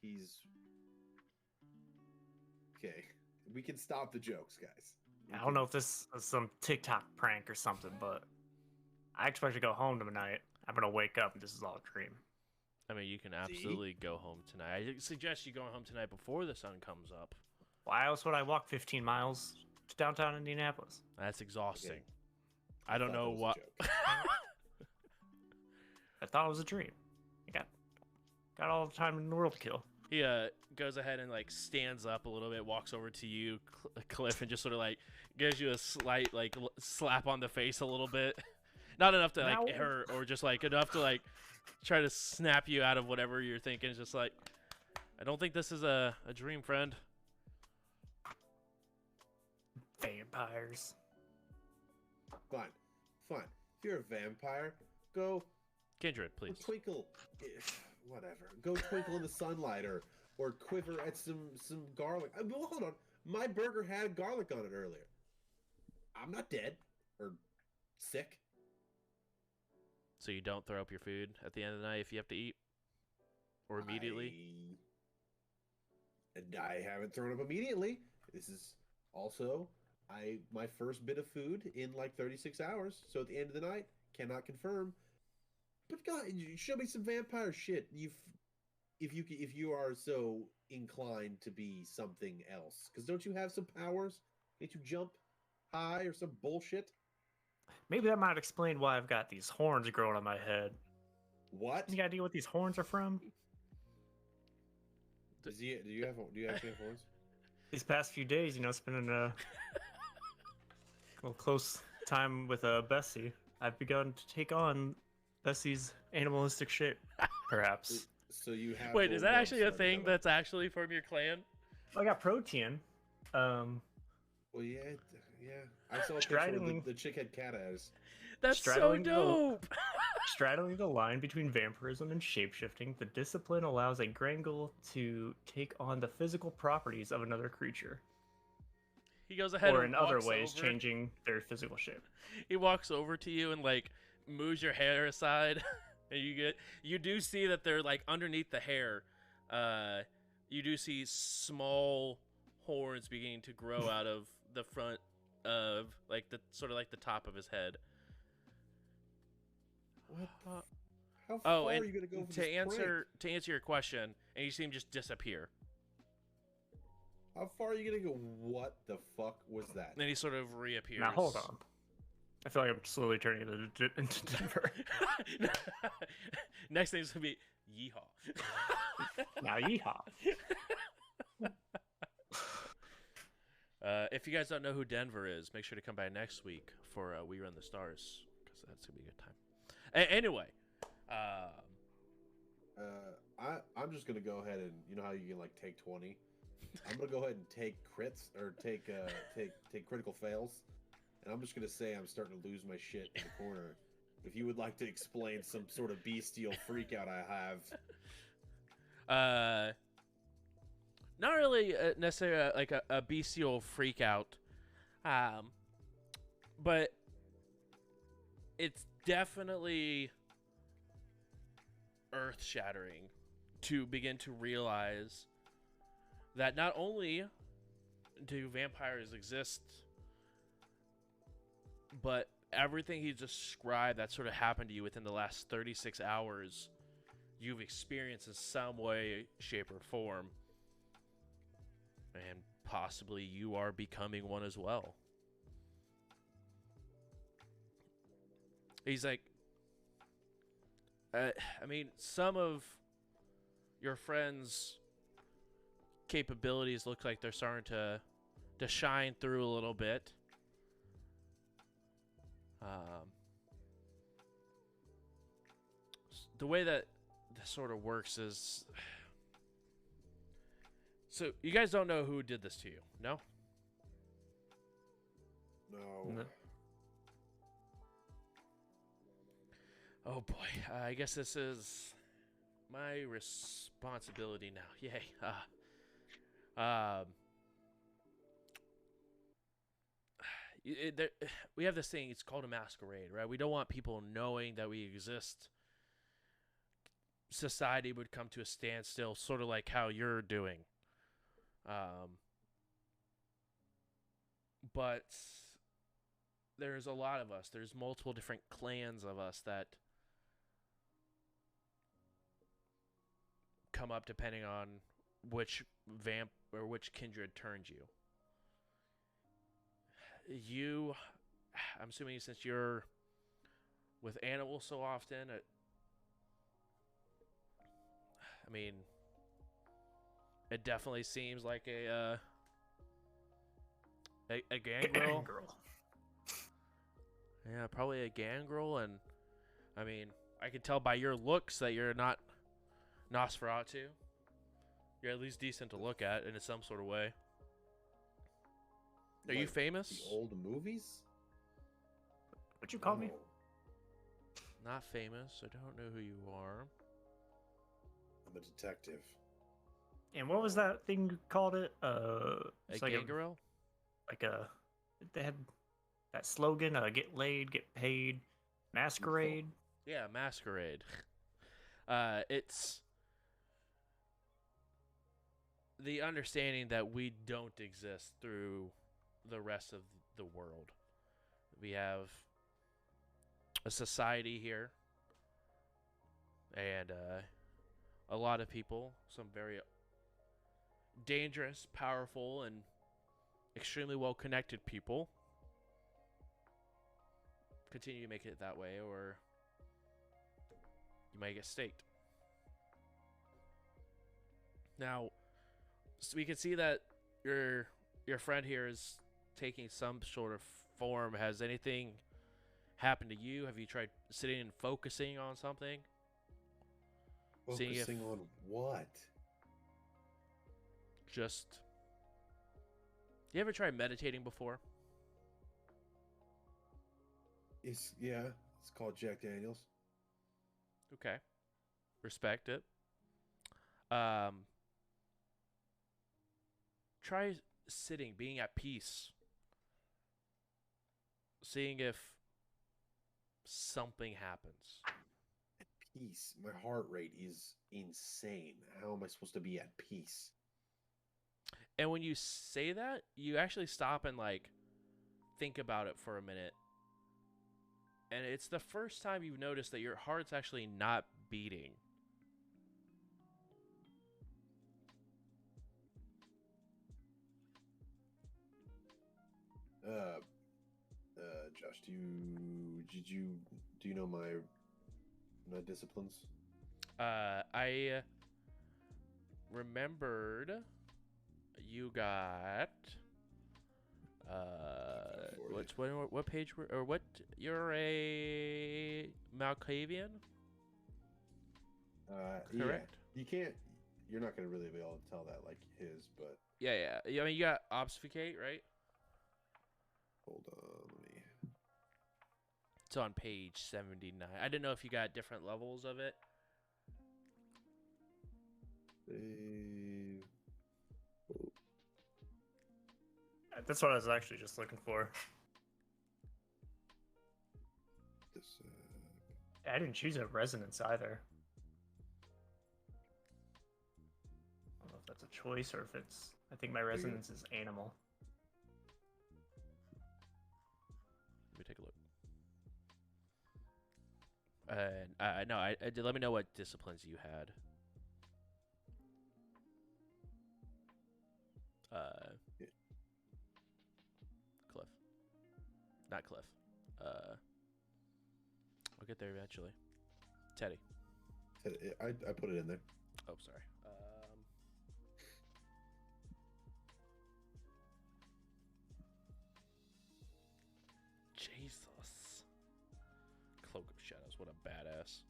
He's okay. We can stop the jokes, guys. I don't know if this is some TikTok prank or something, but I expect to go home tonight. I'm gonna wake up and this is all a dream. I mean, you can absolutely go home tonight. I suggest you going home tonight before the sun comes up. Why else would I walk 15 miles to downtown Indianapolis? That's exhausting. Okay. I don't know what. I thought it was a dream. I got all the time in the world to kill. He goes ahead and like stands up a little bit, walks over to you, Cliff, and just sort of like gives you a slight like slap on the face a little bit. Not enough to like hurt, or just like enough to like try to snap you out of whatever you're thinking. It's just like, I don't think this is a dream, friend. Vampires. Fine. If you're a vampire, go Kindred, please. twinkle. Whatever. Go twinkle in the sunlight, or quiver at some garlic. Well, hold on. My burger had garlic on it earlier. I'm not dead or sick. So you don't throw up your food at the end of the night if you have to eat, or immediately. I haven't thrown up immediately. This is also my first bit of food in like 36 hours. So at the end of the night, cannot confirm. But God, show me some vampire shit. If you are so inclined to be something else, because don't you have some powers? Can't you jump high or some bullshit? Maybe that might explain why I've got these horns growing on my head. What? Any idea what these horns are from? Do you actually have horns? These past few days, spending a little close time with Bessie, I've begun to take on Bessie's animalistic shape, perhaps. So you have. Wait, is that actually a thing that's actually from your clan? I got protein. Well, yeah. I saw a picture of the chick had cat eyes. That's so dope. Straddling the line between vampirism and shapeshifting, the discipline allows a Grangle to take on the physical properties of another creature. He goes ahead or and in other walks ways, over. changing their physical shape. He walks over to you and like moves your hair aside, and you do see that they're like underneath the hair. You do see small horns beginning to grow out of the front of like the sort of like the top of his head. What? How far and are you gonna go for to answer your question, and you see him just disappear. How far are you gonna go? What the fuck was that? And then he sort of reappears. Now hold on. I feel like I'm slowly turning into Denver. Next thing's gonna be yeehaw. Now yeehaw. If you guys don't know who Denver is, make sure to come by next week for We Run the Stars, because that's gonna be a good time. Anyway, I'm just gonna go ahead and you know how you can like take 20. I'm gonna go ahead and take crits or take critical fails, and I'm just gonna say I'm starting to lose my shit in the corner. If you would like to explain some sort of bestial freakout I have. Not really necessarily like a bestial freakout, but it's definitely earth-shattering to begin to realize that not only do vampires exist, but everything he described that sort of happened to you within the last 36 hours, you've experienced in some way, shape, or form. And possibly you are becoming one as well. He's like, I mean, some of your friends' capabilities look like they're starting to shine through a little bit. The way that this sort of works is... So, you guys don't know who did this to you, no? No. Oh boy, I guess this is my responsibility now. Yay. Um, we have this thing. It's called a masquerade, right? We don't want people knowing that we exist. Society would come to a standstill, sort of like how you're doing. But there's a lot of us. There's multiple different clans of us that come up depending on which vamp or which kindred turns you. I'm assuming since you're with animals so often, I mean, it definitely seems like a gangrel. Yeah, probably a gangrel, and I mean, I can tell by your looks that you're not Nosferatu. You're at least decent to look at in some sort of way. Are you famous? The old movies? What'd you call me? Not famous. I don't know who you are. I'm a detective. And what was that thing you called it? A like gangrel? They had that slogan, get laid, get paid, masquerade. Yeah, masquerade. It's the understanding that we don't exist through the rest of the world. We have a society here, and a lot of people, some very dangerous, powerful, and extremely well-connected people continue to make it that way, or you might get staked. Now, so we can see that your friend here is taking some sort of form. Has anything happened to you? Have you tried sitting and focusing on something? Focusing on what? Just... You ever tried meditating before? It's called Jack Daniels. Okay. Respect it. Try sitting, being at peace. Seeing if something happens. At peace. My heart rate is insane. How am I supposed to be at peace? And when you say that, you actually stop and think about it for a minute. And it's the first time you've noticed that your heart's actually not beating. Josh, do you know my disciplines? I remembered you got what page or what? You're a Malkavian? Correct. Yeah. You're not gonna really be able to tell that like his, but yeah. I mean, you got obfuscate, right? Hold on, let me. It's on page 79. I didn't know if you got different levels of it. That's what I was actually just looking for. I didn't choose a resonance either. I don't know if that's a choice or if it's... I think my resonance is animal. Let me take a look. No, let me know what disciplines you had. Cliff. Not Cliff. I'll get there eventually. Teddy. I put it in there. Oh, sorry. Jesus. Cloak of Shadows. What a badass.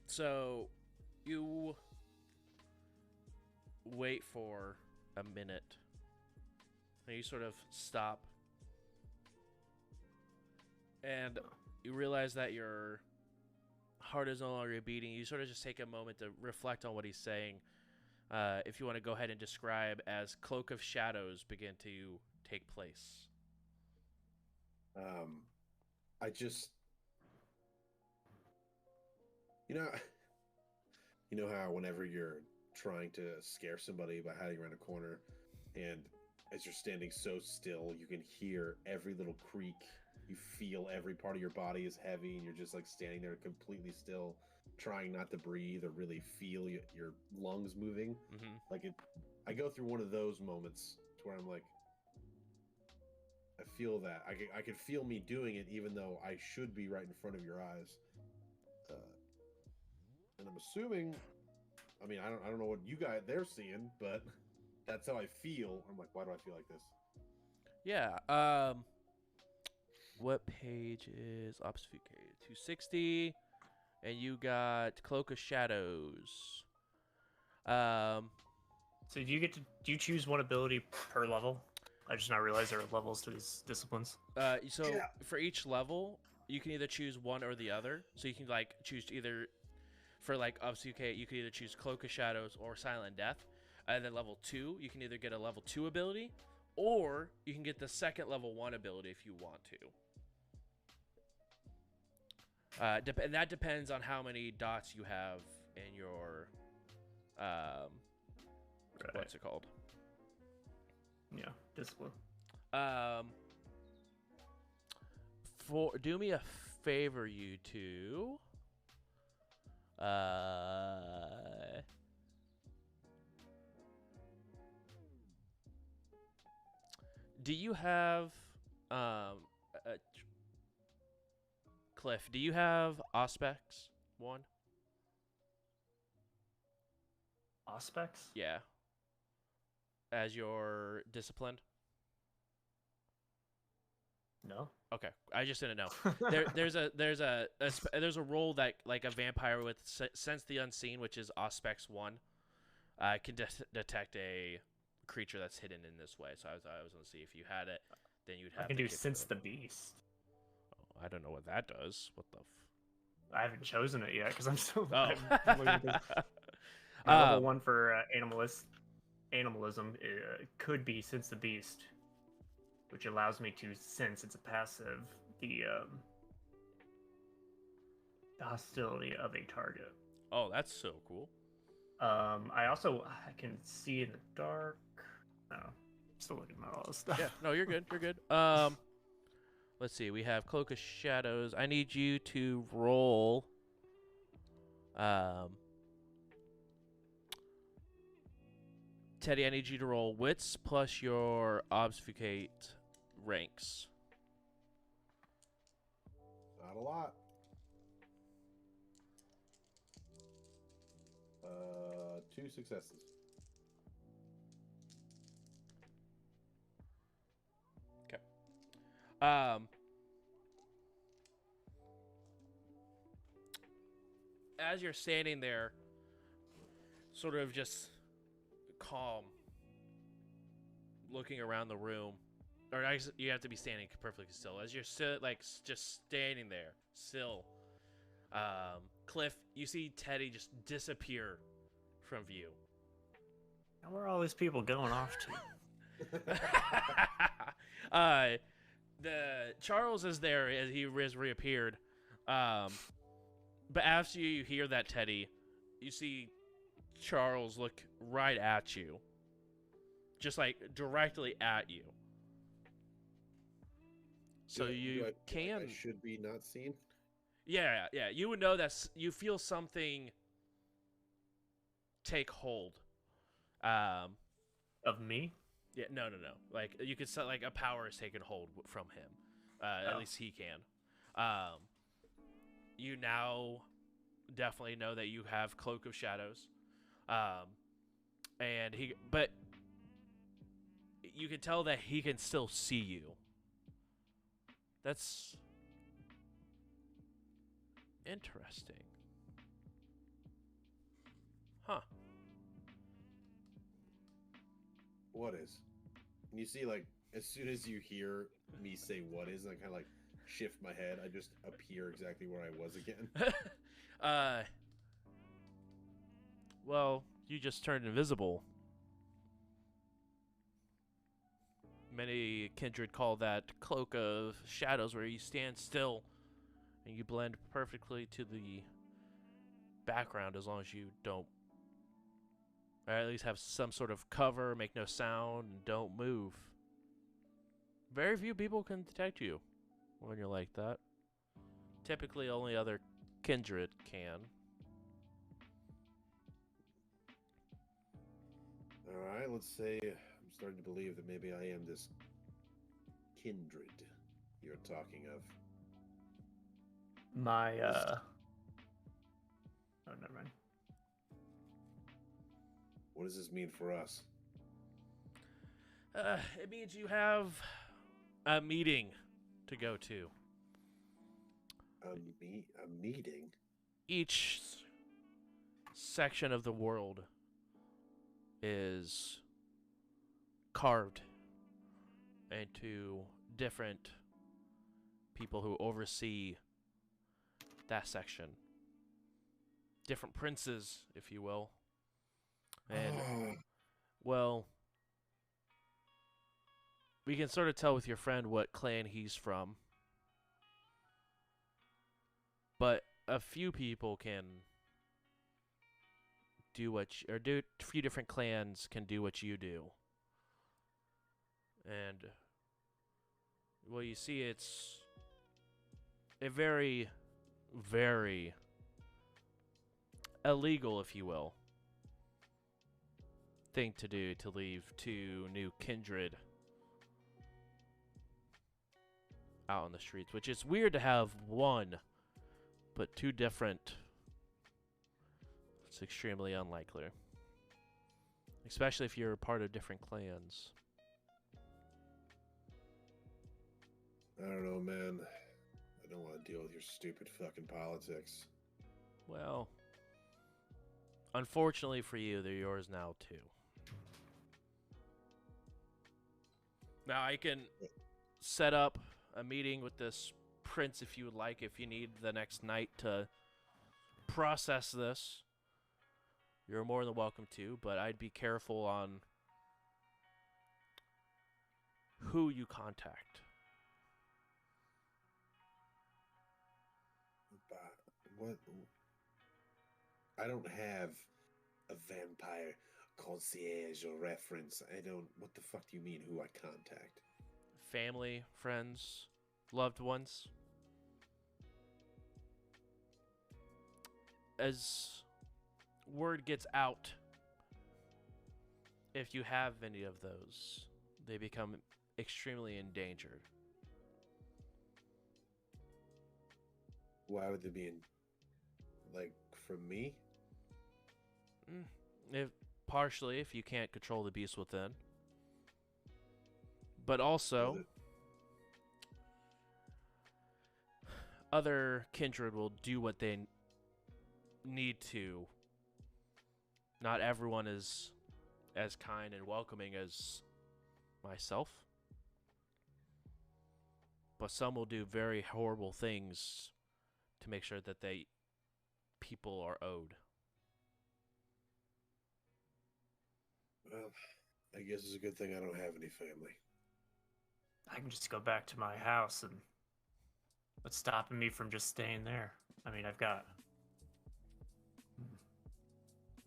So you wait for a minute and you sort of stop, and you realize that your heart is no longer beating. You sort of just take a moment to reflect on what he's saying. If you want to go ahead and describe as Cloak of Shadows begin to take place. I just, you know how whenever you're trying to scare somebody by hiding around a corner, and as you're standing so still, you can hear every little creak. You feel every part of your body is heavy, and you're just like standing there completely still, trying not to breathe or really feel your lungs moving. Mm-hmm. Like I go through one of those moments to where I'm like, I feel that. I can feel me doing it, even though I should be right in front of your eyes. And I'm assuming, I mean, I don't know what you guys they're seeing, but that's how I feel. I'm like, why do I feel like this? Yeah. What page is Obfuscate? 260, and you got Cloak of Shadows. So do you choose one ability per level? I just now realized there are levels to these disciplines. For each level, you can either choose one or the other. So you can like choose either for like Obfuscate, you can either choose Cloak of Shadows or Silent Death. And then level 2, you can either get a level 2 ability, or you can get the second level 1 ability if you want to. And that depends on how many dots you have in your what's it called? Yeah, discipline. Do me a favor, you two. Do you have Cliff? Do you have Auspex 1? Auspex? Yeah. As your discipline? No. Okay, I just didn't know. There's a role that like a vampire with Sense the Unseen, which is Auspex 1, can detect a creature that's hidden in this way. So I was going to see if you had it, then you'd have. I can do Sense the Beast. Oh, I don't know what that does. What the? I haven't chosen it yet because I'm still. Oh. I'm looking at this. Level 1 for animalism could be Sense the Beast, which allows me to sense, it's a passive, the hostility of a target. Oh, that's so cool. I can see in the dark. No, I'm still looking at all this stuff. Yeah, no, you're good. You're good. Let's see. We have Cloak of Shadows. I need you to roll. Teddy, I need you to roll wits plus your obfuscate ranks. Not a lot. 2 successes. Okay. As you're standing there, sort of just calm, looking around the room, or I guess you have to be standing perfectly still. As you're just standing there still, Cliff, you see Teddy just disappear from view. And where are all these people going off to? The Charles is there as he has reappeared. But after you hear that, Teddy, you see Charles look right at you. Just like directly at you. So you can. I should be not seen. Yeah. You would know that you feel something take hold. Of me? Yeah, no. Like you could say like a power is taken hold from him. At least he can. You now definitely know that you have Cloak of Shadows. But you can tell that he can still see you. That's interesting. Huh. What is? And you see like as soon as you hear me say what is, I kind of like shift my head. I just appear exactly where I was again. Well, you just turned invisible. Many kindred call that cloak of shadows, where you stand still and you blend perfectly to the background, as long as you don't, or at least have some sort of cover, make no sound, and don't move. Very few people can detect you when you're like that. Typically, only other kindred can. All right, let's say I'm starting to believe that maybe I am this kindred you're talking of. My oh, never mind. What does this mean for us? It means you have a meeting to go to. A meeting? Each section of the world is carved into different people who oversee that section. Different princes, if you will. And, well, we can sort of tell with your friend what clan he's from. But a few people can do what a few different clans can do what you do. And, well, you see, it's a very, very illegal, if you will, thing to do to leave two new kindred out on the streets, which is weird to have one, but two different. It's extremely unlikely, especially if you're a part of different clans. I don't know, man. I don't want to deal with your stupid fucking politics. Well, unfortunately for you, they're yours now too. Now I can set up a meeting with this prince if you would like, if you need the next night to process this. You're more than welcome to, but I'd be careful on who you contact. What? I don't have a vampire concierge or reference. I don't. What the fuck do you mean, who I contact? Family, friends, loved ones. As word gets out, if you have any of those, they become extremely endangered. Why would they be in? Like, from me? If partially, if you can't control the beast within, but also other kindred will do what they need to. Not everyone is as kind and welcoming as myself, but some will do very horrible things to make sure that people are owed. Well, I guess it's a good thing I don't have any family. I can just go back to my house, and what's stopping me from just staying there? I mean, I've got...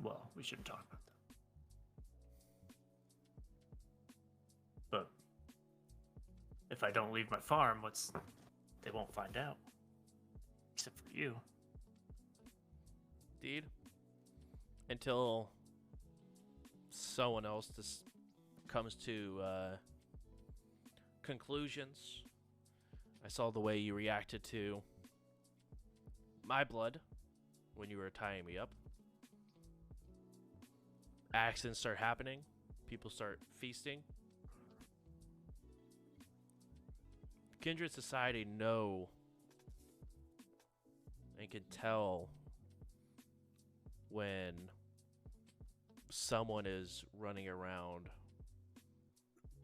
Well, we shouldn't talk about that. But if I don't leave my farm, they won't find out. Except for you. Indeed. Until someone else just comes to conclusions. I saw the way you reacted to my blood when you were tying me up. Accidents start happening. People start feasting. Kindred society know and can tell when someone is running around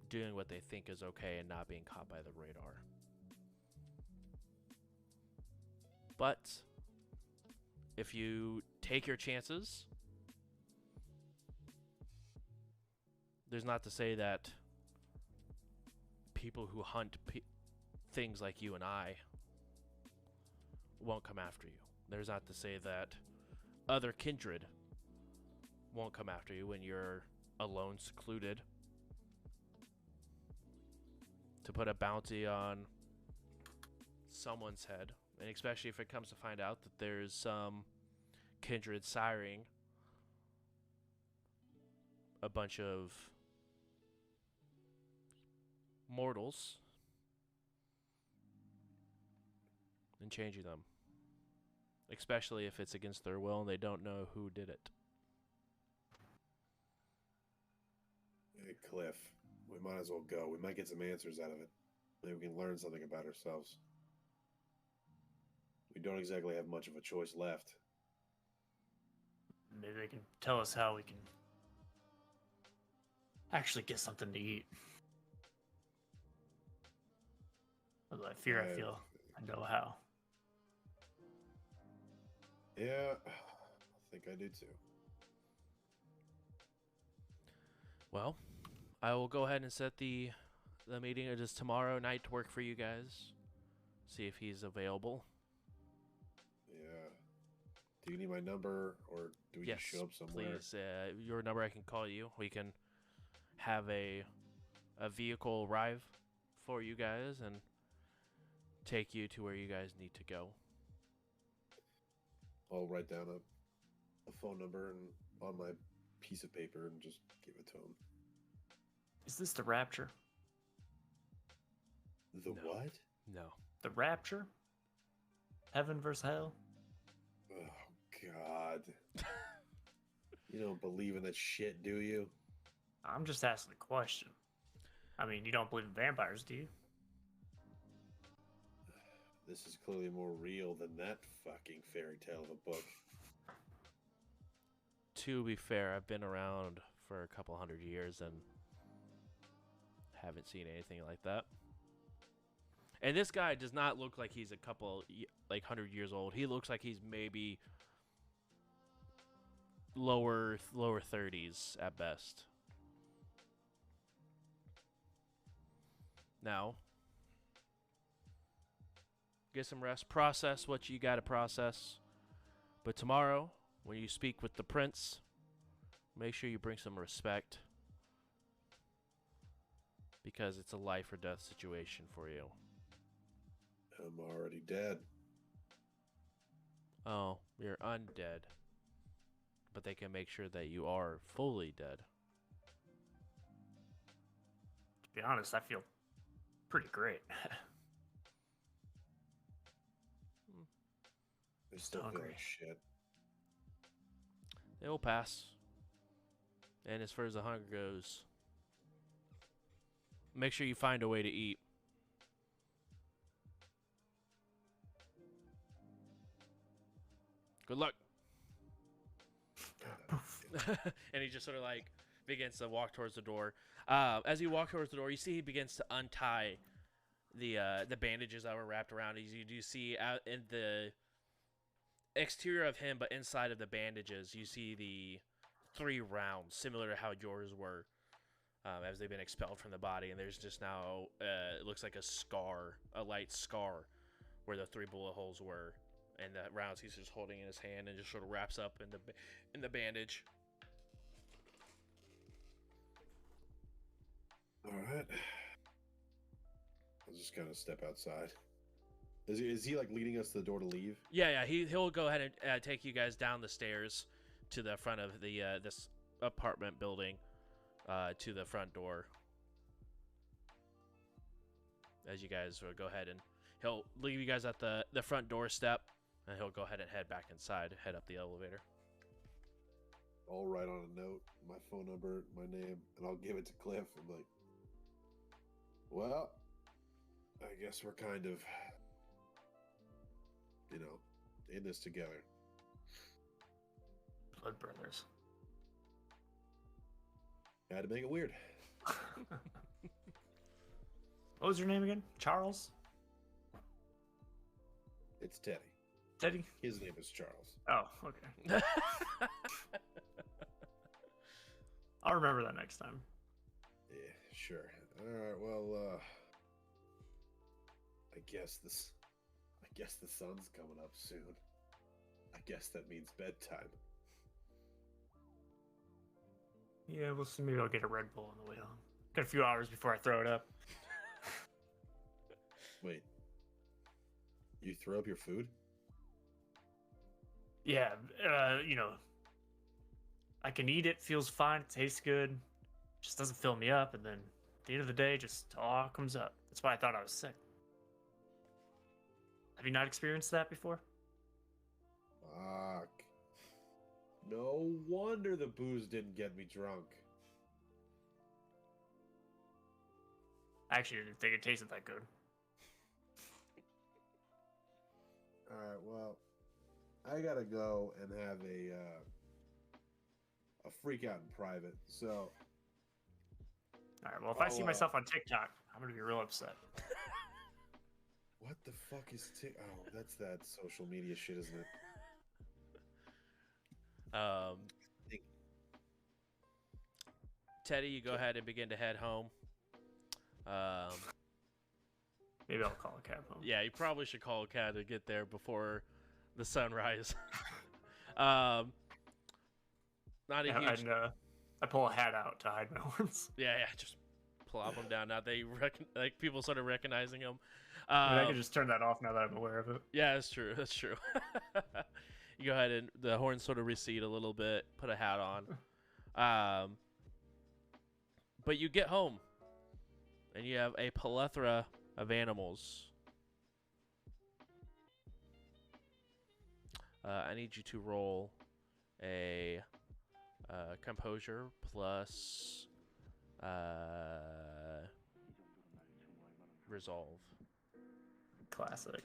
doing what they think is okay and not being caught by the radar. But if you take your chances, there's not to say that people who hunt things like you and I won't come after you. There's not to say that other kindred won't come after you when you're alone, secluded, to put a bounty on someone's head. And especially if it comes to find out that there's some kindred siring a bunch of mortals and changing them. Especially if it's against their will and they don't know who did it. Hey, Cliff, we might as well go. We might get some answers out of it. Maybe we can learn something about ourselves. We don't exactly have much of a choice left. Maybe they can tell us how we can actually get something to eat. Although I fear I feel I know how. Yeah, I think I do too. Well, I will go ahead and set the meeting. It is tomorrow night to work for you guys. See if he's available. Yeah. Do you need my number, or do we just show up somewhere? Please. Your number, I can call you. We can have a vehicle arrive for you guys and take you to where you guys need to go. I'll write down a phone number and on my piece of paper and just give it to him. Is this the Rapture? The No. what? No. The Rapture? Heaven versus hell? Oh, God. You don't believe in that shit, do you? I'm just asking a question. I mean, you don't believe in vampires, do you? This is clearly more real than that fucking fairy tale of a book. To be fair, I've been around for a couple 100 years and haven't seen anything like that. And this guy does not look like he's a couple, like 100 years old. He looks like he's maybe lower 30s at best. Now, get some rest. Process what you got to process. But tomorrow, when you speak with the prince, make sure you bring some respect. Because it's a life or death situation for you. I'm already dead. Oh, you're undead. But they can make sure that you are fully dead. To be honest, I feel pretty great. I still feel hungry. like shit. It will pass. And as far as the hunger goes, make sure you find a way to eat. Good luck. And he just sort of like begins to walk towards the door. As you walk towards the door, you see he begins to untie the bandages that were wrapped around. As you do see out in the exterior of him, but inside of the bandages, you see the 3 rounds, similar to how yours were, as they've been expelled from the body. And there's just now, it looks like a scar, a light scar, where the 3 bullet holes were. And the rounds he's just holding in his hand and just sort of wraps up in the bandage. All right. I'll just kind of step outside. Is he like leading us to the door to leave? Yeah. He'll go ahead and take you guys down the stairs to the front of the this apartment building, to the front door. As you guys will go ahead and he'll leave you guys at the front doorstep, and he'll go ahead and head back inside, head up the elevator. I'll write on a note my phone number, my name, and I'll give it to Cliff. I'm like, well, I guess we're kind of, in this together. Blood brothers. Had to make it weird. What was your name again? Charles? It's Teddy. Teddy? His name is Charles. Oh, okay. I'll remember that next time. Yeah, sure. All right. Well, I guess the sun's coming up soon. I guess that means bedtime. Yeah, we'll see. Maybe I'll get a Red Bull on the way home. Got a few hours before I throw it up. Wait. You throw up your food? Yeah, I can eat it, feels fine, it tastes good, just doesn't fill me up, and then at the end of the day, just all comes up. That's why I thought I was sick. Have you not experienced that before? Fuck. No wonder the booze didn't get me drunk. I actually didn't think it tasted that good. Alright, well, I gotta go and have a freak out in private, so... Alright, well, if I see myself on TikTok, I'm gonna be real upset. What the fuck is Oh, that's that social media shit, isn't it? Teddy, you go ahead and begin to head home. Maybe I'll call a cab home. Yeah, you probably should call a cab to get there before the sunrise. Not a huge. And, I pull a hat out to hide my horns. Yeah, just plop them down. Now like people started recognizing them. I mean, I can just turn that off now that I'm aware of it. Yeah, that's true. That's true. You go ahead and the horns sort of recede a little bit. Put a hat on. But you get home, and you have a plethora of animals. I need you to roll a composure plus resolve. Classic.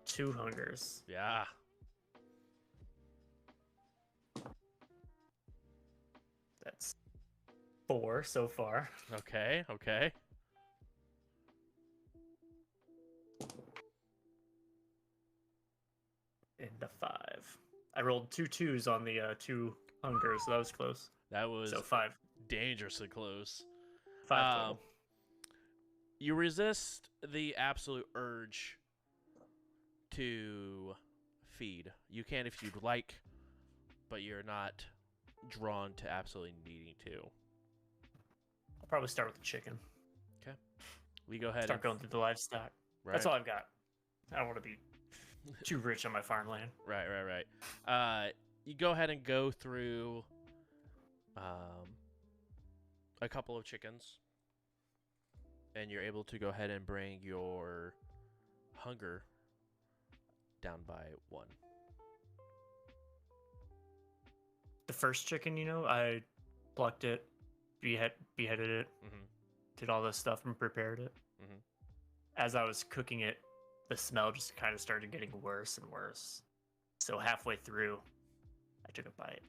2 hungers. Yeah. That's 4 so far. Okay. And a 5. I rolled 2 2s on the 2 hungers, so that was close. That was so 5. Dangerously close. 5 total. You resist the absolute urge to feed. You can if you'd like, but you're not drawn to absolutely needing to. I'll probably start with the chicken. Okay. We go ahead Start going through the livestock. Right. That's all I've got. I don't want to be too rich on my farmland. Right. You go ahead and go through a couple of chickens, and you're able to go ahead and bring your hunger down by 1. The first chicken, I plucked it, beheaded it, did all this stuff and prepared it. As I was cooking it, the smell just kind of started getting worse and worse. So halfway through, I took a bite.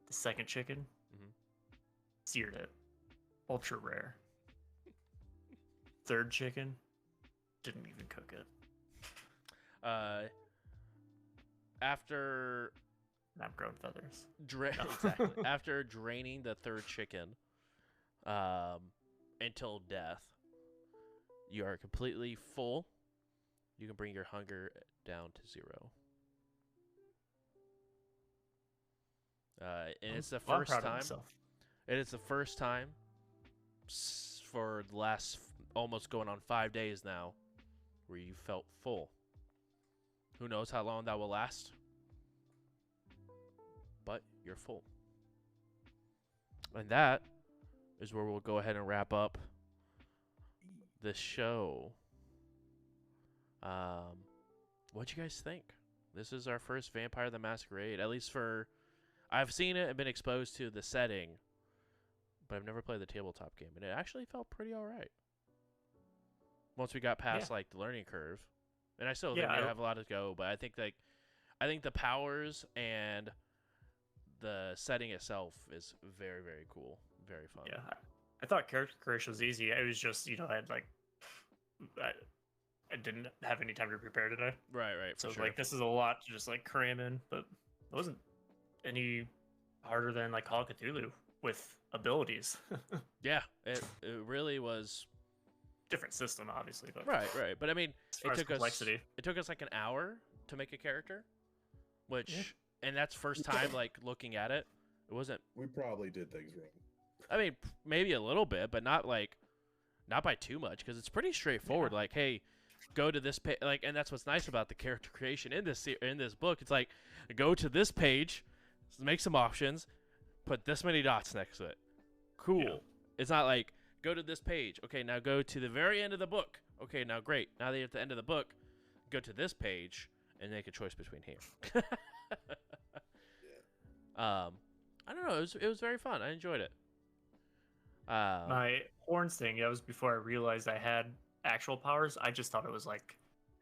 The second chicken, seared it. Ultra rare. Third chicken, didn't even cook it. After I'm growing feathers. Exactly. After draining the third chicken until death, you are completely full. You can bring your hunger down to 0. And it's the first time. It is the first time for the last almost going on 5 days now where you felt full. Who knows how long that will last? But you're full. And that is where we'll go ahead and wrap up the show. What'd you guys think? This is our first Vampire the Masquerade, at least for... I've seen it and been exposed to the setting, but I've never played the tabletop game, and it actually felt pretty alright. Once we got past, like, the learning curve. And I still think I have a lot to go, but I think the powers and the setting itself is very, very cool, very fun. Yeah, I thought character creation was easy. It was just, I had like, I didn't have any time to prepare today. Right, So for sure. like, this is a lot to just like cram in, but it wasn't any harder than like Call of Cthulhu with abilities. Yeah, it really was. Different system, obviously, but Right. But I mean, as far as complexity, it took us like an hour to make a character, which and that's first time like looking at it. It wasn't. We probably did things wrong. I mean, maybe a little bit, but not by too much, because it's pretty straightforward. Like, hey, go to this page, like, and that's what's nice about the character creation in this book. It's like, go to this page, make some options, put this many dots next to it. Cool. Yeah. It's not like, go to this page. Okay, now go to the very end of the book. Okay, now great. Now that you're at the end of the book, go to this page and make a choice between here. I don't know. It was very fun. I enjoyed it. My horns thing, that was before I realized I had actual powers. I just thought it was like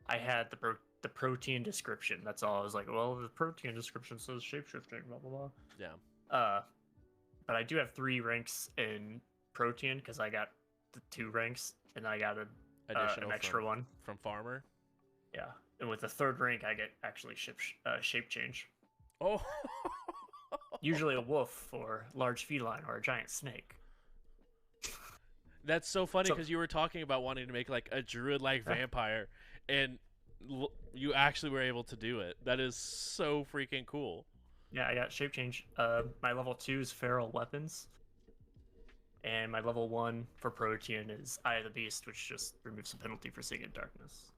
I had the protein description. That's all. I was like, well, the protein description says shapeshifting, blah blah blah. Yeah. But I do have 3 ranks in protein because I got the 2 ranks and I got an extra one from Farmer. Yeah, and with the 3rd rank, I get actually shape change. Oh. Usually a wolf or large feline or a giant snake. That's so funny because you were talking about wanting to make like a druid-like vampire, and you actually were able to do it. That is so freaking cool. Yeah, I got shape change. My level 2 is feral weapons, and my level 1 for protein is Eye of the Beast, which just removes the penalty for seeing in darkness.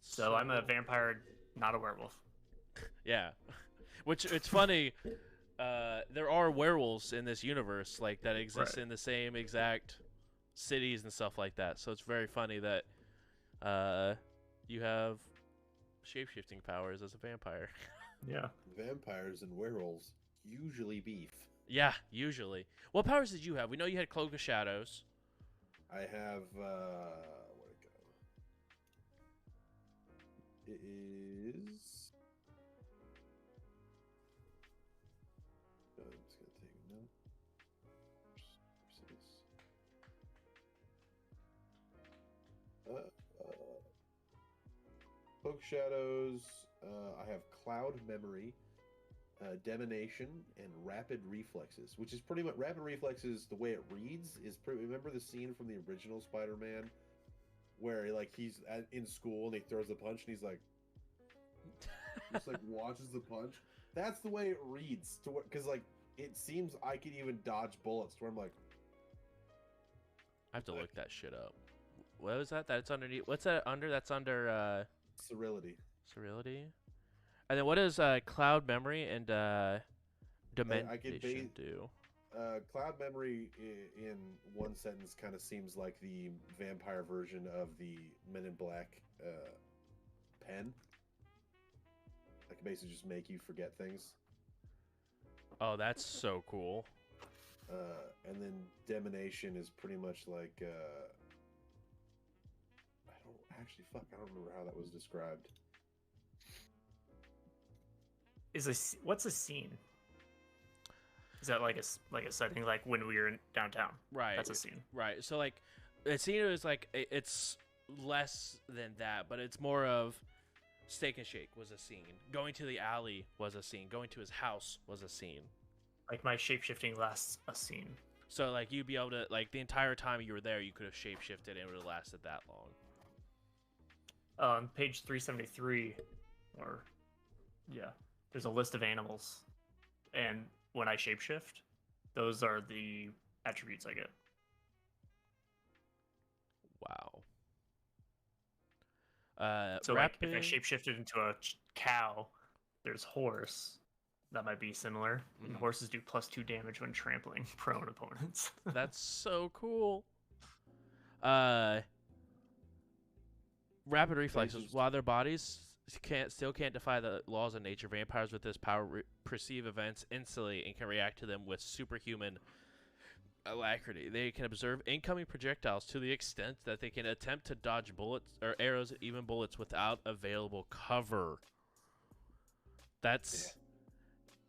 So I'm a vampire, not a werewolf. Yeah, which it's funny. There are werewolves in this universe like that exist in the same exact cities and stuff like that. So it's very funny that you have shape-shifting powers as a vampire. Yeah. Vampires and werewolves usually beef. Yeah, usually. What powers did you have? We know you had Cloak of Shadows. I have where'd it go? It is. I'm just gonna take a note. Cloak Shadows. I have Cloud Memory, Demonation, and Rapid Reflexes, which is pretty much Rapid Reflexes. The way it reads is pretty. Remember the scene from the original Spider-Man, where like he's in school and he throws the punch and he's like, just like watches the punch. That's the way it reads to what, because like it seems I could even dodge bullets. To where I'm like, I have to look that shit up. What was that? That's underneath. What's that under? That's under Serility. Serility. And then what does Cloud Memory and Dementation do? Cloud Memory, in one sentence, kind of seems like the vampire version of the Men in Black pen. Like, basically just make you forget things. Oh, that's so cool. And then Demonation is pretty much like... I don't remember how that was described. What's a scene? Is that like a setting like when we were in downtown? Right. That's a scene. Right. So like, a scene is like it's less than that, but it's more of Steak and Shake was a scene. Going to the alley was a scene. Going to his house was a scene. Like my shapeshifting lasts a scene. So like you'd be able to like the entire time you were there, you could have shapeshifted and it would have lasted that long. Page 373, there's a list of animals, and when I shapeshift, those are the attributes I get. Wow. So like if I shapeshifted into a cow, there's horse. That might be similar. And horses do +2 damage when trampling prone opponents. That's so cool. Rapid reflexes. While their bodies still can't defy the laws of nature, vampires with this power perceive events instantly and can react to them with superhuman alacrity. They can observe incoming projectiles to the extent that they can attempt to dodge bullets or arrows, even bullets, without available cover. That's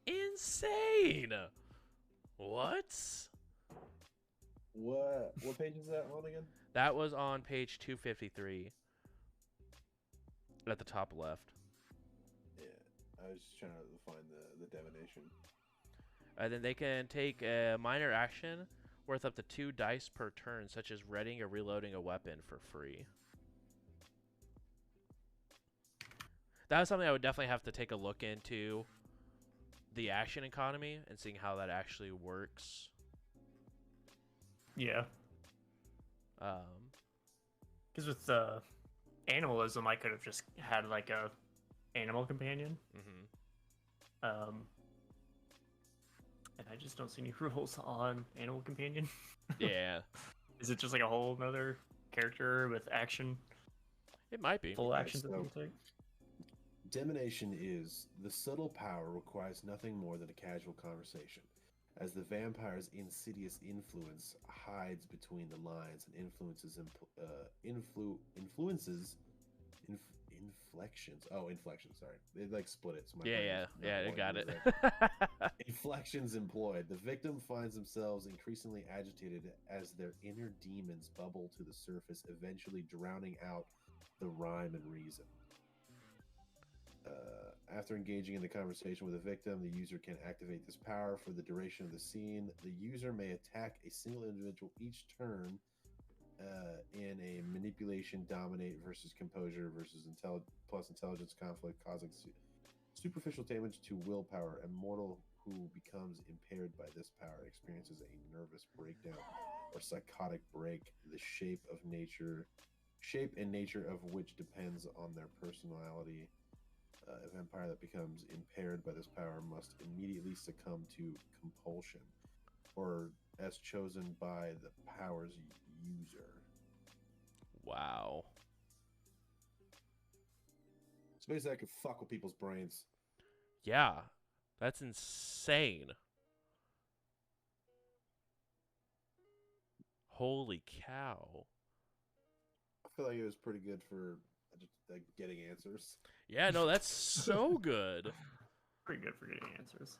insane. What? What page is that on again? That was on page 253 at the top left. Yeah, I was just trying to find the divination. And then they can take a minor action worth up to 2 dice per turn, such as readying or reloading a weapon for free. That was something I would definitely have to take a look into, the action economy and seeing how that actually works. Yeah. Because with animalism, I could have just had like a animal companion. And I just don't see any rules on animal companion. Yeah. Is it just like a whole nother character with action? It might be. Full actions so that people take? Divination is the subtle power requires nothing more than a casual conversation, as the vampire's insidious influence hides between the lines and inflections. Oh, inflections. Sorry, they like split it. So my brain is not Yeah. They wanting got to it. use inflections employed. The victim finds themselves increasingly agitated as their inner demons bubble to the surface, eventually drowning out the rhyme and reason. After engaging in the conversation with the victim, the user can activate this power for the duration of the scene. The user may attack a single individual each turn in a manipulation, dominate versus composure versus plus intelligence conflict, causing superficial damage to willpower. A mortal who becomes impaired by this power experiences a nervous breakdown or psychotic break, the shape and nature of which depends on their personality. A vampire that becomes impaired by this power must immediately succumb to compulsion, or as chosen by the power's user. Wow. So basically, I could fuck with people's brains. Yeah. That's insane. Holy cow. I feel like it was pretty good for just like getting answers. Yeah, no, that's so good. Pretty good for getting answers.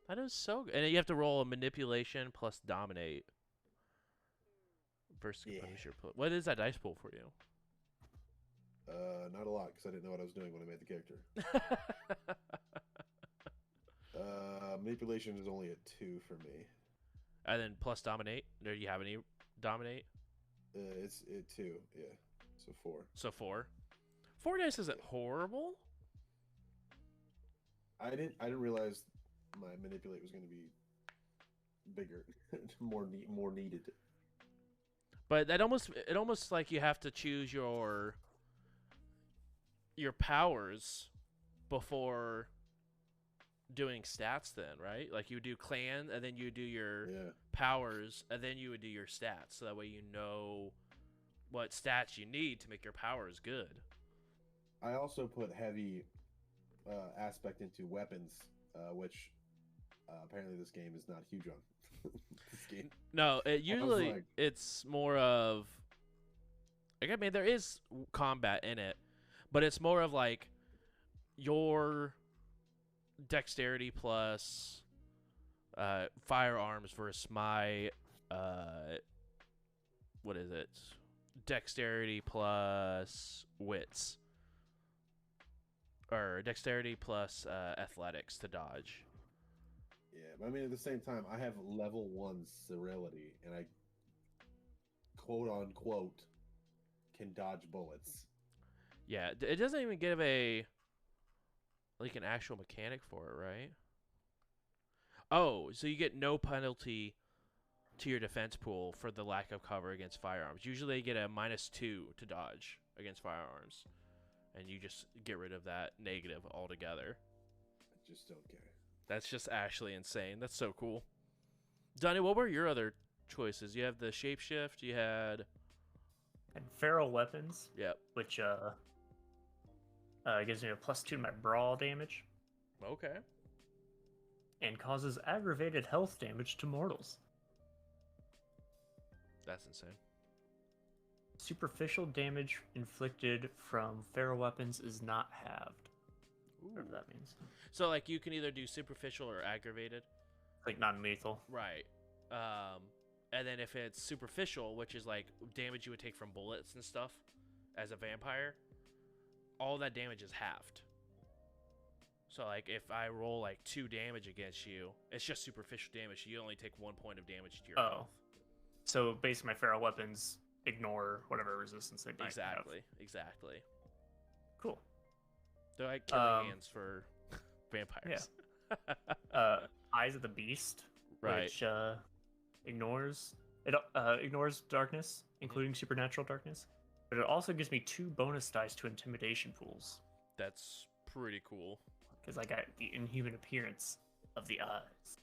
That is so good. And you have to roll a manipulation plus dominate versus composure. What is that dice pool for you? Not a lot, because I didn't know what I was doing when I made the character. Manipulation is only a 2 for me. And then plus dominate. Do you have any dominate? It's 2, yeah. So 4. So 4. 4 dice isn't horrible. I didn't realize my manipulate was going to be bigger, more needed. But it almost like you have to choose your powers before doing stats then, right? Like you would do clan and then you would do your powers and then you would do your stats, so that way you know what stats you need to make your powers good. I also put heavy aspect into weapons, which apparently this game is not huge on. This game. No, it's more of like, I mean, there is combat in it, but it's more of like your dexterity plus firearms versus my what is it? Dexterity plus wits. Or dexterity plus athletics to dodge. Yeah, but I mean, at the same time, I have level 1 sterility, and I, quote unquote, can dodge bullets. Yeah, it doesn't even give an actual mechanic for it, right? Oh, so you get no penalty to your defense pool for the lack of cover against firearms. Usually, you get a -2 to dodge against firearms. And you just get rid of that negative altogether. I just don't care. That's just actually insane. That's so cool. Donnie, what were your other choices? You have the shapeshift. You had And feral weapons. Yep. Which gives me a +2 to my brawl damage. Okay. And causes aggravated health damage to mortals. That's insane. Superficial damage inflicted from feral weapons is not halved. whatever that means. So like you can either do superficial or aggravated. Like non-lethal. Right. And then if it's superficial, which is like damage you would take from bullets and stuff as a vampire, all that damage is halved. So like if I roll like 2 damage against you, it's just superficial damage. So you only take 1 point of damage to your health. So basically my feral weapons ignore whatever resistance they might Exactly. have. Exactly. Cool. They're like killing hands for vampires. Yeah. Eyes of the Beast, Right. which ignores darkness, including supernatural darkness, but it also gives me 2 bonus dice to intimidation pools That's pretty cool. because I got the inhuman appearance of the eyes.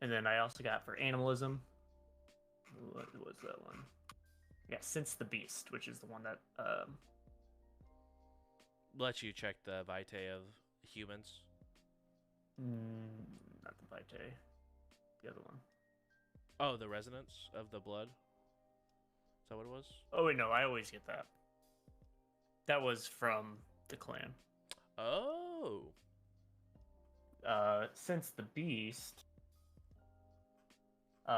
And then I also got for animalism. What was that one? Yeah, Sense the Beast, which is the one that Let you check the vitae of humans. not the Vitae, the other one. Oh, the resonance of the blood. Is that what it was? Oh wait, no, I always get that. That was from the clan. Oh. Sense the Beast.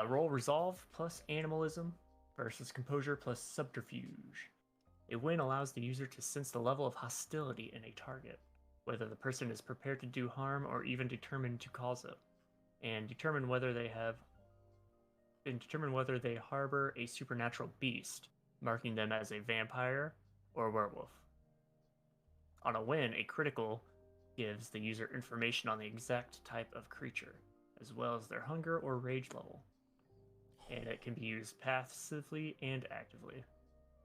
Roll Resolve plus Animalism versus Composure plus Subterfuge. A win allows the user to sense the level of hostility in a target, whether the person is prepared to do harm or even determined to cause it, and determine whether they harbor a supernatural beast, marking them as a vampire or werewolf. On a win, a critical gives the user information on the exact type of creature, as well as their hunger or rage level. And it can be used passively and actively,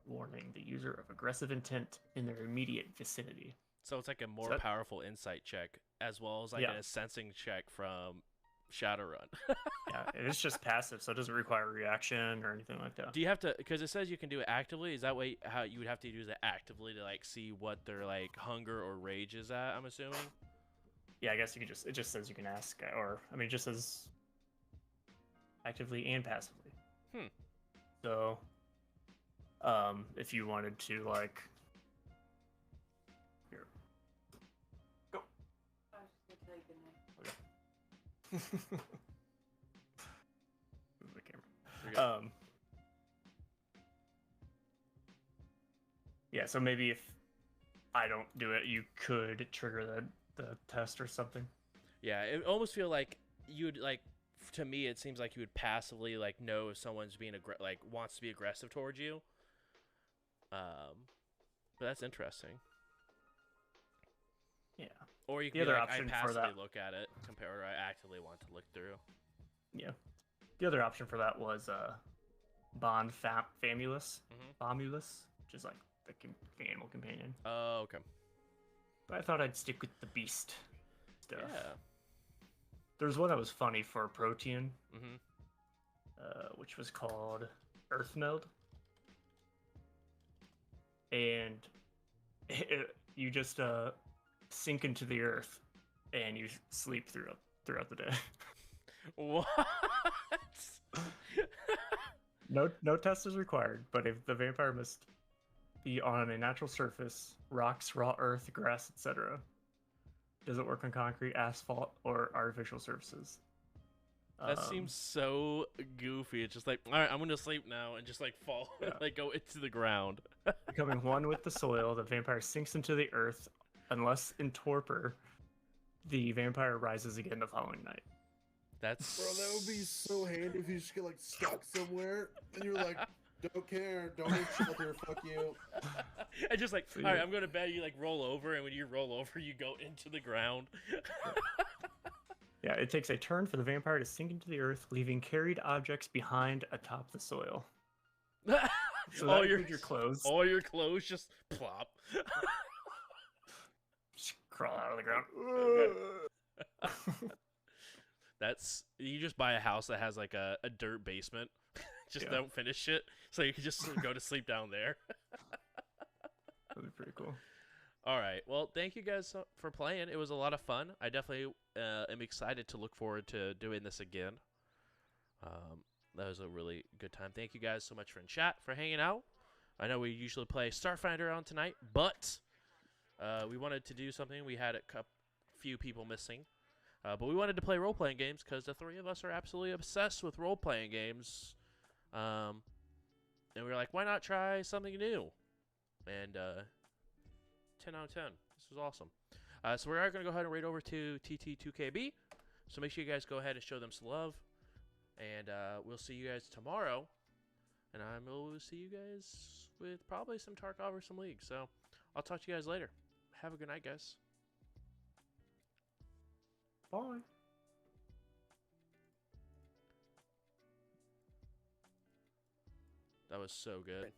warning the user of aggressive intent in their immediate vicinity. So it's like a more powerful insight check, as well as like a sensing check from Shadowrun. Yeah, it's just passive, so it doesn't require reaction or anything like that. Do you have to, because it says you can do it actively, is that way how you would have to use it actively to like see what their like hunger or rage is at, I'm assuming? Yeah, I guess you can it just says you can ask, or, I mean, it just says actively and passively. So, if you wanted to, like, here, go. I was just gonna tell you good night. Okay. Move the camera. Yeah, so maybe if I don't do it, you could trigger the test or something. Yeah, it almost feel like you'd like. To me, it seems like you would passively like know if someone's being like wants to be aggressive towards you. But that's interesting. Yeah. Or you can The be other like, I option for passively that- look at it, compare, or I actively want to look through. Yeah. The other option for that was Bond Famulus, Famulus, which is like the animal companion. Oh, okay. But I thought I'd stick with the beast stuff. Yeah. There's one that was funny for Protean, Mm-hmm. which was called Earth Meld. And you just sink into the earth and you sleep throughout the day. What? No test is required, but if the vampire must be on a natural surface, rocks, raw earth, grass, etc. Doesn't work on concrete, asphalt, or artificial surfaces. That seems so goofy. It's just like, all right, I'm gonna sleep now, and just like fall, like go into the ground. Becoming one with the soil, the vampire sinks into the earth. Unless in torpor, the vampire rises again the following night. That's Bro, that would be so handy if you just get like stuck somewhere and you're like, don't care, don't need shelter, fuck you. And just like, all right, I'm going to bed. You like roll over, and when you roll over, you go into the ground. Yeah, it takes a turn for the vampire to sink into the earth, leaving carried objects behind atop the soil. So all that your includes your clothes. all your clothes just plop. Just crawl out of the ground. That's you just buy a house that has like a dirt basement. Just don't finish it, so you can just go to sleep down there. That'd be pretty cool. All right. Well, thank you guys for playing. It was a lot of fun. I definitely am excited to look forward to doing this again. That was a really good time. Thank you guys so much for in chat, for hanging out. I know we usually play Starfinder on tonight, but We wanted to do something. We had a few people missing. But we wanted to play role-playing games because the three of us are absolutely obsessed with role-playing games. And we were like, why not try something new? And 10 out of 10. This was awesome. So we are going to go ahead and raid over to TT2KB. So make sure you guys go ahead and show them some love. And we'll see you guys tomorrow. And I will see you guys with probably some Tarkov or some League. So I'll talk to you guys later. Have a good night, guys. Bye. That was so good.